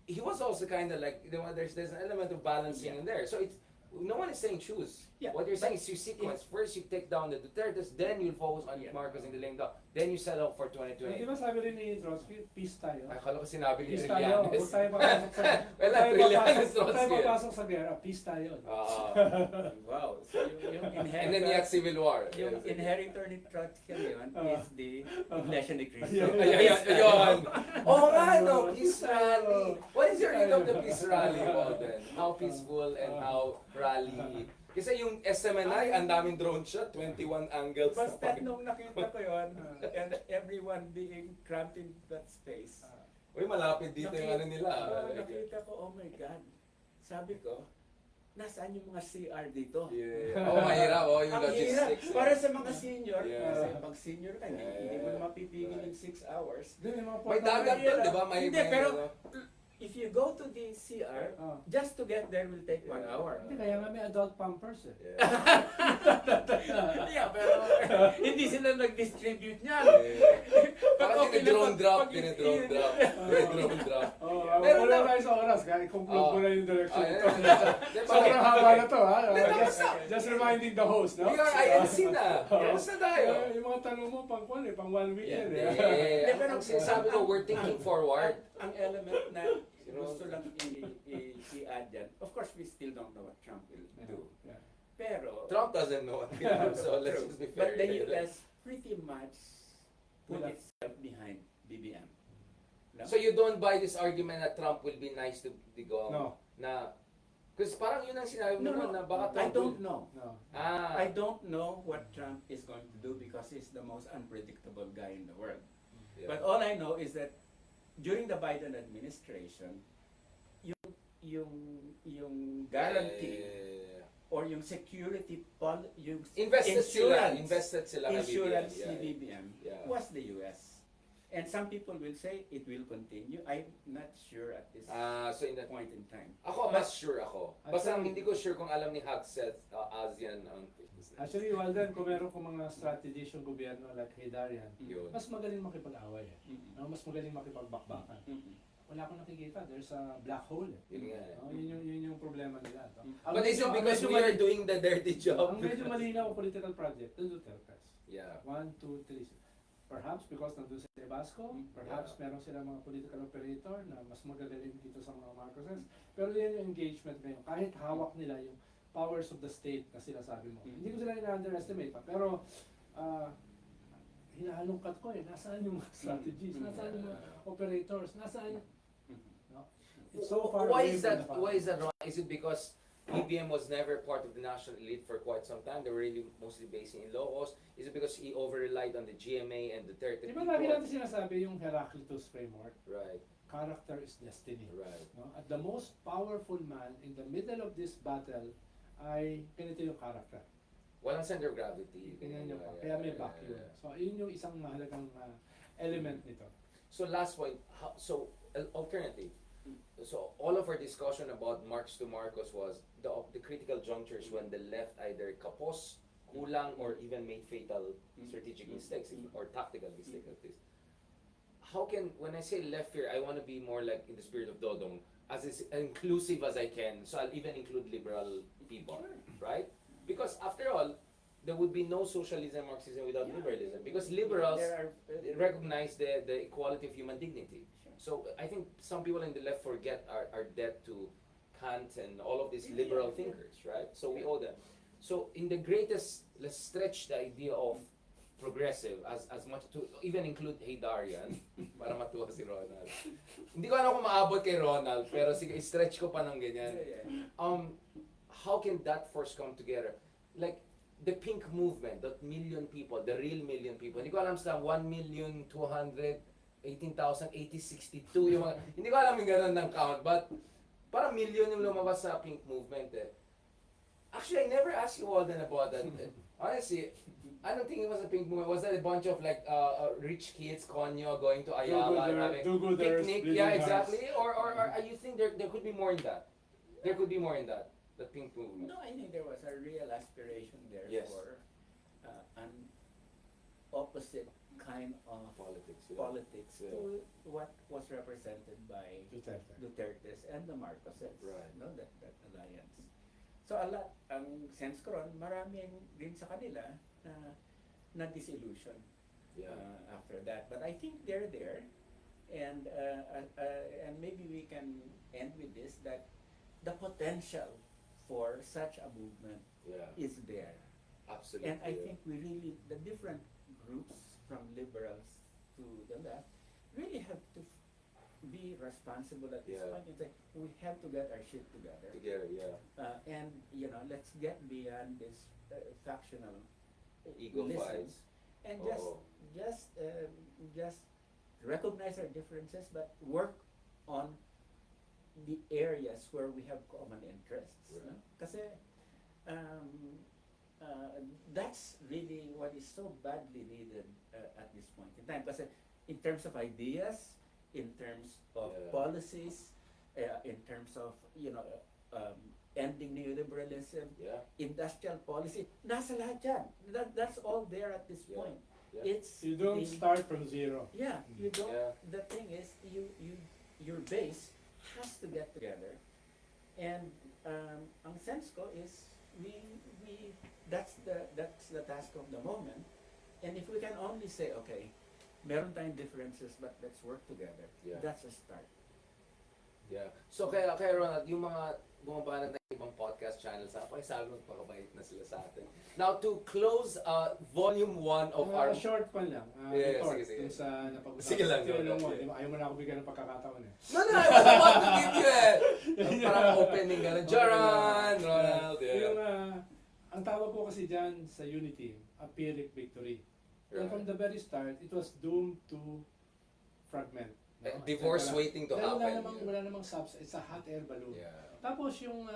A: He was also kind of like, you know, there's an element of balancing in there. So it's no one is saying choose.
B: Yeah,
A: What you're saying
B: but
A: is you sequence. First you take down the Dutertes, then you focus on
B: Yeah.
A: Marcos and the lame duck. Then you set out for
C: Di
A: 2020.
C: ba sabi rin ni Trotsky, peace tayo.
A: Akala ko sinabi ni
C: Peace tayo.
A: Trillanes.
C: Huwag tayo papasok sa...
A: Wala,
C: huwag tayo
A: Trillanes,
C: papasok- huwag tayo
A: Trotsky.
C: papasok sa gera. Peace tayo.
B: Wow. So yung
A: And then you had Civil War.
B: yung
A: Yes.
B: inheritor ni Trotsky yun is the Iglesia ni Cristo.
A: Ayun, ayun. Oh nga, no, peace rally. What is your read of the peace rally, Walden? How peaceful and how rally? Kasi yung SMNI, ang daming drone shot, 21 angles.
B: Basta nung nakita ko yun, and everyone being cramped in that space,
A: Uy, malapit dito yung ano nila.
B: nakita ko, oh my God. Sabi ko, nasaan yung mga CR dito?
A: Yeah. Oh, mahirap. Oh, yung
B: Ang hirap.
A: logistics.
B: Para sa mga senior,
A: Yeah.
B: kasi pag senior ka, hindi mo na mapipigil in 6 hours.
C: Di, may mga
A: May dagat doon, di ba?
B: Hindi, pero if you go to the CR,
C: Ah.
B: just to get there will take 1 hour.
C: Hindi, kaya nga may adult pampers eh.
A: Yeah.
B: Yeah, pero hindi sila nag-distribute niyan.
A: Parang
B: okay
A: tinidrone
B: lang
A: drop,
B: pag-
A: tinidrone drop, tinidrone drop.
C: Oh,
A: Pero
C: wala
A: na-
C: tayo sa oras, kaya conclude ko na yung direction ito.
A: Diba?
C: Sobrang haba na to, ha?
A: Tapos na.
C: Just reminding the host, no?
A: We are INC na. Tapos na tayo.
C: Yung mga tanong mo, pang kwan eh, pang one weekend eh.
A: Yeah. Ang sinasabi ko, we're thinking forward.
B: Ang element na
A: You know?
B: gusto lang i-add dyan, of course we still don't know what Trump will do.
C: Yeah.
B: Pero,
A: Trump doesn't know what he does, so let's just be fair.
B: but the US pretty much put
C: Wala.
B: itself behind BBM. No?
A: So you don't buy this argument that Trump will be nice to Digong?
C: No.
A: Na, kasi parang yun ang sinabi mo
B: No,
A: na baka
B: I
A: Trump
B: don't
A: will-
B: know.
C: No.
A: Ah.
B: I don't know what Trump is going to do because he's the most unpredictable guy in the world.
A: Yeah.
B: But all I know is that during the Biden administration, yung guarantee
A: Yeah.
B: or yung security yung
A: Invested sila kay
B: insurance
A: BBM.
B: ni BBM
A: Yeah.
B: was the US. And some people will say it will continue. I'm not sure at this
A: So in that
B: point in time.
A: Ako, mas sure ako. Basta ang
C: Actually-
A: hindi ko sure kung alam ni Hagseth ASEAN ang business.
C: Actually, Walden, kung meron kong mga strategies yung gobyerno like Haydarian,
A: Yun.
C: mas magaling makipag-away eh.
B: Mm-mm.
C: No, mas magaling makipagbakbakan.
B: Mm-mm.
C: Wala akong nakikita, there's a black hole eh.
A: Yun nga eh.
C: No, yun yung problema nila. No?
B: Mm.
C: Ang
A: But is
C: medyo-
A: it
C: ang
A: because
C: medyo
A: we are
C: mali-
A: doing the dirty job?
C: Ang medyo malinaw ang political project, the Dutertes.
A: Yeah.
C: 1, 2, 3. Perhaps because nandun sa Tabasco, perhaps meron silang mga political operator na mas magagaling dito sa mga Marcoses. Pero yan yung engagement ngayon. Kahit hawak nila yung powers of the state na sinasabi mo. Hindi ko sila ina-underestimate pa. Pero hinahalungkat ko eh. Nasaan yung mga strategies? Nasaan yung mga operators? Nasaan It's so far
D: Why
C: away
D: is
C: from
D: that?
C: the fact.
D: Why is that wrong? Is it because BBM was never part of the national elite for quite some time? They were really mostly based in Ilocos. Is it because he over-relied on the GMA and the 30
C: Di ba
D: people?
C: lagi natin sinasabi yung Heraclitus framework?
D: Right,
C: Character is destiny.
D: right.
C: No? At the most powerful man in the middle of this battle ay ganito yung character.
D: Walang center of gravity.
C: Ganyan yung
D: Yeah,
C: kaya may
D: yeah,
C: vacuum.
D: yeah.
C: So yun yung isang mahalagang element nito.
D: So last point, so alternative. So all of our discussion about Marx to Marcos was the critical junctures when the left either kapos, kulang, or even made fatal strategic mistakes or tactical mistakes like this. How can, when I say left here, I want to be more like in the spirit of Dodong, as inclusive as I can. So I'll even include liberal people, right? Because after all, there would be no socialism, Marxism without liberalism. Because liberals recognize the equality of human dignity. So I think some people in the left forget our debt to Kant and all of these liberal thinkers, right? So we owe them. So in the greatest, let's stretch the idea of progressive as much to even include Haydarian para matuwa si Ronald. Hindi ko alam kung maabot kay Ronald, pero sige, stretch ko pa ng ganyan. How can that force come together? Like the pink movement, that million people, the real million people. Hindi ko alam sa 1,218,062 yung mga, hindi ko alam yung ganun ng count, but parang million yung lumabas sa pink movement eh. Actually, I never asked you Walden about that. Honestly, I don't think it was a pink movement. Was that a bunch of like rich kids, Konyo, going to Ayala and having
C: Do-gooders,
D: picnic?
C: bleeding
D: Yeah,
C: hearts.
D: exactly. Or you think there could be more in that? There could be more in that. The pink movement.
B: No, I think there was a real aspiration there
D: Yes.
B: for an opposite kind of
D: Politics.
B: politics
D: Yeah.
B: to what was represented by
C: Duterte.
B: Duterte's and the Marcoses.
D: Right.
B: No, that alliance. So a lot, ang sense ko ron, maraming din sa kanila na disillusion
D: Yeah.
B: after that. But I think they're there, and maybe we can end with this, that the potential for such a movement
D: Yeah.
B: is there.
D: Absolutely.
B: And I think we really, the different groups from liberals to the left really have to be responsible at this
D: Yeah.
B: point and say, we have to get our shit together.
D: Together, yeah.
B: And, let's get beyond this factional
D: Ego
B: isms
D: fights.
B: and
D: Oo.
B: just recognize our differences, but work on the areas where we have common interests.
D: Right.
B: No? Kasi that's really what is so badly needed at this point in time. Kasi in terms of ideas, in terms of
D: Yeah.
B: policies, in terms of ending neoliberalism,
D: Yeah.
B: industrial policy, nasa lahat yan. That's all there at this
D: Yeah.
B: point.
D: Yeah.
B: It's
C: You don't
B: the-
C: start from zero.
B: Yeah, you don't.
D: Yeah.
B: The thing is, your base has to get together, and ang sense ko is that's the task of the moment, and if we can only say, okay, meron tayong differences, but let's work together.
D: Yeah.
B: That's a start.
D: Yeah. So kaya Ronald, yung mga bumabanat ng ibang podcast channels, pakisabi magpakabait na sila sa atin. Now to close volume 1 of our
C: Short pa lang.
D: Yeah,
C: retort
D: sige.
C: dun sa napag-usapan.
D: Sige lang,
C: Tinanong mo,
D: sige.
C: di ba, ayaw mo na ako bigyan ng pagkakataon eh.
D: No, I was about to give you parang opening gano'n. Jaran, Ronald.
C: Yung,
D: Yeah.
C: ang tawag ko kasi dyan sa Unity, a Pyrrhic victory. And from the very start, it was doomed to fragment.
D: Divorce waiting to
C: Dahil
D: happen.
C: wala namang subs, it's a hot air balloon.
D: Yeah.
C: Tapos yung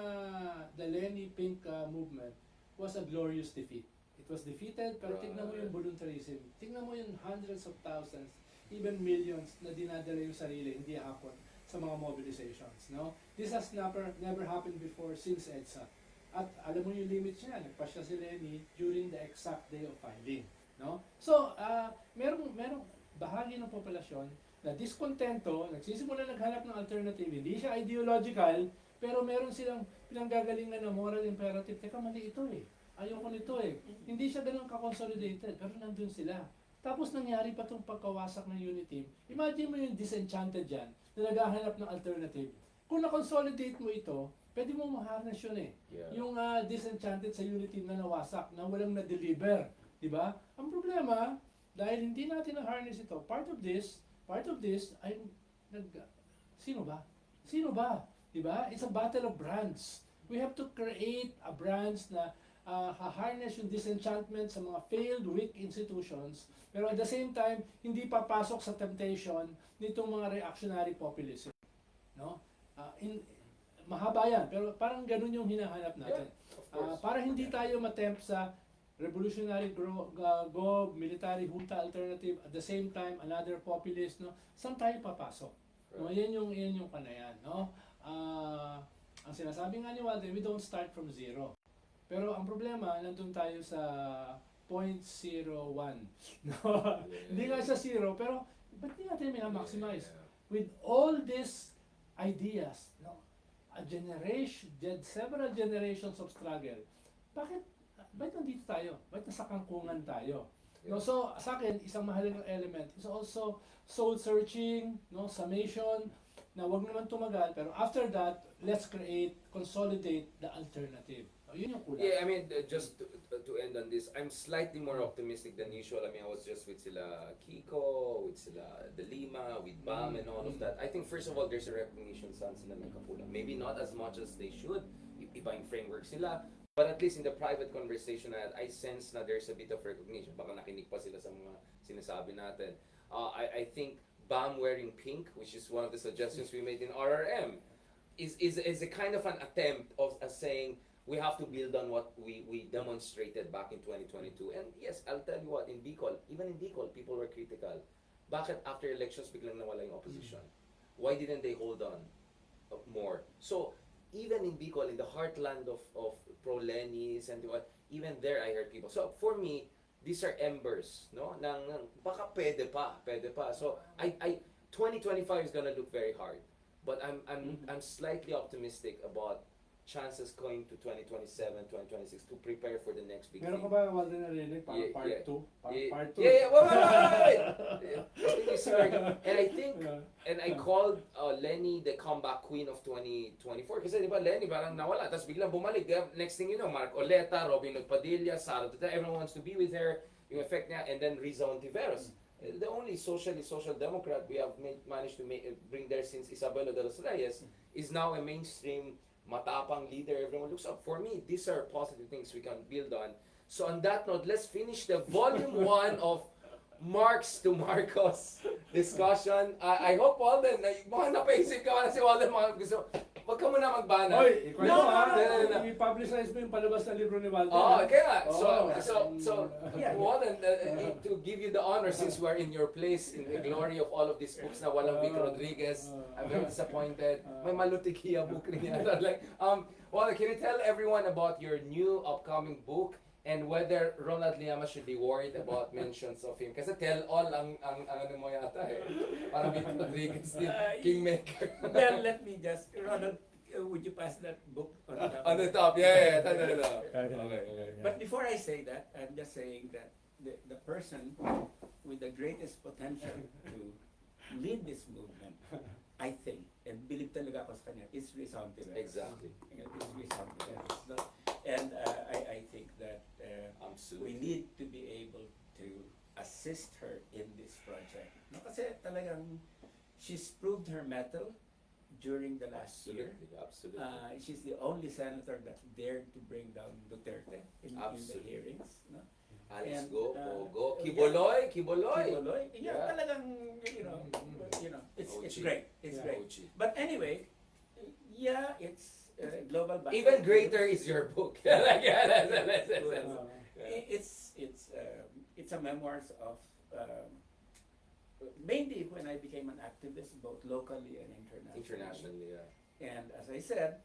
C: the Lenny Pink movement was a glorious defeat. It was defeated, pero tignan mo yung voluntarism. Tignan mo yung hundreds of thousands, even millions na dinadala yung sarili, hindi hapon, sa mga mobilizations. No? This has never happened before since EDSA. At alam mo yung limits niya, nagpasya si Lenny during the exact day of filing. No? So, merong bahagi ng populasyon na diskontento, nagsisimula naghanap ng alternative, hindi siya ideological, pero meron silang pinanggagalingan na moral imperative. Teka, mali ito eh. Ayoko nito eh. Hindi siya ganun ka-consolidated, pero nandun sila. Tapos nangyari pa itong pagkawasak ng unity. Imagine mo yung disenchanted dyan, na naghahanap ng alternative. Kung na-consolidate mo ito, pwede mo ma-harness yun eh.
D: Yeah.
C: Yung disenchanted sa unity na nawasak, na walang na-deliver. Diba? Ang problema, dahil hindi natin na-harness ito, part of this ay sino ba? Sino ba? Diba? It's a battle of brands. We have to create a brands na harness yung disenchantment sa mga failed, weak institutions, pero at the same time, hindi papasok sa temptation nitong mga reactionary populism. No? Mahaba yan, pero parang ganun yung hinahanap natin.
D: Of course.
C: Para hindi tayo matempt sa revolutionary go, military junta alternative, at the same time, another populist, no? Saan tayo papasok? No, yan yung kanayan, no? Ang sinasabi nga ni Walter, we don't start from zero. Pero ang problema, nandun tayo sa 0.01. No? Hindi nga sa zero, pero ba't di natin maximize? With all these ideas, no? A generation, several generations of struggle, bakit nandito tayo? Bakit nasa kangkungan tayo? No, so sa akin, isang mahalagang element is also soul searching, no, summation, na wag naman tumagal, pero after that, let's consolidate the alternative. No, yun yung kulang.
D: Yeah, I mean, just to end on this, I'm slightly more optimistic than usual. I mean, I was just with sila Kiko, with sila De Lima, with Bam and all of that. I think first of all, there's a recognition saan sila nagkakulang. Maybe not as much as they should. Iba yung framework sila. But at least in the private conversation I sense na there's a bit of recognition. Baka nakinig pa sila sa mga sinasabi natin. I think Bam wearing pink, which is one of the suggestions we made in RRM, is a kind of an attempt of saying we have to build on what we demonstrated back in 2022. And yes, I'll tell you what, in Bicol, even in Bicol, people were critical. Bakit after elections biglang nawala yung opposition? Why didn't they hold on more? So, even in Bicol, in the heartland of pro-Lenis and what, even there I heard people. So, for me, these are embers, no? Baka pwede pa. So, 2025 is gonna look very hard. But I'm slightly optimistic about chances going to 2027, 2026 to prepare for the next big
C: Meron ka
D: thing.
C: ba Walter narinig? Parang part 2? Part 2?
D: Yeah, wait. I think it's very good. And I think, and I called Lenny the comeback queen of 2024. Kasi di ba Lenny parang nawala, tapos biglang bumalik. Next thing you know, Mark Oleta, Robin Padilla, Sara Duterte, everyone wants to be with her. Yung effect niya, and then Riza Ontiveros. The only social democrat we have managed to bring there since Isabela de los Reyes is now a mainstream matapang leader everyone looks up. For me, these are positive things we can build on. So on that note, let's finish the volume 1 of Marx to Marcos discussion. I hope Walden, mukhang napaisip ka na si Walden, gusto, wag ka muna magbana.
C: Oy, ikaw
D: No,
C: no. I-publicize mo yung palabas na libro ni Walter.
D: Oh, kaya,
C: Oh.
D: so Walden, to give you the honor since we're in your place in the glory of all of these books na walang Vic Rodriguez, I'm very disappointed. May Malutikia book rin yata. Like, Walden, can you tell everyone about your new upcoming book and whether Ronald Llamas should be worried about mentions of him? Kasi tell all ang ano mo yata eh. Parang Vic Rodriguez din, Kingmaker.
B: Well, let me just, Ronald, would you pass that book on the top?
D: On the top, yeah. Okay.
B: But before I say that, I'm just saying that the person with the greatest potential to lead this movement, I think, and believe talaga ako sa kanya, is Riza Ontiveros.
D: Exactly.
B: Is Riza Ontiveros. No? And I think that we
D: Absolutely.
B: need to be able to assist her in this project. No, kasi talagang she's proved her mettle during the last year.
D: Absolutely.
B: She's the only senator that dared to bring down Duterte in the
D: Absolutely.
B: hearings. No?
D: Alex
B: And,
D: Go.
B: Kiboloy.
D: Kiboloy.
B: Yeah,
D: Yeah.
B: talagang, it's
D: OG.
B: great. It's
D: Yeah.
B: great.
D: OG.
B: But anyway, yeah, it's global.
D: Even greater is your book. Like, yeah,
B: It's a memoirs of mainly when I became an activist, both locally and internationally.
D: Internationally, yeah.
B: And as I said,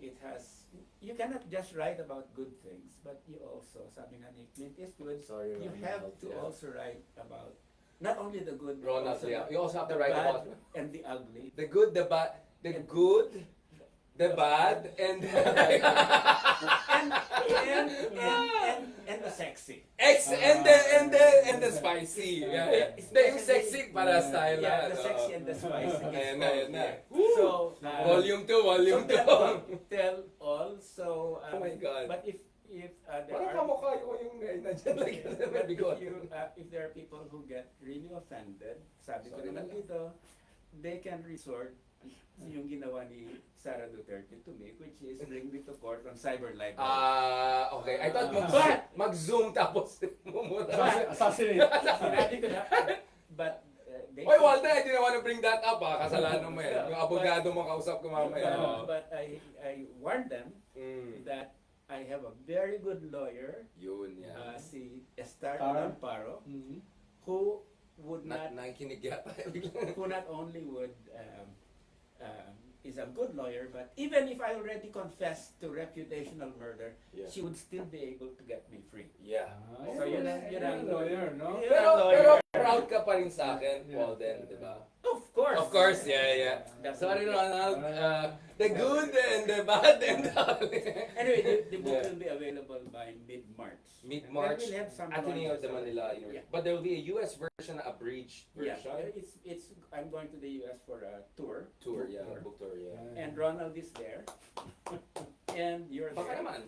B: it has, you cannot just write about good things, but you also, sabi nga ni Clint Eastwood,
D: Sorry,
B: you
D: Ronald,
B: have to
D: yeah.
B: also write about not only the good, but
D: Ronald,
B: also
D: yeah.
B: the-
D: You also have to
B: the
D: write
B: bad
D: about
B: and the ugly.
D: the good, the bad, the good, the bad, and
B: and the sexy.
D: and the spicy. Yeah. Yung sexy para style
B: Yeah,
D: na,
B: the
D: no?
B: sexy and the spicy.
D: Ayan na.
B: So,
D: Volume 2, volume 2.
B: tell all. So,
D: Oh my God.
B: But if there
D: Parang
B: are
D: kamukha yung guy na dyan. Like,
B: but
D: bigot.
B: if there are people who get really offended, sabi ko
D: Sorry
B: naman
D: na.
B: dito, they can resort yung ginawa ni Sara Duterte to me, which is bring me to court on cyber libel.
A: Okay. I thought mag-zoom tapos mumura.
C: Assassinate.
B: Sinabi ko na, but they...
A: Oy, Walter, I didn't want to bring that up, kasalanan mo yan. Yung abogado mo kausap ko mamaya.
B: But I warned them that I have a very good lawyer,
A: Yun, yeah.
B: si Estar
C: Tar?
B: Amparo,
C: Mhm.
B: who would not
A: Nakikinig yata.
B: who not only would is a good lawyer, but even if I already confessed to reputational murder,
A: Yeah.
B: she would still be able to get me free.
A: Yeah.
B: So yun ang
C: lawyer, no?
B: Yun
A: Pero,
B: ang lawyer.
A: pero proud ka pa rin sa akin,
C: Yeah.
A: Walden, di ba?
B: Of course.
A: Of course, yeah.
B: That's
A: Sorry,
B: okay.
A: Ronald. The good and the bad and the ugly.
B: Anyway, the book
A: Yeah.
B: will be available by mid-March.
A: Mid-March,
B: And we'll have some
A: Ateneo
B: launches
A: de Manila University.
B: Yeah.
A: But there will be a US version, abridged
B: Yeah,
A: version.
B: it's. I'm going to the US for a tour.
A: Tour,
B: Book
A: yeah.
B: tour.
A: Book tour, yeah.
B: And Ronald is there. And you're
A: Baka
B: there.
A: naman.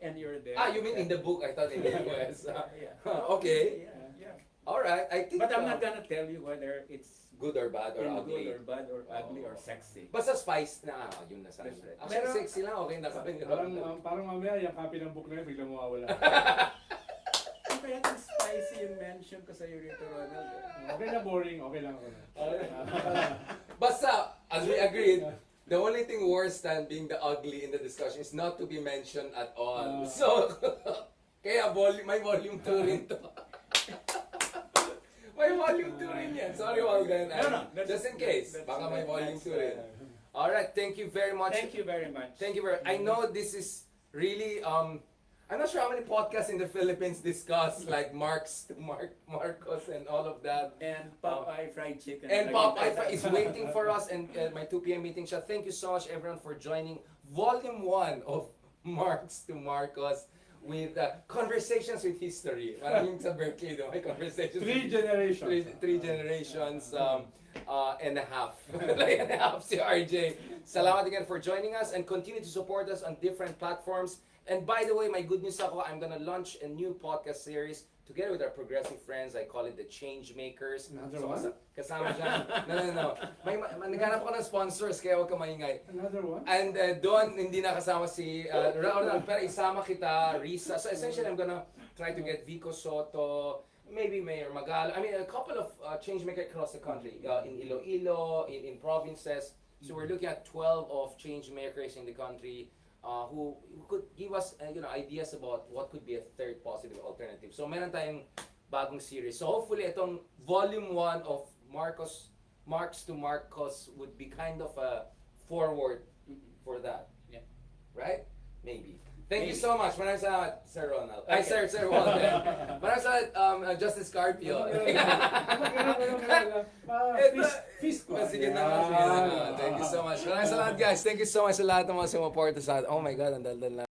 B: And you're there.
A: You mean in the book? I thought in the US.
B: Yeah.
A: Okay.
B: Yeah.
A: Alright, I think
B: But I'm not gonna tell you whether it's
A: good or bad or
B: good
A: ugly.
B: or bad or ugly or sexy.
A: Basta spice na, yun na sana.
B: That's right.
A: Actually,
B: Pero-
A: sexy lang, okay na kami.
C: Parang mamaya yung copy ng book na yun, biglang mawawala.
B: Kaya kung spicy yung mention ko sa iyo rito, Ronald.
C: Okay na boring, okay lang ako na.
A: Basta, as we agreed, the only thing worse than being the ugly in the discussion is not to be mentioned at all. So, kaya may volume 2 rin to. May volume 2 rin yan. Sorry, Walden.
B: No.
A: Just in case. Baka may volume 2 rin. Alright, thank you very much.
B: Thank you very much.
A: Thank you very I know this is really, I'm not sure how many podcasts in the Philippines discuss like Marcos and all of that.
B: And Popeye Fried Chicken.
A: And Popeye is waiting for us and my 2 p.m. meeting siya. Thank you so much everyone for joining Volume 1 of Marx to Marcos with Conversations with History. Parang yung sa Berkeley, no? May conversations.
C: 3 generations.
A: Three generations and a half. Like and a half si RJ. Salamat again for joining us and continue to support us on different platforms. And by the way, my good news ako, I'm gonna launch a new podcast series together with our progressive friends. I call it the Change Makers.
C: Another one?
A: Kasama dyan. No. Naghanap ako ng sponsors, kaya huwag ka maingay.
C: Another one?
A: And doon, hindi na kasama si Ronald, pero isama kita, Risa. So essentially, I'm gonna try to get Vico Soto, maybe Mayor Magala. I mean, a couple of change makers across the country, in Iloilo, in provinces. So we're looking at 12 of change makers in the country who could give us ideas about what could be a third positive alternative. So meron tayong bagong series. So hopefully, itong volume 1 of Marx to Marcos would be kind of a forward for that.
B: Yeah.
A: Right? Maybe. Thank you so much. Maraming salamat, Sir Ronald. Ay,
B: Okay.
A: Sir Walter. Maraming salamat, Justice Carpio.
C: Feast ko.
A: Sige naman. Thank you so much. Maraming salamat, guys. Thank you so much sa lahat ng mga sumuporta sa atin. Oh my God, ang daldal na.